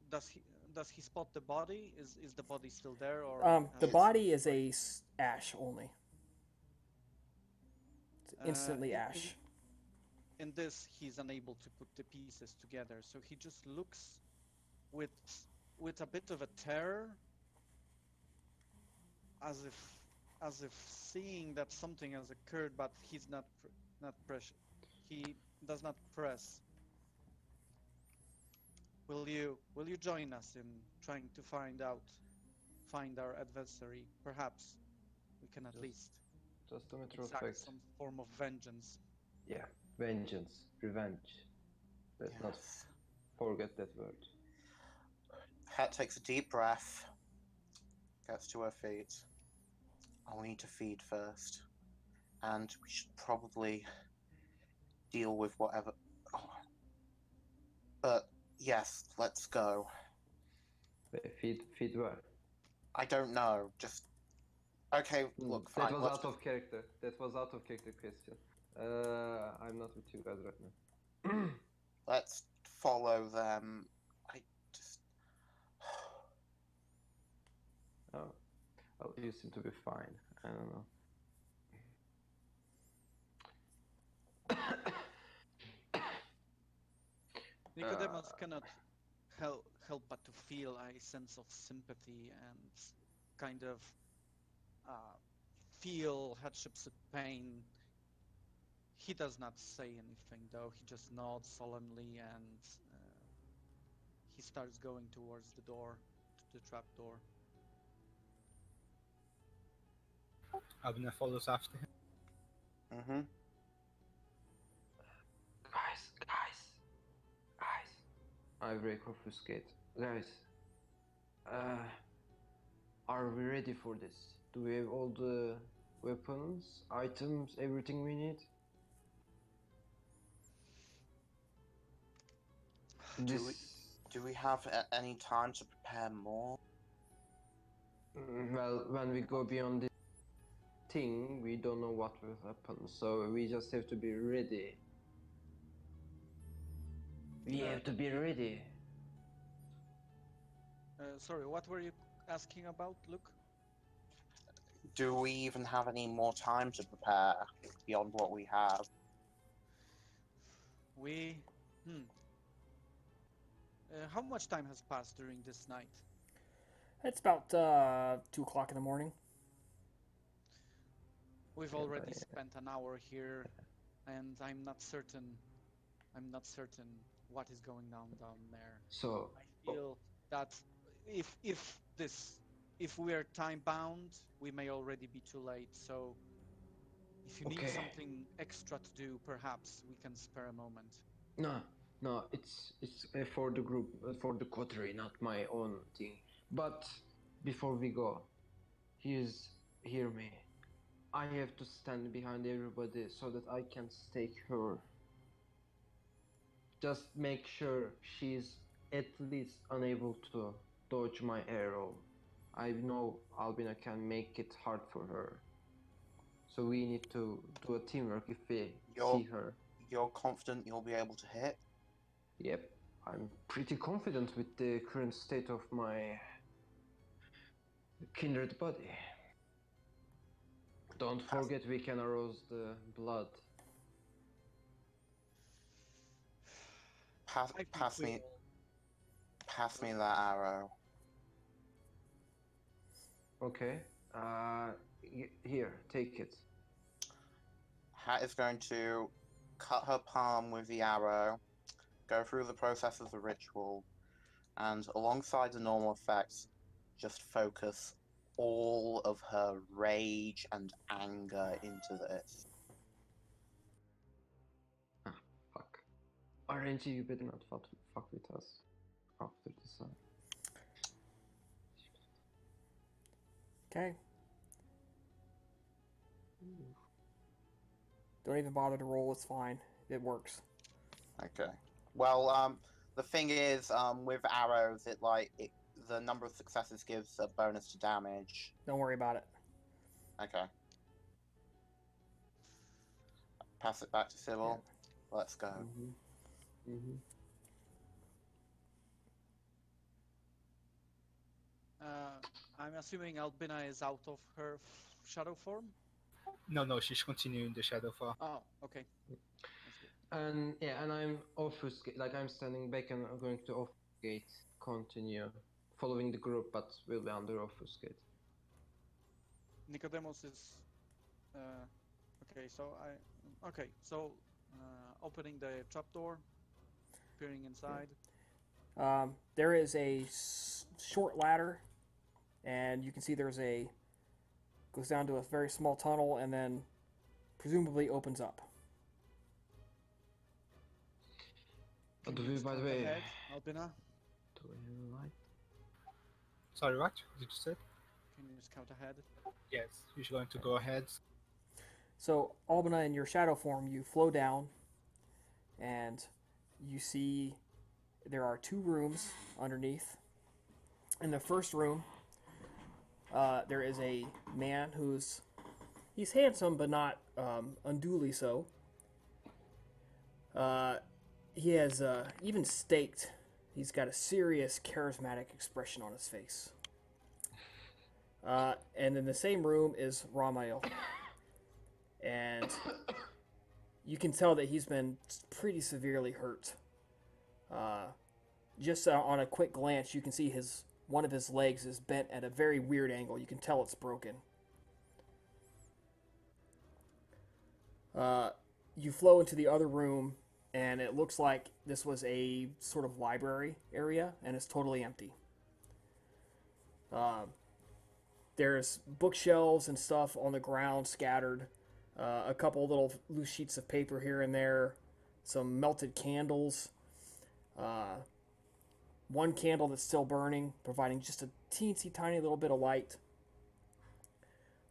does he spot the body? Is the body still there, or The has it body is separated? ash only. It's instantly In, ash. in this, he's unable to put the pieces together, so he just looks with with a bit of a terror, as if seeing that something has occurred, but he's not press. He does not press. Will you join us in trying to find our adversary? Perhaps we can at least Just a matter of exact fact. some form of vengeance. Yeah, vengeance, revenge. Let's not Yes. forget that word. Het takes a deep breath, gets to her feet. I'll need to feed first. And we should probably deal with whatever. Oh. But yes, let's go. Feed where? I don't know. Just okay. Look, That fine. was Let's out of character. That was out of character question. I'm not with you guys right now. let's follow them. I just. Oh, well, you seem to be fine. I don't know. Nicodemus cannot help but to feel a sense of sympathy and kind of feel Hatshepsut's pain. He does not say anything, though. He just nods solemnly, and he starts going towards the door, to the trap door. Abner follows after him. Mm-hmm. Guys. I break obfuscate. Guys, are we ready for this? Do we have all the weapons, items, everything we need? Do we have any time to prepare more? Well, when we go beyond this thing, we don't know what will happen, so we just have to be ready. We have to be ready. Sorry, what were you asking about, Luke? Do we even have any more time to prepare beyond what we have? We... how much time has passed during this night? It's about 2 o'clock in the morning. We've already spent an hour here, and I'm not certain what is going on down there. So I feel that if we are time bound, we may already be too late. So if you need something extra to do, perhaps we can spare a moment. No, it's for the group, for the coterie, not my own thing. But before we go, hear me. I have to stand behind everybody so that I can stake her. Just make sure she's at least unable to dodge my arrow. I know Albina can make it hard for her. So we need to do a teamwork if we see her. You're confident you'll be able to hit? Yep, I'm pretty confident with the current state of my kindred body. Don't forget we can arouse the blood. Pass me that arrow. Okay. Here, take it. Hat is going to cut her palm with the arrow, go through the process of the ritual, and alongside the normal effects, just focus all of her rage and anger into this. Fuck. RNG, you better not fuck with us after this. Okay. Don't even bother to roll. It's fine. It works. Okay. Well, the thing is, with arrows, the number of successes gives a bonus to damage. Don't worry about it. Okay. Pass it back to Sybil. Yeah. Let's go. Mm-hmm. Mm-hmm. I'm assuming Albina is out of her shadow form. No, she's continuing the shadow form. Oh, okay. That's good. And yeah, and I'm obfuscate, like I'm standing back and I'm going to obfuscate, continue following the group, but will be under obfuscate. Nicodemus is okay. So opening the trapdoor, peering inside. There is a short ladder, and you can see goes down to a very small tunnel, and then presumably opens up. But Can do you we, by the scout way, ahead, Albina? do we have a light? Sorry, what did you say? Can you scout ahead? Yes, she's going to go ahead. So, Albina, in your shadow form, you flow down, and you see there are 2 rooms underneath. In the first room, there is a man he's handsome, but not unduly so. He has even staked. He's got a serious, charismatic expression on his face. And in the same room is Ramael. And you can tell that he's been pretty severely hurt. Just on a quick glance, you can see one of his legs is bent at a very weird angle. You can tell it's broken. You flow into the other room, and it looks like this was a sort of library area, and it's totally empty. There's bookshelves and stuff on the ground scattered, a couple little loose sheets of paper here and there, some melted candles, one candle that's still burning, providing just a teensy tiny little bit of light.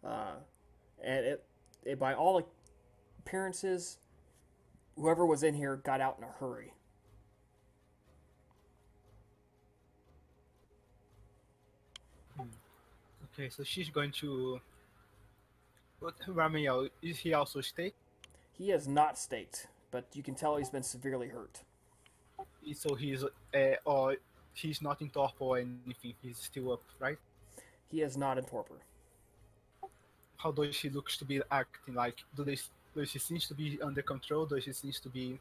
And it by all appearances, whoever was in here got out in a hurry. Okay, so she's going to. But Ramiel, is he also staked? He is not staked, but you can tell he's been severely hurt. So or he's not in torpor or anything. He's still up, right? He is not in torpor. How does she looks to be acting? Like, does she seems to be under control? Does she seems to be?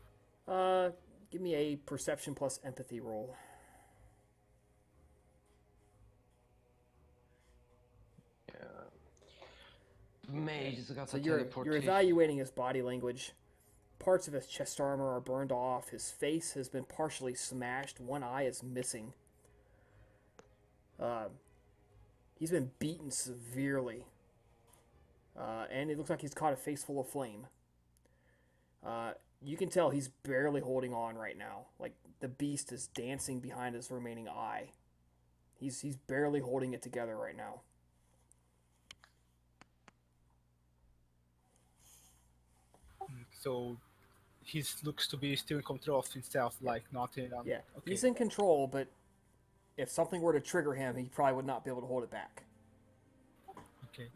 Give me a perception plus empathy roll. Mage has got So a you're teleportation. evaluating his body language. Parts of his chest armor are burned off. His face has been partially smashed. One eye is missing. He's been beaten severely. And it looks like he's caught a face full of flame. You can tell he's barely holding on right now. Like, the beast is dancing behind his remaining eye. He's barely holding it together right now. So he looks to be still in control of himself, like not in. Yeah, Okay. he's in control, but if something were to trigger him, he probably would not be able to hold it back. Okay.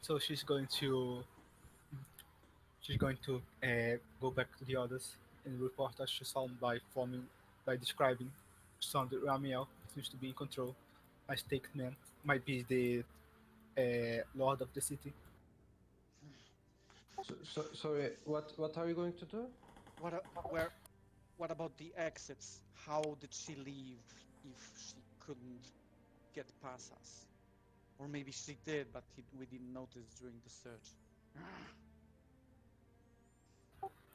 So she's going to go back to the others and report that she saw by describing sound that Ramiel seems to be in control. A staked man might be the lord of the city. Sorry, what are you going to do? What about the exits? How did she leave if she couldn't get past us? Or maybe she did, but we didn't notice during the search.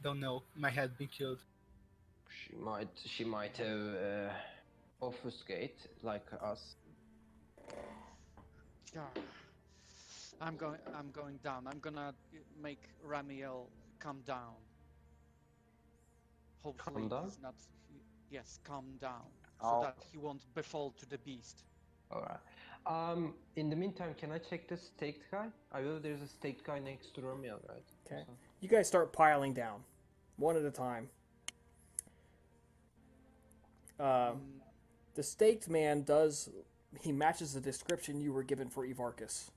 Don't know. My head been killed. She might have obfuscate like us. Yeah. I'm going down. I'm gonna make Ramiel come down. Hopefully Calm down? he's not. Yes, calm down, so Oh. that he won't befall to the beast. Alright. In the meantime, can I check the staked guy? I believe there's a staked guy next to Romeo, right? Okay. So- You guys start piling down, one at a time. The staked man he matches the description you were given for Evarchus.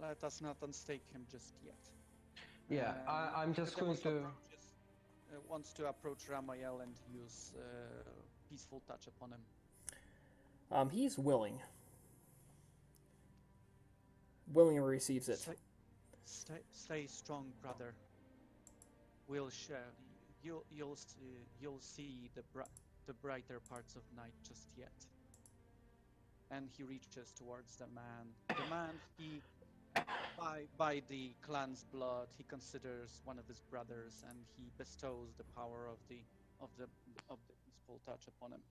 Let us not unstake him just yet. Yeah, I'm just going Nicodemus to. approaches. wants to approach Ramael and use peaceful touch upon him. He's willing. Willingly receives it. Stay strong, brother. We'll share. You'll see the brighter parts of night just yet. And he reaches towards the man. The man he, by the clan's blood, he considers one of his brothers, and he bestows the power of the peaceful touch upon him.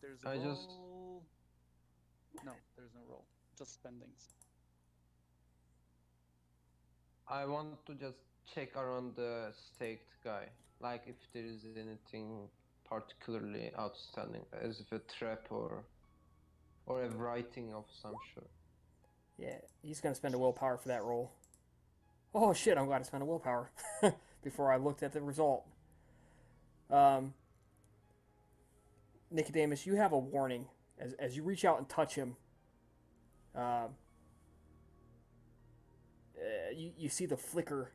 There's a roll. No, there's no roll. Just spendings. I want to just check around the staked guy, like if there is anything particularly outstanding, as if a trap or a writing of some sort. Yeah, he's gonna spend a willpower for that roll. Oh shit! I'm glad to spend a willpower before I looked at the result. Nicodemus, you have a warning as you reach out and touch him. You see the flicker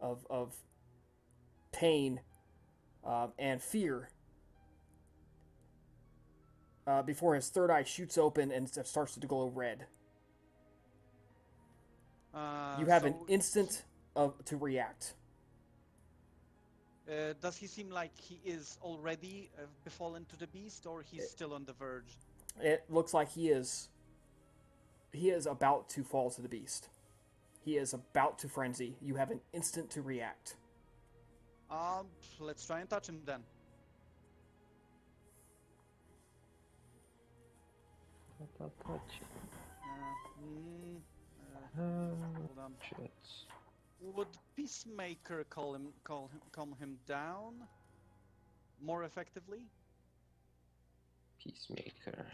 of pain and fear before his third eye shoots open and starts to glow red. You have an instant to react. Does he seem like he is already befallen to the beast, or he's still on the verge? It looks like he is about to fall to the beast. He is about to frenzy. You have an instant to react. Let's try and touch him then. Hold on. Would Peacemaker calm him down more effectively? Peacemaker.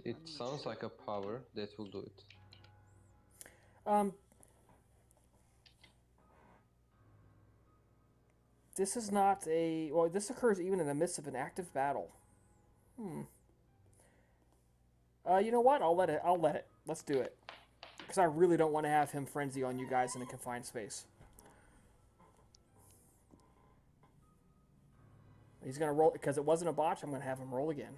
It sounds like a power that will do it. This is not a... Well, this occurs even in the midst of an active battle. You know what? I'll let it. Let's do it. Because I really don't want to have him frenzy on you guys in a confined space. He's going to roll... Because it wasn't a botch, I'm going to have him roll again.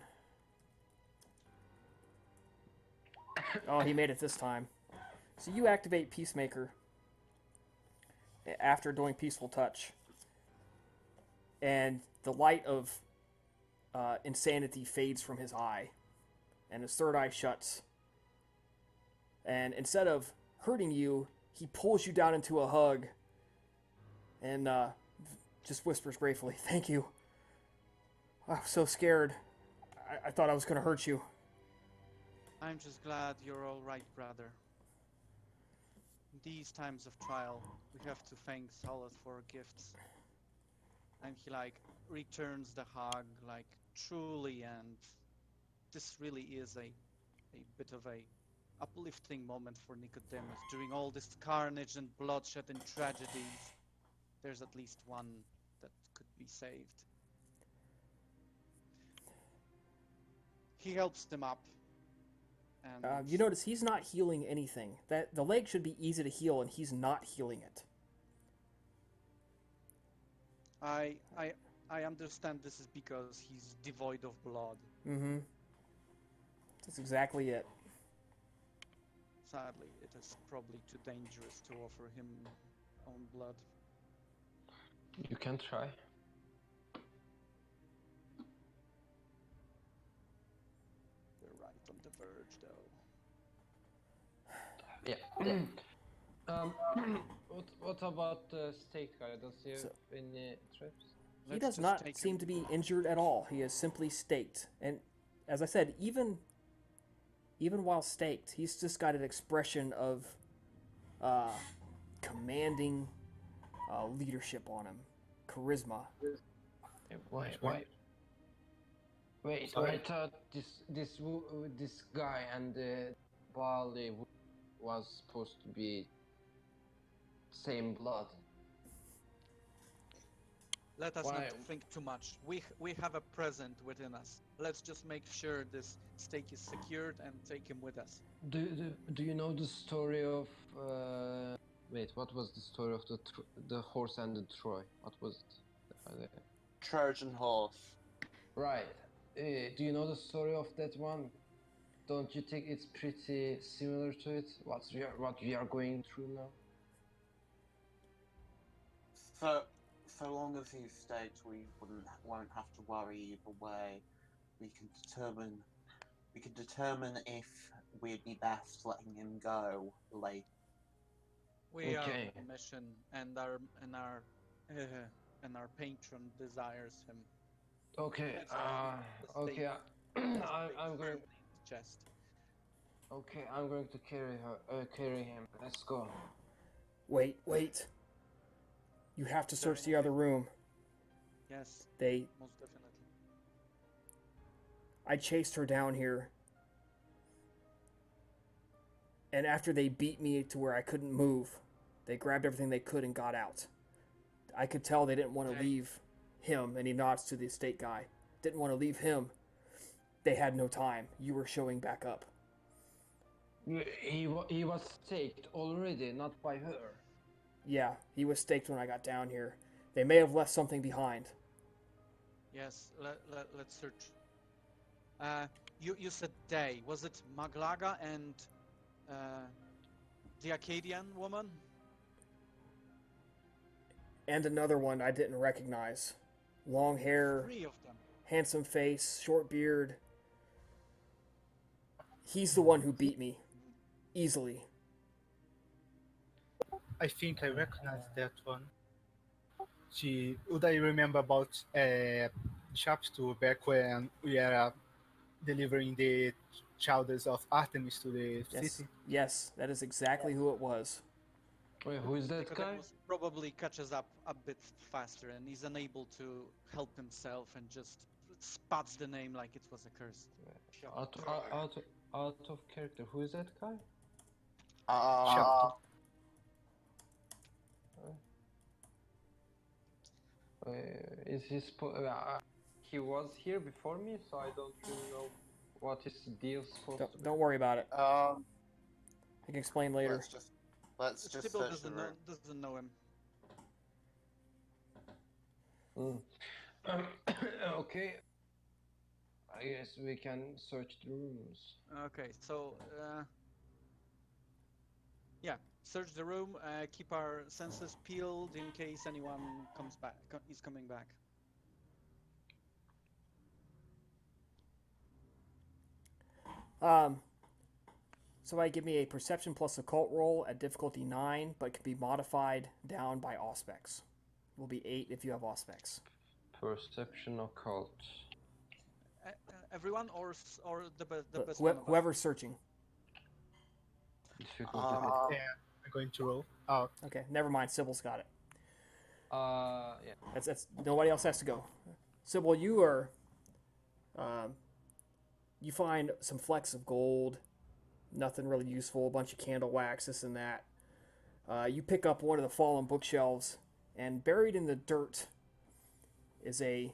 Oh, he made it this time. So you activate Peacemaker after doing Peaceful Touch. And the light of insanity fades from his eye. And his third eye shuts. And instead of hurting you, he pulls you down into a hug. And just whispers gratefully, "Thank you. I was so scared. I thought I was going to hurt you." I'm just glad you're all right, brother. In these times of trial, we have to thank Solid for gifts. And he returns the hug truly, and this really is a bit of a uplifting moment for Nicodemus. During all this carnage and bloodshed and tragedies, there's at least one that could be saved. He helps them up. And you notice he's not healing anything. That the leg should be easy to heal, and he's not healing it. I understand this is because he's devoid of blood. Mm-hmm. That's exactly it. Sadly, it is probably too dangerous to offer him own blood. You can try. They're right on the verge, though. Yeah. What about the stake guy? Does he have any traps? He does not seem to be injured at all. He is simply staked. And as I said, even while staked, he's just got an expression of commanding leadership on him. Charisma. Wait, I thought this guy and Bali was supposed to be same blood. Let us Why? not think too much. We have a present within us. Let's just make sure this stake is secured and take him with us. Do you know the story of wait, what was the story of the horse and the Troy? What was it? Trojan horse. Right. Do you know the story of that one? Don't you think it's pretty similar to it? What we are going through now? So long as he's staked, we won't have to worry either way. We can determine if we'd be best letting him go later. We are Okay. on a mission, and our patron desires him. Okay. Let's not leave the Okay. stake I'm going. firmly in his chest. Okay, I'm going to carry him. Let's go. Wait. You have to search the other room. Yes, They most definitely. I chased her down here. And after they beat me to where I couldn't move, they grabbed everything they could and got out. I could tell they didn't want to leave him, and he nods to the estate guy. Didn't want to leave him. They had no time. You were showing back up. He was staked already, not by her. Yeah, he was staked when I got down here. They may have left something behind. Yes, let's search. You said they. Was it Maglaga and the Acadian woman? And another one I didn't recognize. Long hair, 3 of them. handsome face, short beard. He's the one who beat me. Easily. I think I recognize that one. Would I remember about shops too back when we are delivering the chowders of Artemis to the city? Yes, that is exactly who it was. Wait, who is that guy? Nicodemus probably catches up a bit faster and is unable to help himself and just spots the name like it was a curse. Out of character. Who is that guy? Shop Is he he was here before me, so I don't really know what his deal supposed to be. Don't worry about it. I can explain later. Let's just Sybil search the room. doesn't know him. Okay. I guess we can search the rooms. Okay, so yeah, search the room. Keep our senses peeled in case anyone is coming back. Somebody give me a perception plus occult roll at difficulty 9, but can be modified down by auspex. Will be 8 if you have auspex. Perception occult. Everyone or the best one of us? Whoever's searching. Difficulty. Yeah, I'm going to roll. Oh, Okay, never mind. Sybil's got it. Yeah. That's nobody else has to go. Sybil, you are. You find some flecks of gold, nothing really useful, a bunch of candle wax, this and that. You pick up one of the fallen bookshelves, and buried in the dirt is a.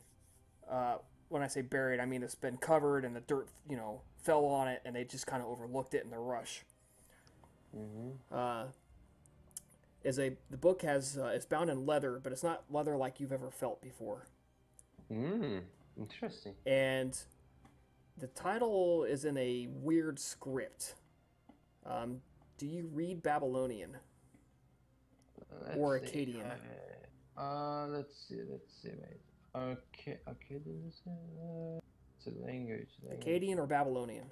When I say buried, I mean it's been covered, and the dirt, fell on it, and they just kind of overlooked it in the rush. Mm-hmm. The book has it's bound in leather, but it's not leather like you've ever felt before. Interesting. And the title is in a weird script. Do you read Babylonian or Akkadian? Let's see. Wait. Akkadian is it's a language. Akkadian or Babylonian?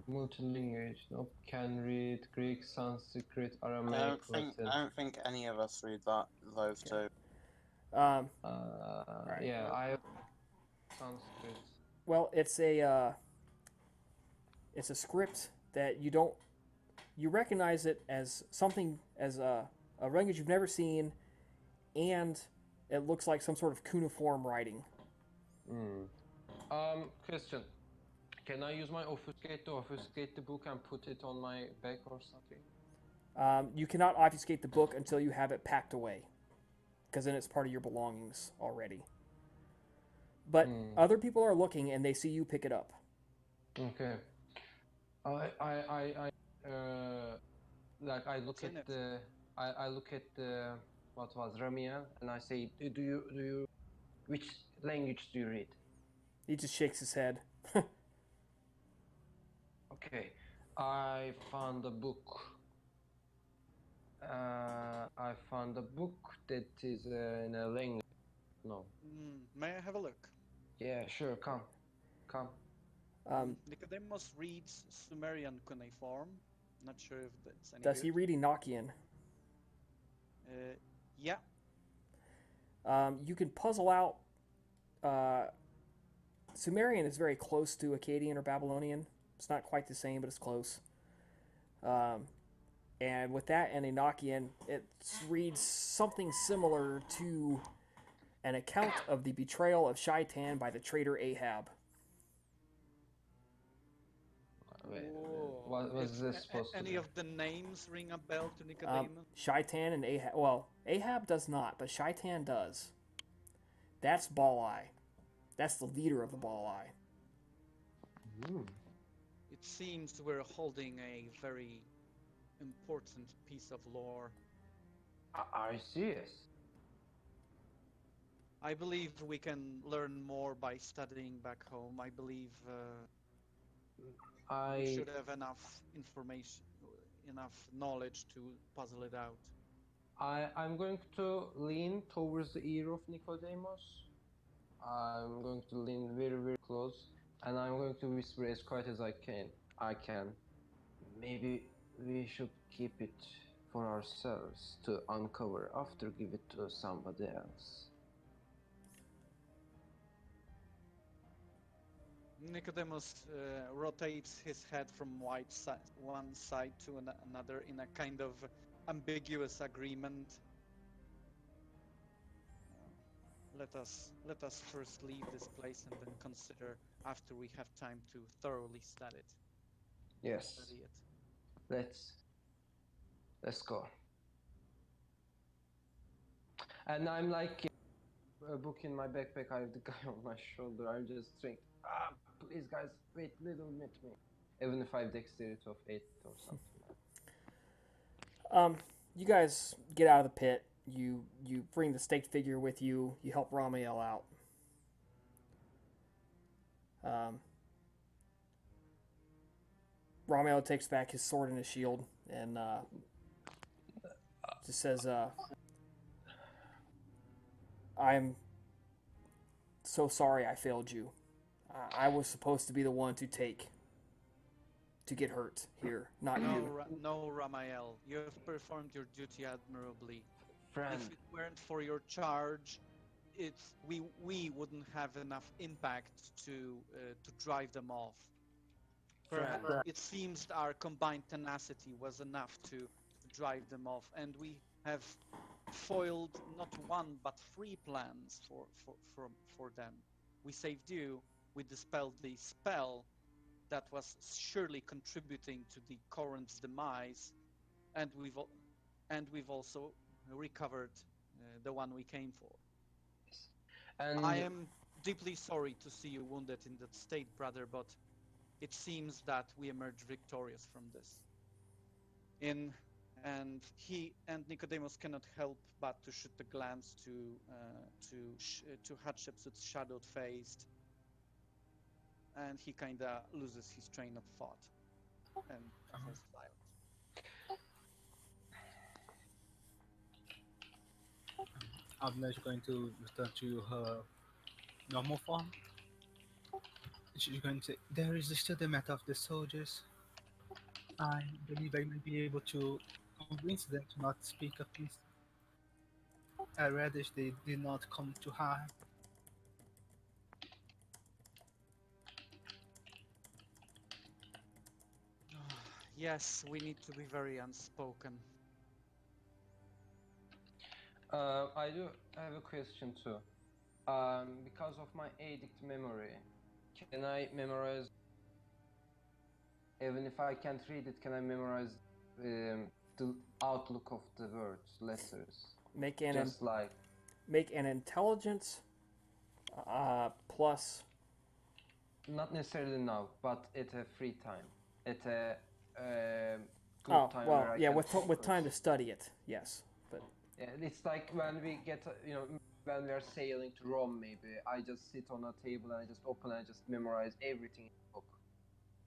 Multilingual. No, can read Greek, Sanskrit, Aramaic. I don't think any of us read those two. Right. Yeah, I have Sanskrit. Well, it's a script that you recognize it as something, as a language you've never seen, and it looks like some sort of cuneiform writing. Question. Can I use my obfuscate to obfuscate the book and put it on my back or something? You cannot obfuscate the book until you have it packed away. because then it's part of your belongings already. But Hmm. other people are looking and they see you pick it up. Okay. Like I look What's in at it? the I look at the what was Ramiel and I say, do you which language do you read? He just shakes his head. Okay, I found a book. I found a book that is in a language. No. May I have a look? Yeah, sure. Come. Nicodemus reads Sumerian cuneiform. Not sure if that's any Does good. he read Enochian? Yeah. You can puzzle out. Sumerian is very close to Akkadian or Babylonian. It's not quite the same, but it's close. And with that and Enochian, it reads something similar to an account of the betrayal of Shaitan by the traitor Ahab. Wait, Whoa. what was If this supposed to any be? of the names ring a bell to Nicodemus? Shaitan and Ahab. Well, Ahab does not, but Shaitan does. That's Baal-Eye. That's the leader of the Baal-Eye. It seems we're holding a very important piece of lore. Are you serious? I believe we can learn more by studying back home. I believe we should have enough information, enough knowledge to puzzle it out. I'm going to lean towards the ear of Nicodemus. I'm going to lean very, very close, and I'm going to whisper as quiet as I can. Maybe we should keep it for ourselves to uncover after give it to somebody else. Nicodemus rotates his head from one side to another in a kind of ambiguous agreement. Let us first leave this place and then consider after we have time to thoroughly study it. Yes, let's go. And I'm like a book in my backpack. I have the guy on my shoulder. I'm just thinking, please guys, wait little bit me. Even if I have dexterity of 8 or something. You guys get out of the pit. You bring the staked figure with you. You help Ramiel out. Ramiel takes back his sword and his shield and just says, I'm so sorry I failed you. I was supposed to be the one to get hurt here, not you. No, Ramael, you have performed your duty admirably. Friend. If it weren't for your charge, we wouldn't have enough impact to drive them off. It seems our combined tenacity was enough to drive them off, and we have foiled not one but 3 plans for them. We saved you. We dispelled the spell that was surely contributing to the Corinth's demise, and we've also recovered the one we came for. And I am deeply sorry to see you wounded in that state, brother, but it seems that we emerge victorious from this. And he and Nicodemus cannot help but to shoot a glance to Hatshepsut's shadowed face, and he kind of loses his train of thought and falls silent. Abner is going to return to her normal form. She's going to say, there is still the matter of the soldiers. I believe I may be able to convince them to not speak of this. I rather they did not come to harm. Yes, we need to be very unspoken. I have a question too. Because of my addict memory, can I memorize? Even if I can't read it, can I memorize the outlook of the words, letters? Make an Just like make an intelligence plus. Not necessarily now, but at a free time. At a good Oh time well, where I yeah, can with time to focus. study it. Yes, but Yeah, it's like when we get, when we are sailing to Rome, maybe I just sit on a table and I just open and I just memorize everything in the book.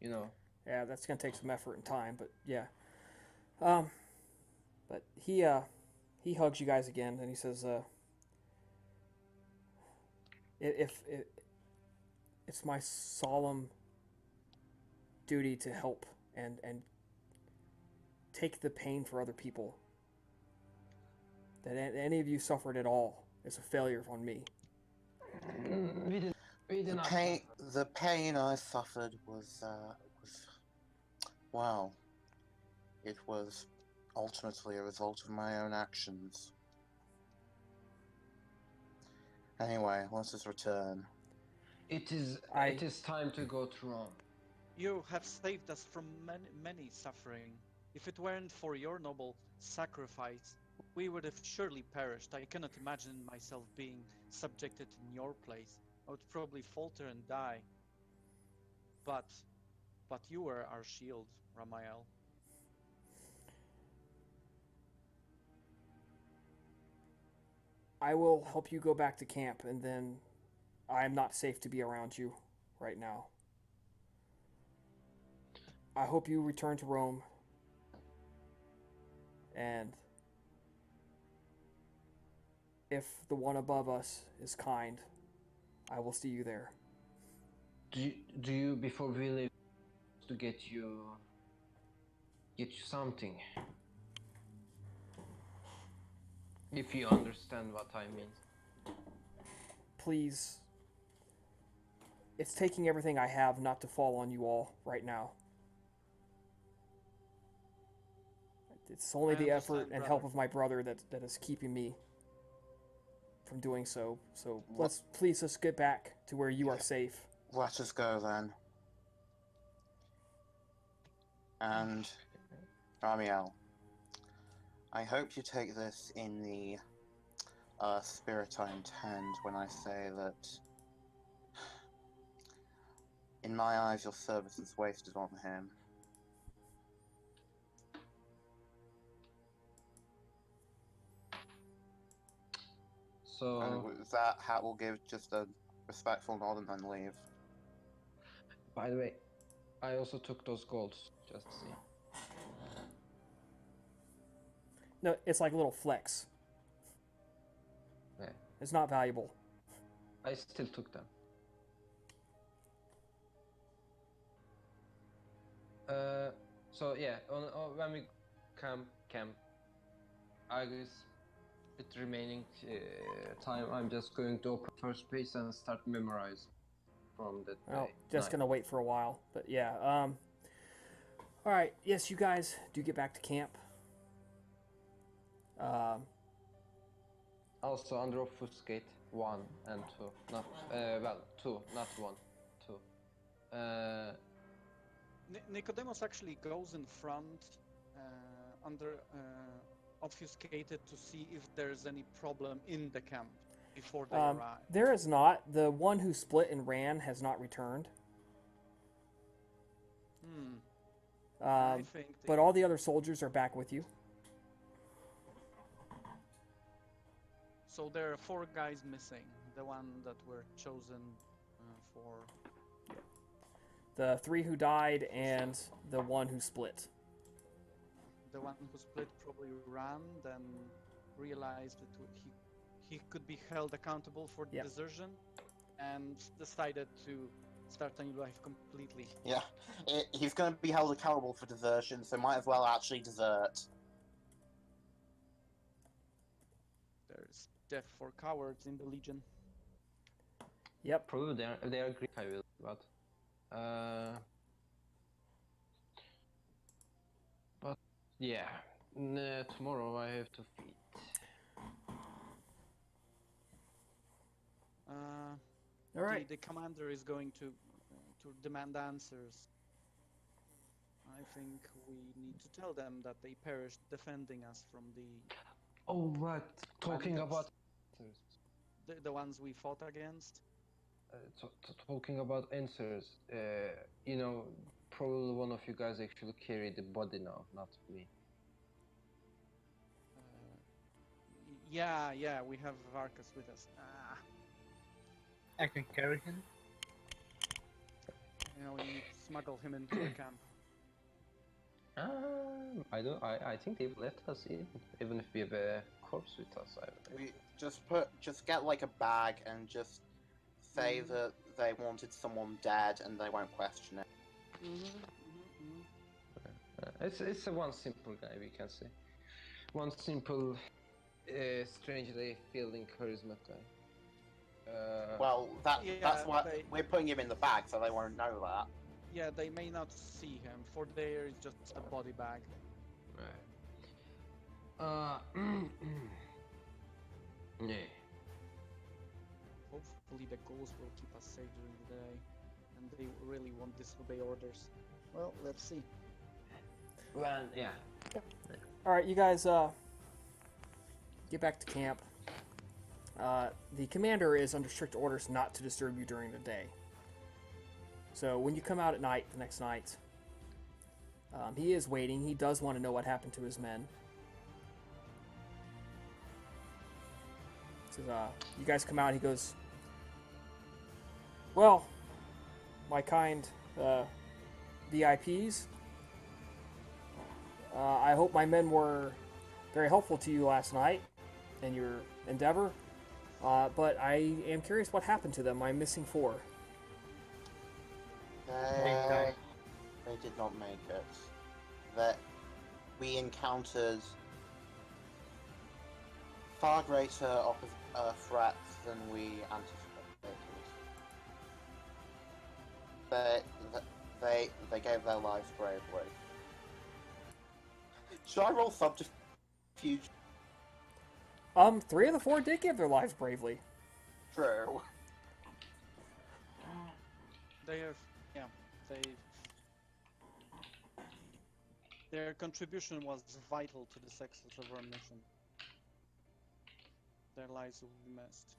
You know. yeah, that's gonna take some effort and time. But yeah, but he hugs you guys again and he says, if it's my solemn duty to help and take the pain for other people. That any of you suffered at all is a failure on me. We did. We did The not. pain I suffered was well, it was ultimately a result of my own actions. Anyway, let us return. It is. I- It is time to go to Rome. You have saved us from many suffering. If it weren't for your noble sacrifice, we would have surely perished. I cannot imagine myself being subjected in your place. I would probably falter and die. But you were our shield, Ramael. I will help you go back to camp, and then I am not safe to be around you right now. I hope you return to Rome, and if the one above us is kind, I will see you there. Do you before we leave to get you something? If you understand what I mean. Please, it's taking everything I have not to fall on you all right now. It's only I the effort understand, and help brother. of my brother that is keeping me from doing so. So let's get back to where you are safe. Let us go then. And Ramiel, I hope you take this in the spirit I intend when I say that, in my eyes, your service is wasted on him. So. And with that, Hat will give just a respectful nod and then leave. By the way, I also took those golds. Just to see. No, it's like a little flex. Yeah. It's not valuable. I still took them. So yeah, when we camp, I guess with remaining time, I'm just going to open first page and start memorize from that Well, day. just gonna wait for a while, but yeah. All right. Yes, you guys do get back to camp. Also under obfuscate 1 and 2, not 2, not 1, 2. Nicodemus actually goes in front under obfuscated to see if there's any problem in the camp before they arrive. There is not. The one who split and ran has not returned. I think But all the other soldiers are back with you. So there are 4 guys missing. The one that were chosen for... The 3 who died and the one who split. The one who split probably ran, then realized that he could be held accountable for desertion, and decided to start a new life completely. Yeah, he's going to be held accountable for desertion, so might as well actually desert. There's death for cowards in the Legion. Yep. Probably they are Greek, I will, but yeah, tomorrow I have to feed. All right. The commander is going to demand answers. I think we need to tell them that they perished defending us from the... Oh, right. Talking bandits. about... the ones we fought against. Talking about answers, you know, probably one of you guys actually carry the body now, not me. Yeah, we have Varkas with us. I can carry him. We need to smuggle him into the camp. I don't. I think they've let us in, even if we have a corpse with us. We just get like a bag and just say that they wanted someone dead and they won't question it. It's a one simple guy, we can say. One simple, strangely feeling charisma guy. Well, that's why they- we're putting him in the bag, so they won't know that. Yeah, they may not see him. For there is just a body bag. Right. Yeah. Hopefully the ghouls will keep us safe during the day, and they really won't disobey orders. Well, let's see. Well, yeah. All right, you guys get back to camp. The commander is under strict orders not to disturb you during the day. So when you come out at night, the next night, he is waiting. He does want to know what happened to his men. Says, you guys come out. He goes, well, my kind VIPs, I hope my men were very helpful to you last night in your endeavor. But I am curious what happened to them. I'm missing 4. They did not make it. That we encountered far greater threats than we anticipated. They gave their lives bravely. Should I roll subterfuge? 3 of the 4 did give their lives bravely. True. They have, their contribution was vital to the success of our mission. Their lives will be missed.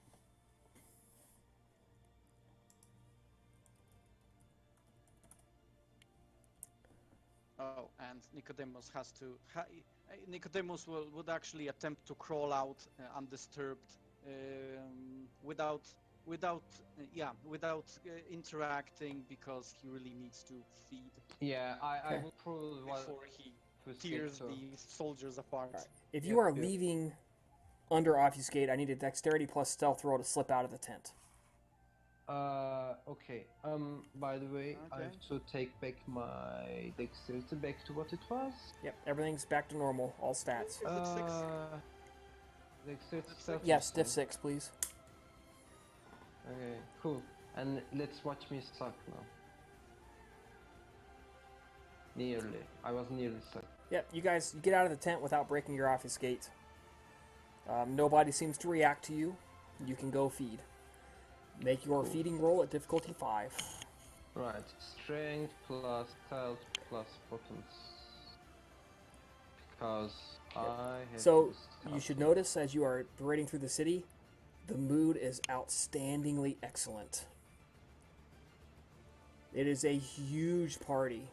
Oh, and Nicodemus has to. Nicodemus would actually attempt to crawl out undisturbed, without interacting, because he really needs to feed. Yeah, I Okay. would probably want Before he to tears so. the soldiers apart. All right. If Yep, you are yep. leaving under obfuscate, I need a dexterity plus stealth roll to slip out of the tent. Okay. By the way, I Okay. have to take back my dexterity back to what it was. Yep, everything's back to normal. All stats. Diff 6. Dexterity Diff stealth, Yes, you diff say? 6, please. Okay, cool. And let's watch me suck now. Nearly. I was nearly sucked. Yep, you guys, you get out of the tent without breaking your obfuscate. Nobody seems to react to you. You can go feed. Make your feeding roll at difficulty 5. Right. Strength plus stealth plus potence. Because I have So, this you should calculate. notice as you are parading through the city, the mood is outstandingly excellent. It is a huge party.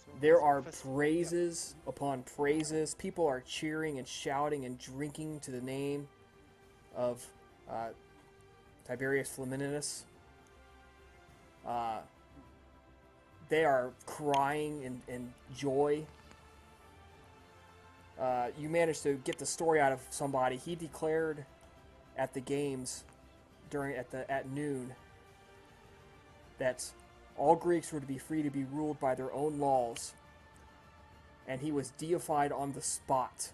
So There it's a are festival, praises upon praises. People are cheering and shouting and drinking to the name of Tiberius Flaminius. They are crying in joy. You managed to get the story out of somebody. He declared at the games at noon that all Greeks were to be free to be ruled by their own laws, and he was deified on the spot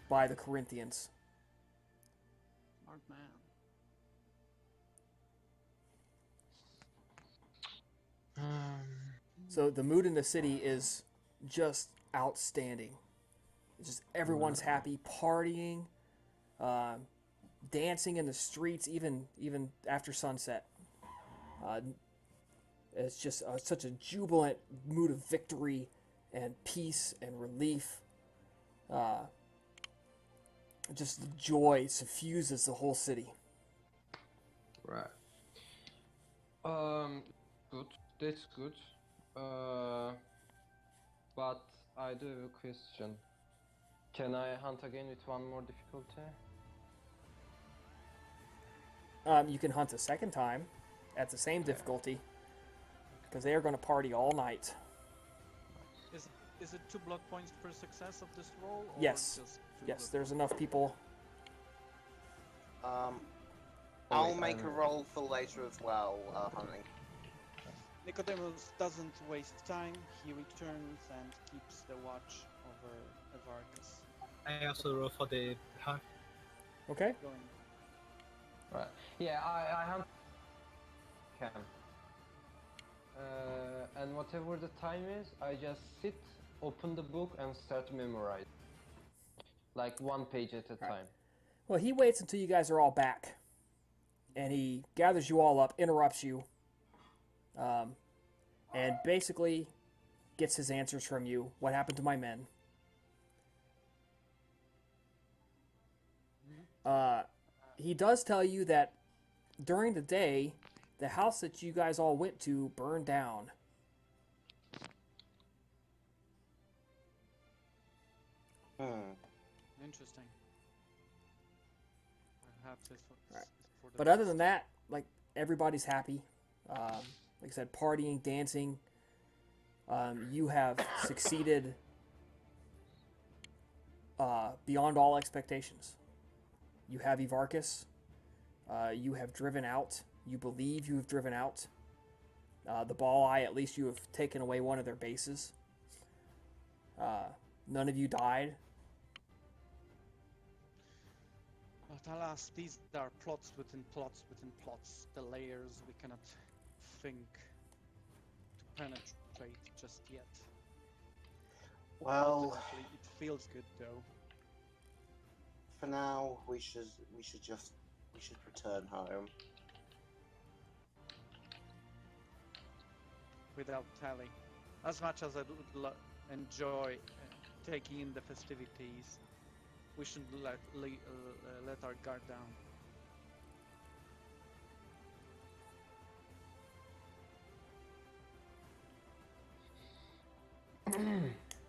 by the Corinthians. Smart man. So the mood in the city is just outstanding. It's just everyone's happy, partying, dancing in the streets, even after sunset. It's just such a jubilant mood of victory and peace and relief. just the joy suffuses the whole city. Right. Good. That's good. But I do have a question. Can I hunt again with one more difficulty? You can hunt a second time at the same difficulty because they are going to party all night. Is it 2 block points per success of this roll? Or Yes. Just 2 Yes, block there's points? enough people. I'll make a roll for later as well, hunting. Nicodemus doesn't waste time. He returns and keeps the watch over Evarchus. I also roll for the hunt. Okay. Going. Right. Yeah, I hunt camp. And whatever the time is, I just sit, open the book, and start to memorize. Like 1 page at a time. Well, he waits until you guys are all back, and he gathers you all up, interrupts you, and basically gets his answers from you. What happened to my men? He does tell you that during the day, the house that you guys all went to burned down. Interesting. Perhaps it's for the But other than that, like, everybody's happy. Like I said, partying, dancing. You have succeeded beyond all expectations. You have Evarchus. You have driven out. You believe you have driven out. The Ball Eye, at least you have taken away one of their bases. None of you died. But alas, these are plots within plots within plots. The layers we cannot think to penetrate just yet. Well, Ultimately, it feels good though. for now, we should return home. Without tally. As much as I would enjoy taking in the festivities, we shouldn't let our guard down.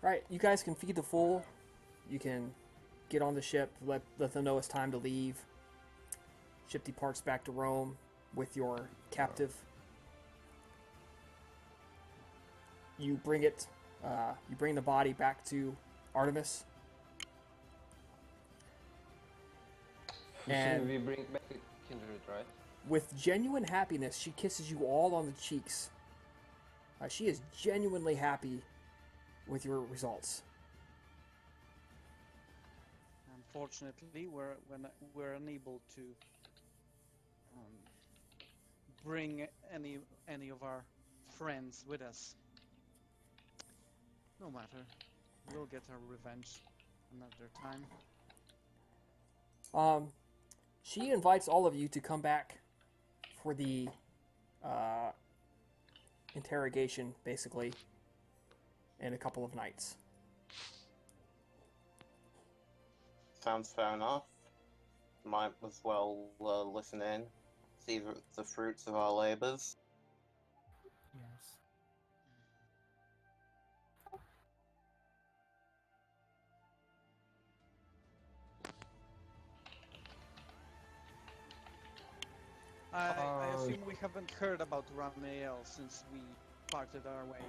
Right, you guys can feed the fool. You can get on the ship, let them know it's time to leave. Ship departs back to Rome with your captive. You bring it. You bring the body back to Artemis. And we bring back the kindred, right? with genuine happiness, she kisses you all on the cheeks. She is genuinely happy with your results. Unfortunately, we're unable to bring any of our friends with us. No matter, we'll get our revenge another time. She invites all of you to come back for the interrogation, basically, in a couple of nights. Sounds fair enough. Might as well listen in, see the fruits of our labors. Yes. I assume we haven't heard about Ramiel since we parted our ways.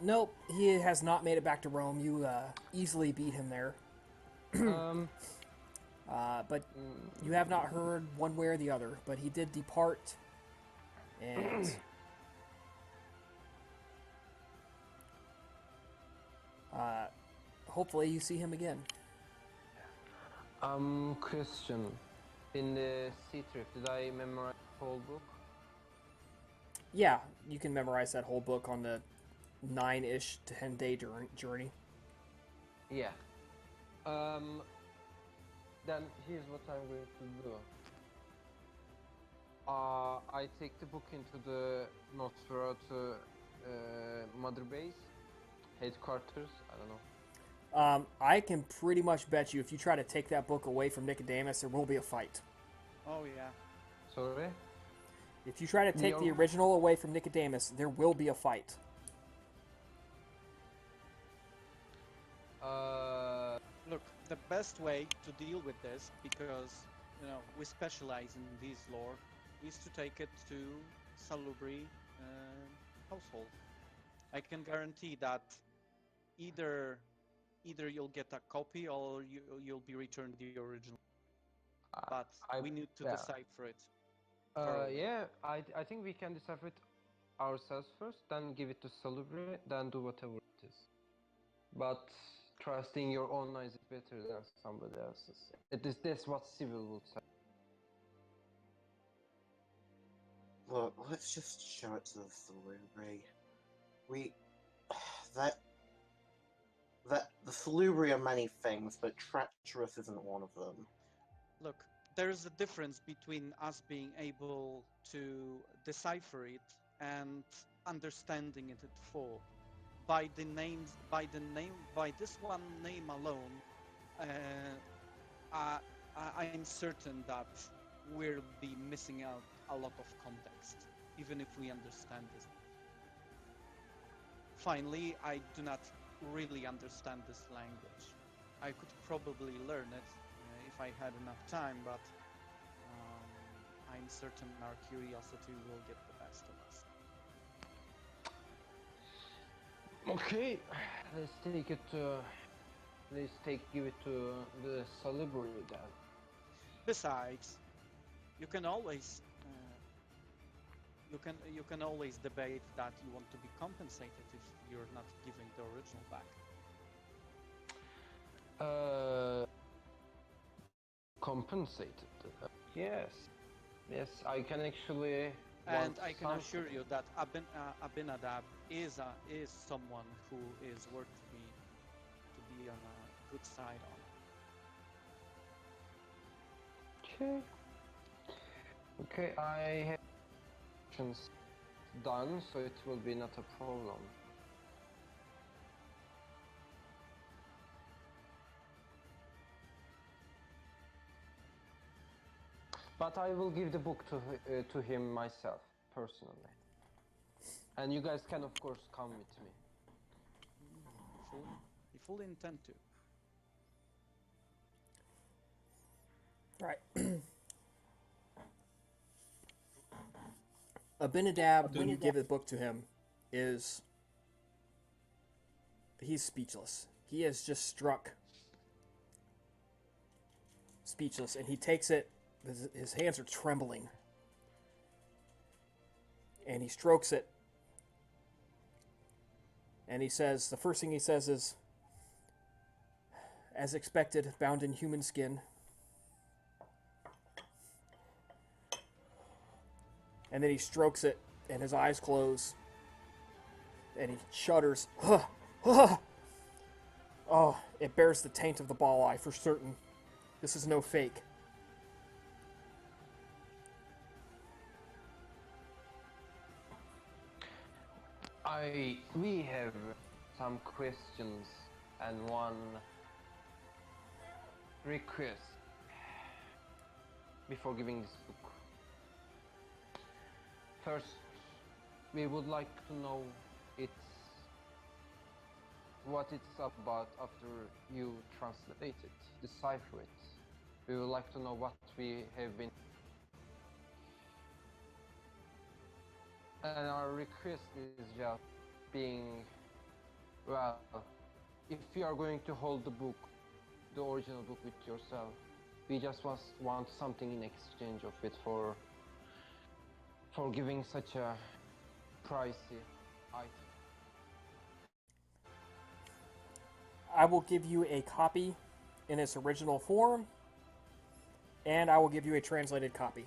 Nope, he has not made it back to Rome. You easily beat him there. But you have not heard one way or the other. But he did depart, and hopefully you see him again. Question. In the sea trip, did I memorize the whole book? Yeah, you can memorize that whole book on the 9-ish to 10-day journey. Yeah. Then here's what I'm going to do. I take the book into the Nosferatu Mother Base headquarters. I don't know. I can pretty much bet you if you try to take that book away from Nicodemus, there will be a fight. Oh yeah. Sorry? If you try to take the original away from Nicodemus, there will be a fight. Look, the best way to deal with this, because we specialize in these lore, is to take it to Salubri household. I can guarantee that either you'll get a copy or you'll be returned the original. But we need to decipher it. Yeah, I think we can decipher it ourselves first, then give it to Salubri, then do whatever it is. But trusting your own eyes is better than somebody else's. That's what Civil would say. Look, let's just show it to the Salubri. The Salubri are many things, but treacherous isn't one of them. Look, there's a difference between us being able to decipher it and understanding it at full. By this one name alone, I'm certain that we'll be missing out a lot of context, even if we understand this. Finally, I do not really understand this language. I could probably learn it if I had enough time, but I'm certain our curiosity will get the best of us. Okay, give it to the Salubri then. Besides, you can always debate that you want to be compensated if you're not giving the original back. Compensated. Yes, I can actually. And I can assure you that Abinadab is someone who is worth to be on a good side on. Okay, I have actions done, so it will be not a problem. But I will give the book to him myself, personally. And you guys can, of course, come with me. You fully intend to. Right. Abinadab, when you give the book to him, he's speechless. He is just struck speechless, and he takes it. His hands are trembling, and he strokes it, and he says, the first thing he says is, "As expected, bound in human skin." And then he strokes it, and his eyes close, and he shudders. Oh, it bears the taint of the ball eye for certain. This is no fake. We have some questions and one request before giving this book. First, we would like to know what it's about after you translate it, decipher it. We would like to know what we have been. And our request is just being, well, if you are going to hold the book, the original book with yourself, we just want something in exchange of it for giving such a pricey item. I will give you a copy in its original form, and I will give you a translated copy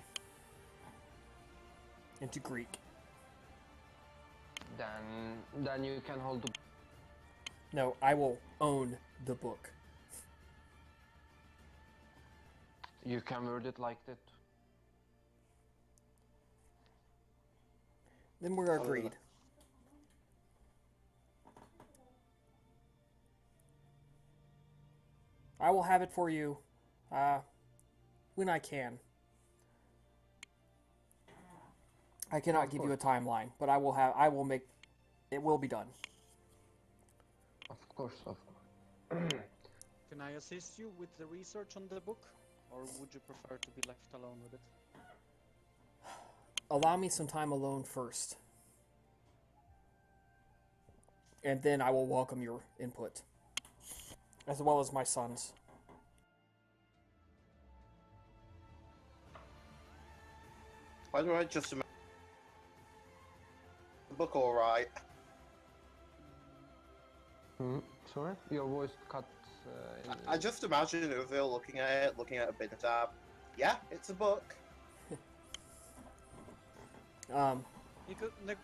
into Greek. Then you can hold the book. No, I will own the book. You can word it like that. Then we're agreed. I will have it for you when I can. I cannot Of give you a course. timeline, but I will make it will be done. Of course, of course. Can I assist you with the research on the book? Or would you prefer to be left alone with it? Allow me some time alone first. And then I will welcome your input. As well as my son's. Why do I just imagine the book all right? Sorry? Your voice cut. I just imagine Uvil looking at it, looking at Abinadab. Yeah, it's a book.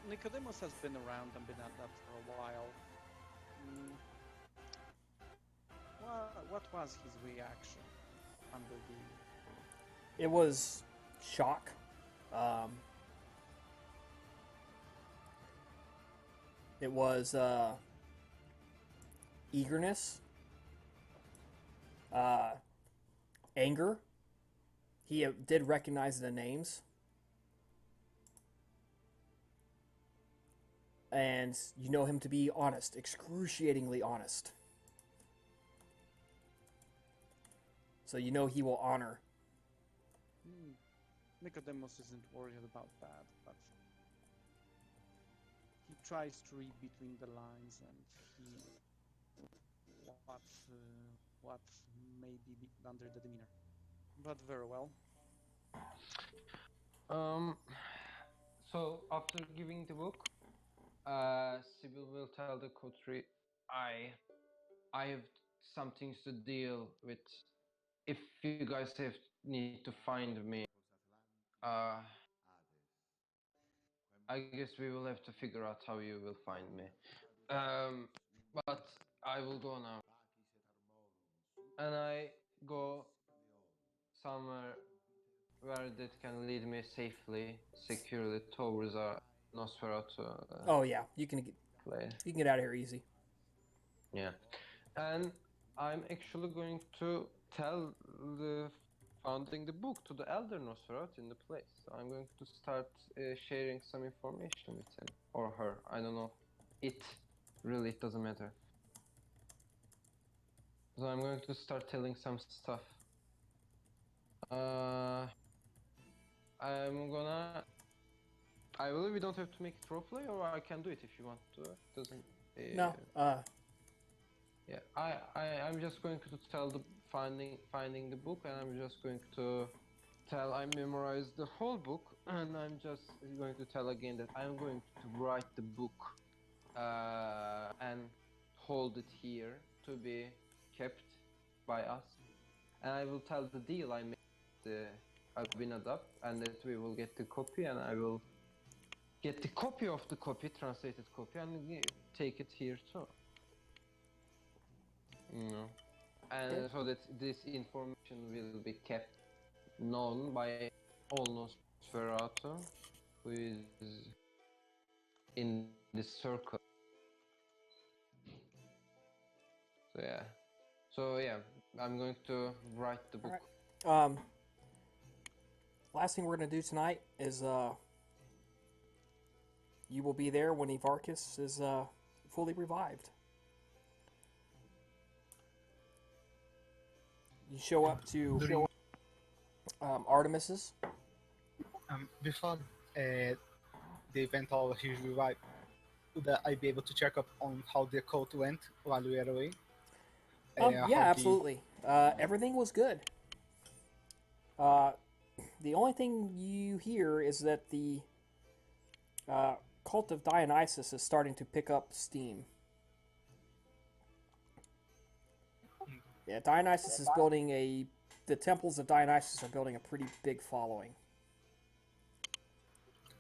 Nicodemus has been around and been at that for a while. What was his reaction under the... It was shock. It was eagerness. Anger. He did recognize the names. And you know him to be honest, excruciatingly honest. So you know he will honor. Nicodemus isn't worried about that, but he tries to read between the lines and what may be under the demeanor. But very well. So after giving the book, Sybil will tell the coterie, I have some things to deal with. If you guys need to find me, I guess we will have to figure out how you will find me. But I will go now. And I go somewhere where that can lead me safely, securely towards a Nosferatu. Oh yeah, you can get out of here easy. Yeah, and I'm actually going to tell the founding the book to the elder Nosferatu in the place. So I'm going to start sharing some information with him or her. I don't know. It doesn't matter. So I'm going to start telling some stuff. I believe we don't have to make it roleplay, or I can do it if you want to. It doesn't. No. Yeah, I'm just going to tell the finding the book, and I'm just going to tell I memorized the whole book, and I'm just going to tell again that I'm going to write the book, and hold it here to be kept by us, and I will tell the deal I made with Abinadab, and that we will get the copy, and I will get the copy of the copy, translated copy, and take it here too. No. And so that this information will be kept known by all Nosferatu who is in this circle. So yeah, I'm going to write the book. All right. Last thing we're gonna do tonight is you will be there when Evarchus is fully revived. You show up to Artemis's. Before the event of his revival, would I be able to check up on how the cult went while we were away? Yeah, absolutely. Everything was good. The only thing you hear is that the cult of Dionysus is starting to pick up steam. Yeah, Dionysus is building the temples of Dionysus are building a pretty big following.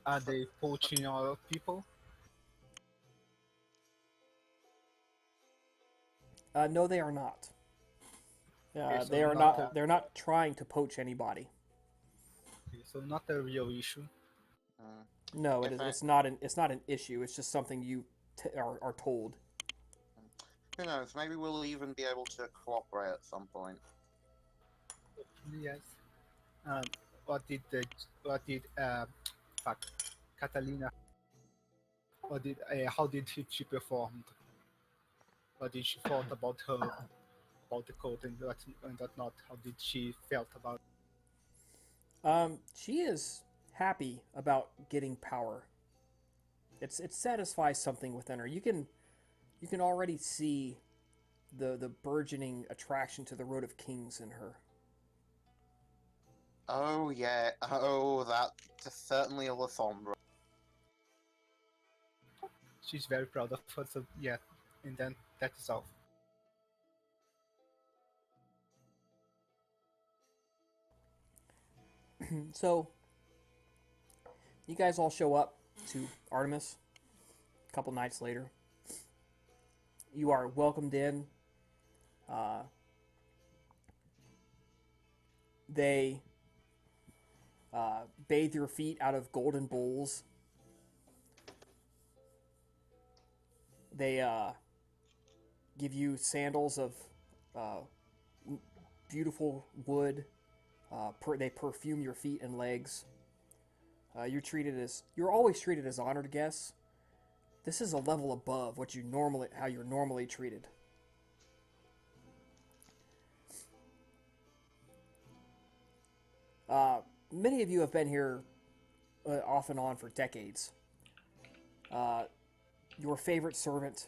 Are they poaching our people? No, they are not. Okay, so they are not. They're not trying to poach anybody. Okay, so not a real issue. No, it's not an issue. It's just something you are told. Who knows? Maybe we'll even be able to cooperate at some point. Yes. Um, what did fuck, Catalina? How did she perform? What did she thought about about the code and that not? How did she felt about? She is happy about getting power. It satisfies something within her. You can already see the burgeoning attraction to the Road of Kings in her. Oh yeah. Oh, that's certainly a Lathombra. She's very proud of her. So yeah, and then that is all. So you guys all show up to Artemis a couple nights later. You are welcomed in. Uh, they bathe your feet out of golden bowls. They give you sandals of uh, beautiful wood. They perfume your feet and legs. You're always treated as honored guests. This is a level above how you're normally treated. Many of you have been here off and on for decades. Your favorite servant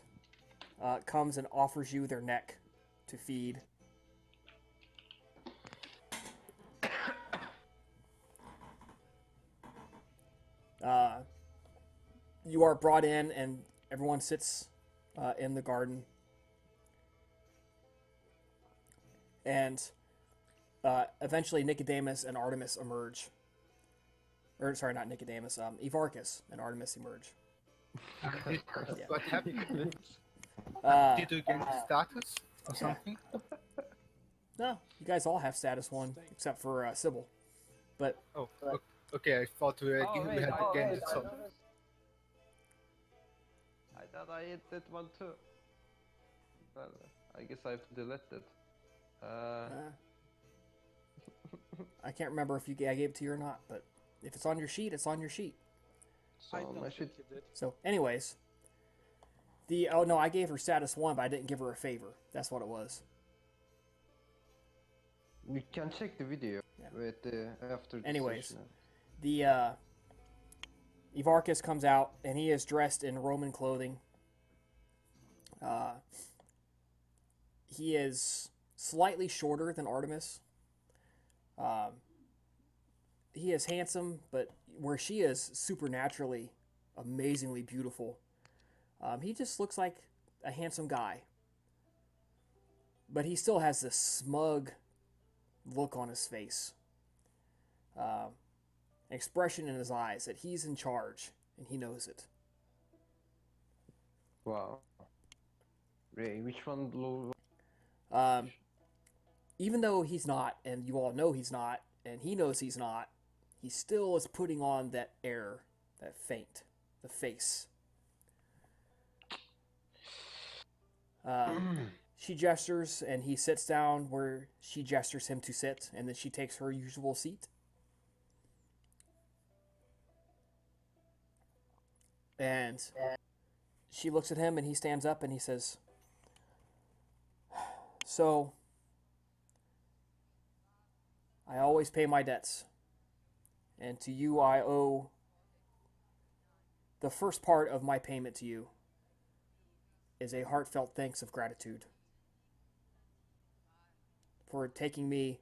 comes and offers you their neck to feed. You are brought in, and everyone sits in the garden. And eventually, Nicodemus and Artemis emerge. Or, sorry, not Nicodemus. Evarchus and Artemis emerge. What happened? Did you gain status or Yeah. something? No, you guys all have status 1, except for Sybil. But Oh, okay. I thought we Oh, we wait, had oh, gained wait, some. I thought I hit that one too. Well, I guess I have to delete it. I can't remember if I gave it to you or not. But if it's on your sheet, it's on your sheet. So I don't my think shit. you did. So, anyways, oh no, I gave her status 1, but I didn't give her a favor. That's what it was. You can check the video with after the Anyways. session. The Evarchus comes out, and he is dressed in Roman clothing. He is slightly shorter than Artemis. He is handsome, but where she is supernaturally, amazingly beautiful. He just looks like a handsome guy. But he still has this smug look on his face. Expression in his eyes that he's in charge, and he knows it. Wow. Ray, which one low? Even though he's not, and you all know he's not, and he knows he's not, he still is putting on that air, that feint, the face. She gestures, and he sits down where she gestures him to sit, and then she takes her usual seat. And she looks at him, and he stands up, and he says, "So, I always pay my debts, and to you I owe the first part of my payment to you is a heartfelt thanks of gratitude for taking me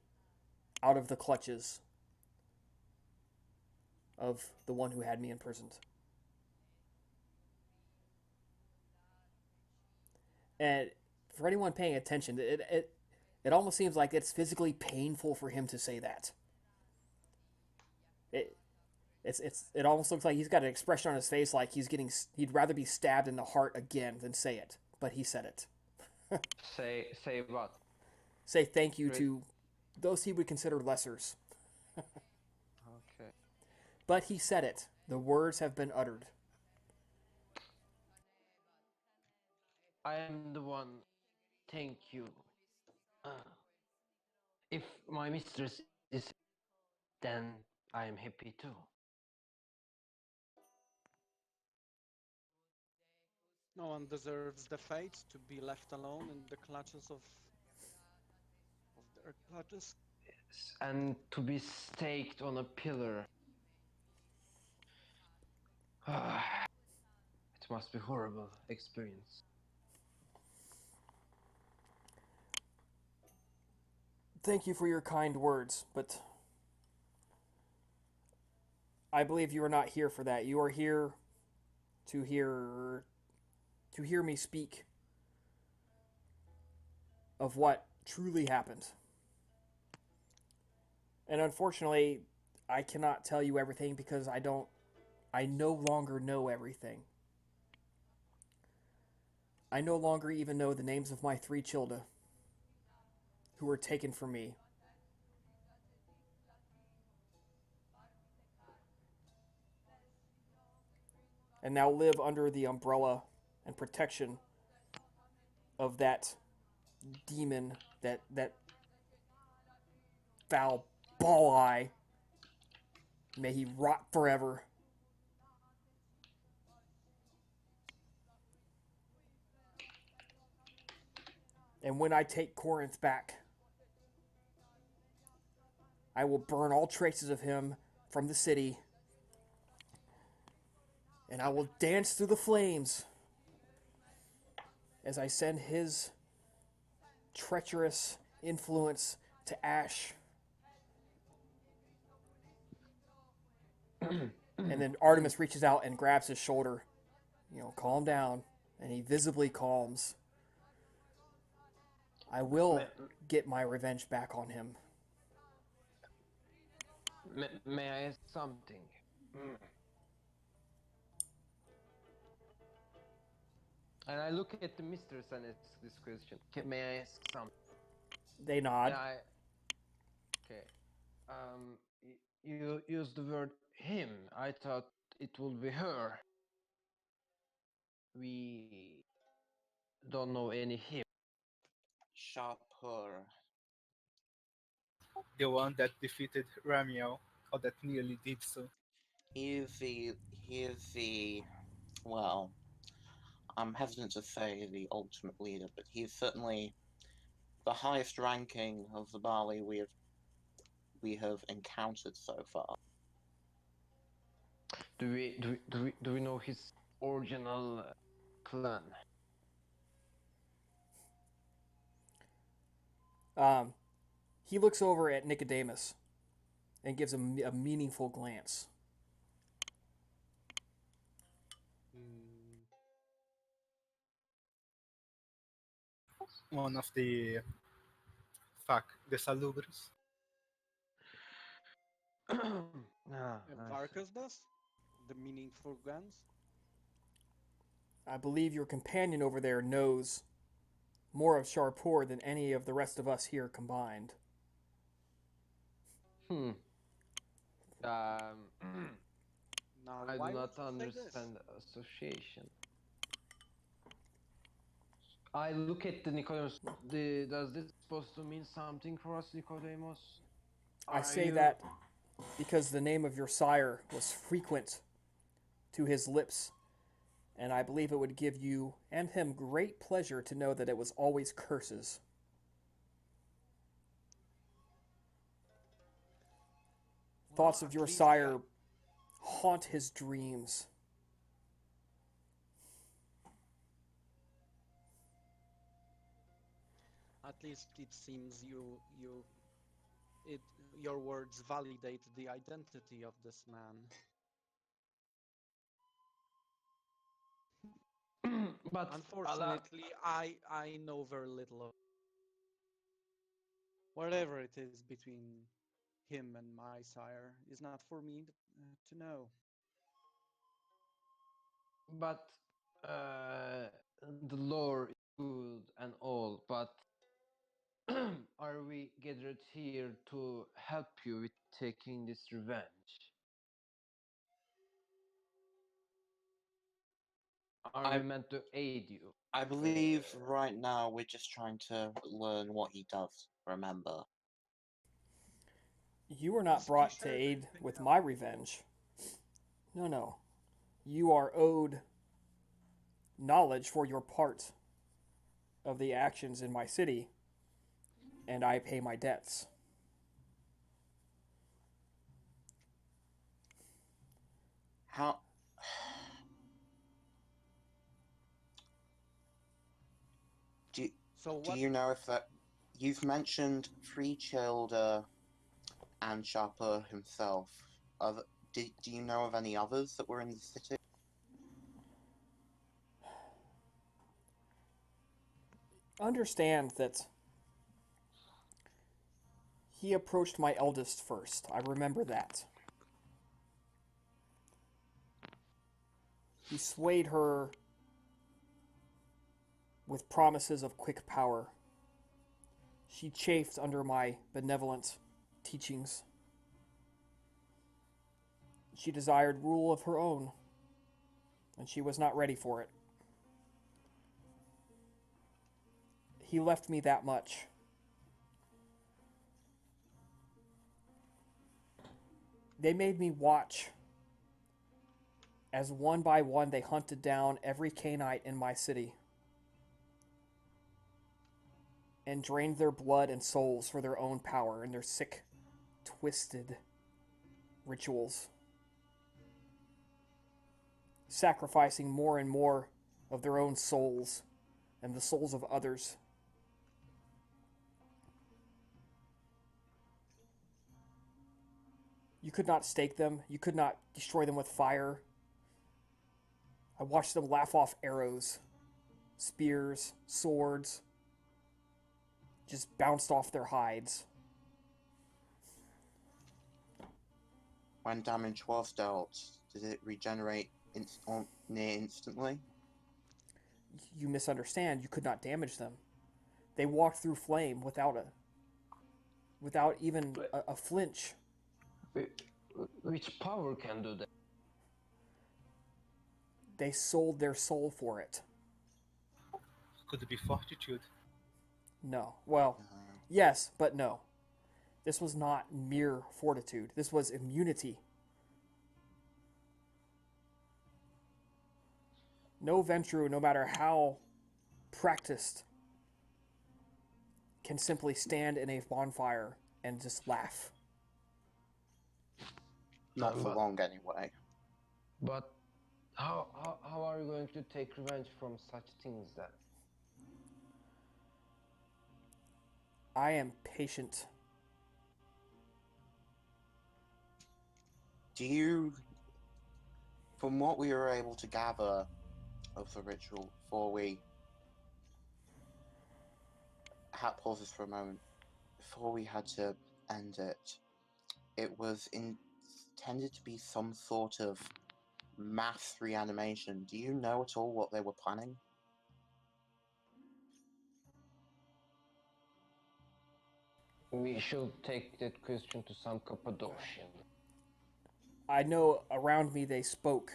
out of the clutches of the one who had me imprisoned." And for anyone paying attention, it almost seems like it's physically painful for him to say that. It almost looks like he's got an expression on his face like he'd rather be stabbed in the heart again than say it, but he said it. Say what? Say thank you Great. to those he would consider lessers. Okay. But he said it. The words have been uttered. I am the one thank you. Uh, if my mistress is, then I am happy too. No one deserves the fate to be left alone in the clutches of their clutches. And to be staked on a pillar. It must be horrible experience. Thank you for your kind words, but I believe you are not here for that. You are here to hear me speak of what truly happened. And unfortunately, I cannot tell you everything because I no longer know everything. I no longer even know the names of my 3 children who were taken from me. And now live under the umbrella and protection of that demon, that foul ball eye. May he rot forever. And when I take Corinth back, I will burn all traces of him from the city, and I will dance through the flames as I send his treacherous influence to ash. And then Artemis reaches out and grabs his shoulder. Calm down. And he visibly calms. I will get my revenge back on him. May I ask something? And I look at the mistress and ask this question. May I ask something? They nod. Okay. You used the word him. I thought it would be her. We don't know any him. Sharper. The one that defeated Ramiel, or that nearly did so. He is the well, I'm hesitant to say the ultimate leader, but he's certainly the highest ranking of the Bali we have encountered so far. Do we know his original clan? He looks over at Nicodemus and gives him a meaningful glance. One of the the salubres. Varkas does? The meaningful glance? I believe your companion over there knows more of Sharpur than any of the rest of us here combined. Hmm. Now, I why do not would you say this? understand association. I look at the Nicodemus. Does this supposed to mean something for us, Nicodemus? I say that because the name of your sire was frequent to his lips, and I believe it would give you and him great pleasure to know that it was always curses. Thoughts of At your least sire haunt his dreams. it seems your words validate the identity of this man. But Unfortunately, I know very little of whatever it is between him and my sire is not for me to know. but the lore is good and all, but are we gathered here to help you with taking this revenge? Are we meant to aid you? I believe right now we're just trying to learn what he does, remember? You were not brought to aid with my revenge. No, no. You are owed knowledge for your part of the actions in my city, and I pay my debts. How... So Do what? you know if that... You've mentioned Free Childer and Sharper himself. Do you know of any others that were in the city? Understand that he approached my eldest first. I remember that. He swayed her with promises of quick power. She chafed under my benevolent teachings. She desired rule of her own, and she was not ready for it. He left me that much. They made me watch as one by one they hunted down every Canaanite in my city and drained their blood and souls for their own power and their sick, twisted rituals, sacrificing more and more of their own souls and the souls of others. You could not stake them. You could not destroy them with fire. I watched them laugh off arrows, spears, swords, just bounced off their hides. When damage was dealt, did it regenerate near instantly? You misunderstand. You could not damage them. They walked through flame without even a flinch. Which power can do that? They sold their soul for it. Could it be fortitude? No. Well, yes, but no. This was not mere fortitude. This was immunity. No Ventru, no matter how practiced, can simply stand in a bonfire and just laugh. Not for long, anyway. But how are you going to take revenge from such things then? I am patient. Do you... From what we were able to gather of the ritual before we... Pause this for a moment. Before we had to end it, it was intended to be some sort of mass reanimation. Do you know at all what they were planning? We should take that question to some Cappadocian. I know around me they spoke.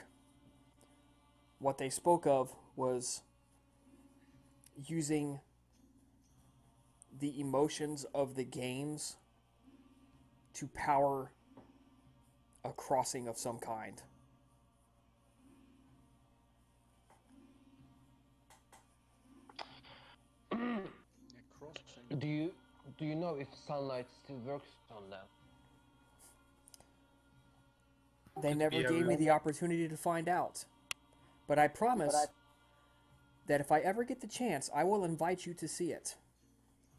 What they spoke of was using the emotions of the games to power a crossing of some kind. Crossing. Do you know if sunlight still works on them? They never gave me the opportunity to find out. But I promise that if I ever get the chance, I will invite you to see it.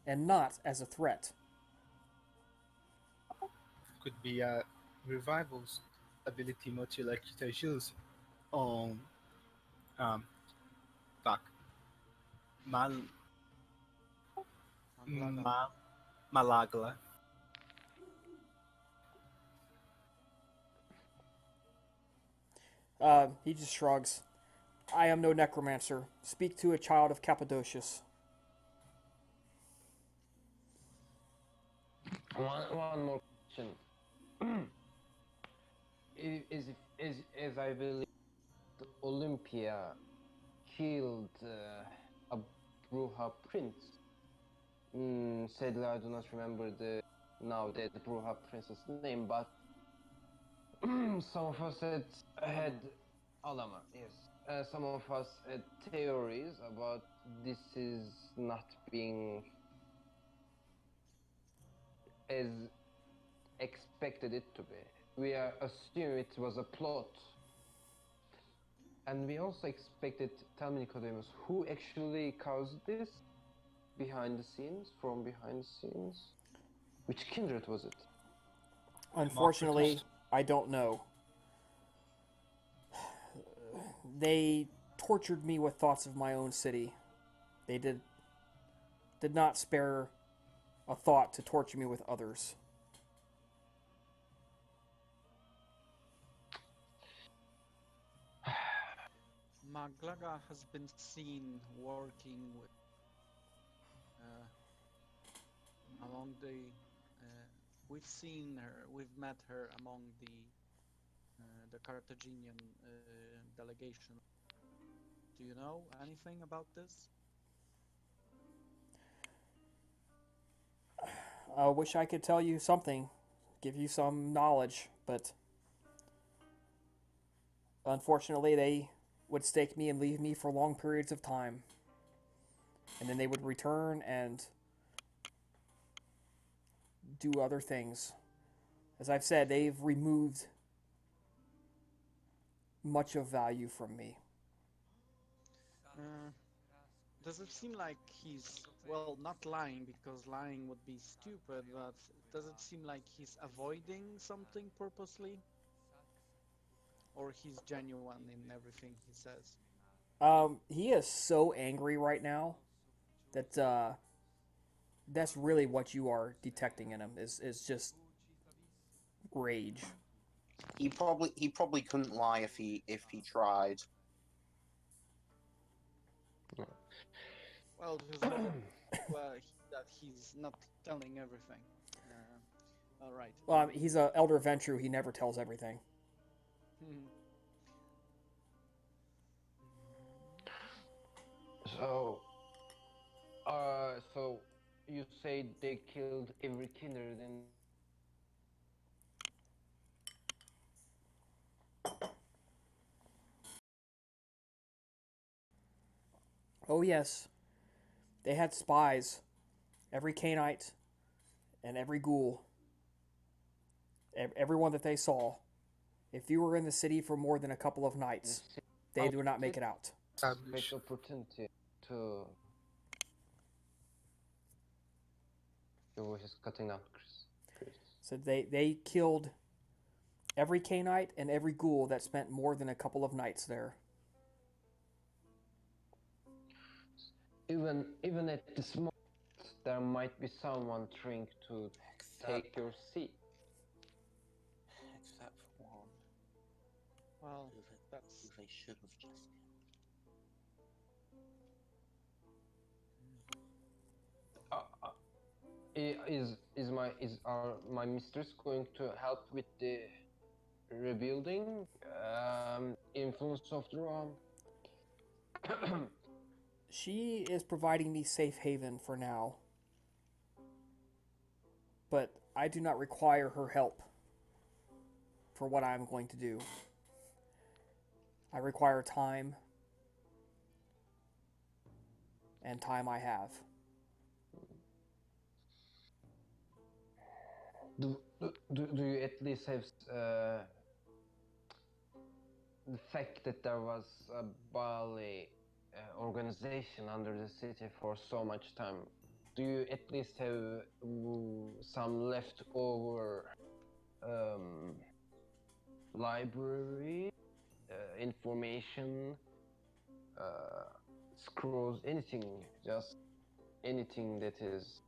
And not as a threat. Could be a revival's ability multi like use on fuck. Malagla. He just shrugs. I am no necromancer. Speak to a child of Cappadocius. One more question. Is I believe Olympia killed a Bruja prince. Sadly, I do not remember the now dead Bruja prince's name, but some of us had Alama. Yes, some of us had theories about this is not being as expected it to be. We assume it was a plot. And we also expected, tell me Nicodemus, who actually caused this behind the scenes, from behind the scenes? Which kindred was it? Unfortunately, I don't know. They tortured me with thoughts of my own city. They did not spare a thought to torture me with others. Maglaga has been seen working with among the. We've seen her. We've met her among the Carthaginian delegation. Do you know anything about this? I wish I could tell you something, give you some knowledge, but unfortunately, they would stake me and leave me for long periods of time. And then they would return and do other things. As I've said, they've removed much of value from me. Does it seem like he's, well, not lying because lying would be stupid, but does it seem like he's avoiding something purposely? Or he's genuine in everything he says? He is so angry right now that that's really what you are detecting in him is just rage. He probably couldn't lie if he tried. Well, it was better that he's not telling everything. All right. Well, he's an elder Ventru. He never tells everything. So, so you say they killed every kindred in. Oh yes, they had spies. Every Canite and every ghoul. Everyone that they saw. If you were in the city for more than a couple of nights, they do not make it out. Great opportunity to. Your voice is cutting out, Chris. So they killed every Canite and every ghoul that spent more than a couple of nights there. Even at this moment, there might be someone trying to take your seat. Except for one. Well, Who that's they should have just Are my mistress going to help with the rebuilding influence of the Rom? She is providing me safe haven for now. But I do not require her help for what I'm going to do. I require time, and time I have. Do you at least have the fact that there was a Bali organization under the city for so much time? Do you at least have some leftover library information, scrolls, anything, just anything that is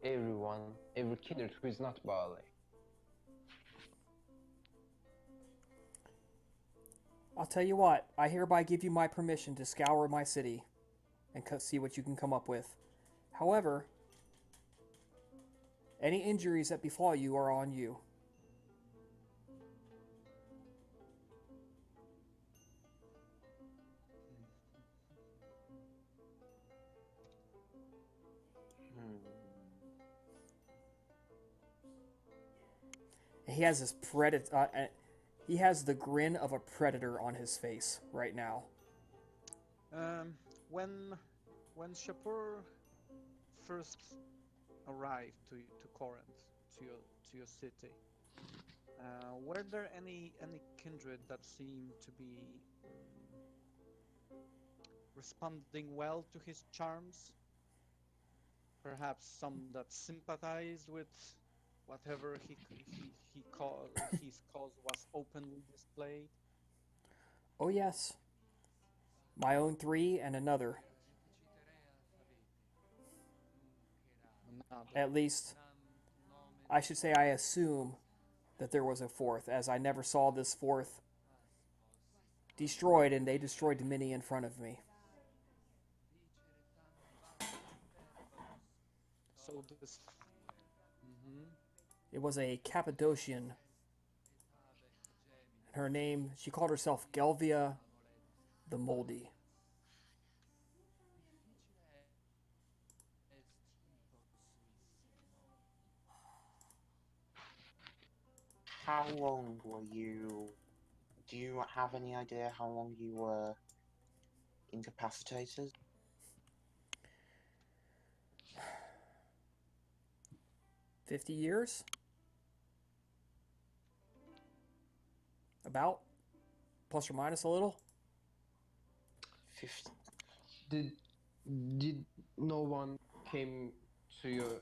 every kindred who is not Bali? I'll tell you what, I hereby give you my permission to scour my city and see what you can come up with. However, any injuries that befall you are on you. He has this predator. He has the grin of a predator on his face right now. Um, when Shapur first arrived to Corinth, to your city, were there any kindred that seemed to be responding well to his charms? Perhaps some that sympathized with whatever his cause was openly displayed. Oh, yes. My own three and another. Another. At least, I should say I assume that there was a fourth, as I never saw this fourth destroyed, and they destroyed many in front of me. So this. Mhm. It was a Cappadocian. Her name, she called herself Gelvia the Moldy. How long were you? Do you have any idea how long you were incapacitated? 50 years? About? Plus or minus a little? 50. Did did no one came to your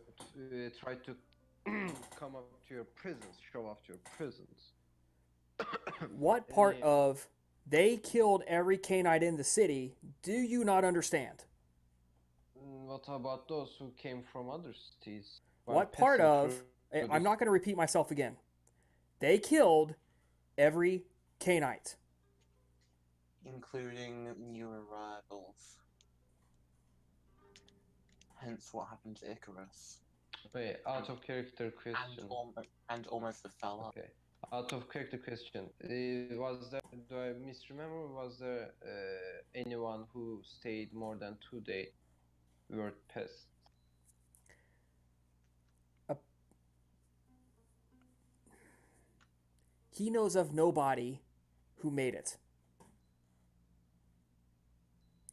try to come up to your prisons, show off to your prisons? What part Any of they killed every Canaanite in the city do you not understand? what about those who came from other cities while What part passing of. through I'm this? not going to repeat myself again. They killed every Canaanite. Including new arrivals. Hence what happened to Icarus. Wait, out of character question. And almost the fella. Okay, out of character question. Was there? Do I misremember? Was there anyone who stayed more than 2 days were pests? He knows of nobody who made it.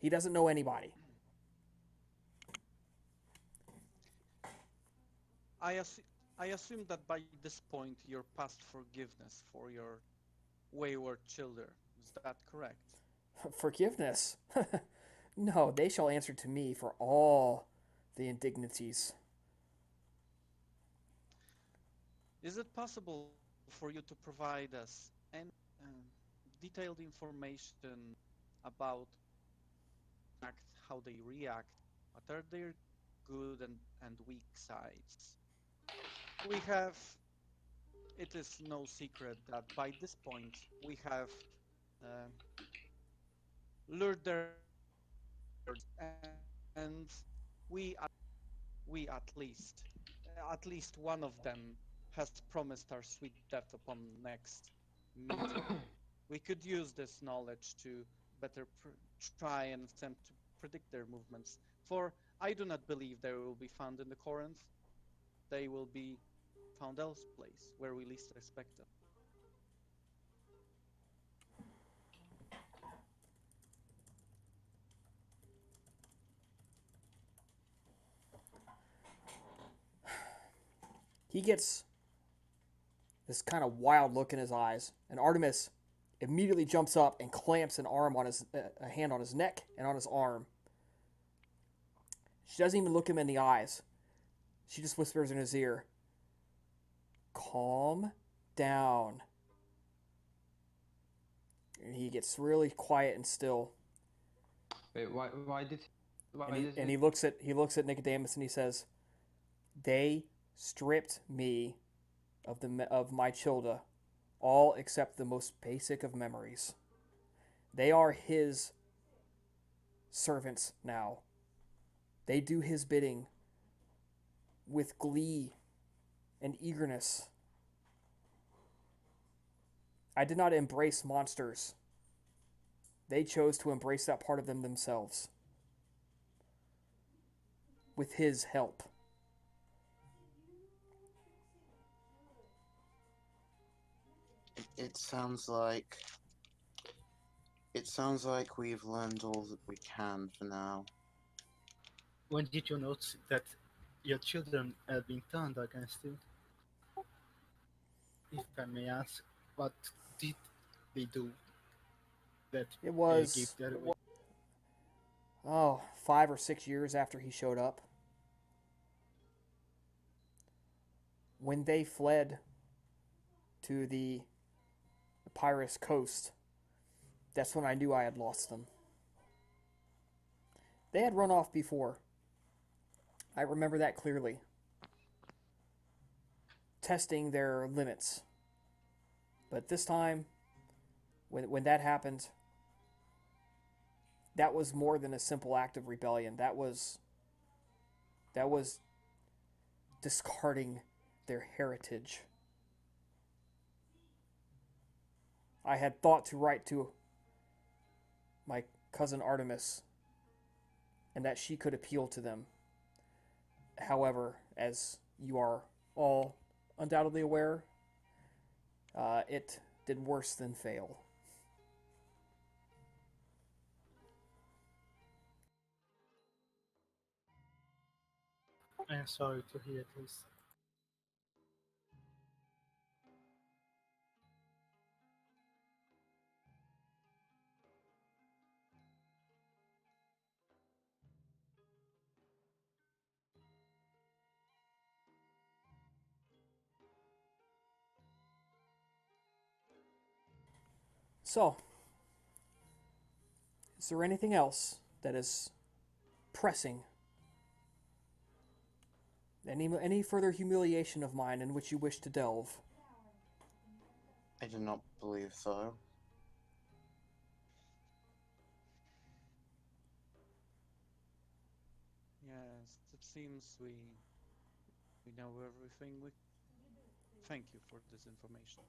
He doesn't know anybody. I assu- I assume that by this point you're past forgiveness for your wayward children. Is that correct? Forgiveness? No, they shall answer to me for all the indignities. Is it possible for you to provide us any detailed information about act, how they react, what are their good and weak sides? We have, it is no secret that by this point we have uh, lured their and we we at least one of them has promised our sweet death upon next meeting. We could use this knowledge to better try and attempt to predict their movements. For I do not believe they will be found in the Corinth. They will be found elsewhere, where we least expect them. He gets this kind of wild look in his eyes, and Artemis immediately jumps up and clamps a hand on his neck and on his arm. She doesn't even look him in the eyes. She just whispers in his ear, "Calm down." And he gets really quiet and still. Wait, why did And he looks at Nicodemus and he says, "They stripped me of my childa, all except the most basic of memories. They are his servants now. They do his bidding with glee and eagerness. I did not embrace monsters. They chose to embrace that part of them themselves. With his help." It sounds like we've learned all that we can for now. When did you notice that your children had been turned against you? If I may ask, what did they do that It gave was, that away? 5 or 6 years after he showed up. When they fled to the Pyrrhus coast, that's when I knew I had lost them. They had run off before. I remember that clearly. Testing their limits. But this time, when that happened, that was more than a simple act of rebellion. That was discarding their heritage. I had thought to write to my cousin Artemis and that she could appeal to them. However, as you are all undoubtedly aware, it did worse than fail. I'm sorry to hear this. So, is there anything else that is pressing? Any further humiliation of mine in which you wish to delve? I do not believe so. Yes, it seems we know everything. We thank you for this information.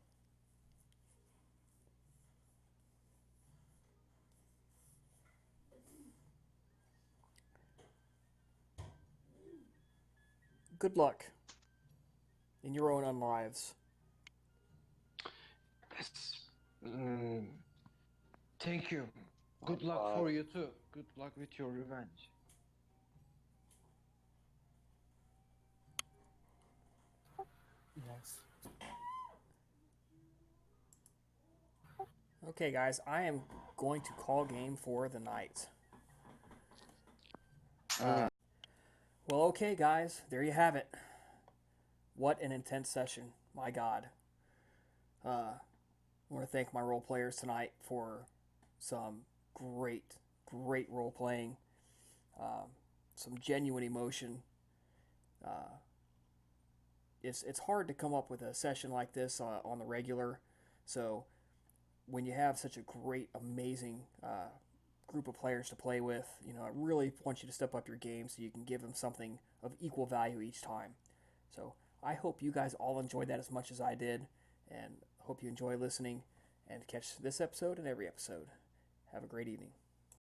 Good luck in your own lives. Yes. Mm, thank you. Good luck for you too. Good luck with your revenge. Yes. Okay, guys, I am going to call game for the night. Well, okay, guys, there you have it. What an intense session. My God. I want to thank my role players tonight for some great, great role playing, some genuine emotion. Uh, it's hard to come up with a session like this on the regular, so when you have such a great, amazing group of players to play with, I really want you to step up your game so you can give them something of equal value each time. So I hope you guys all enjoyed that as much as I did, and hope you enjoy listening and catch this episode and every episode. Have a great evening.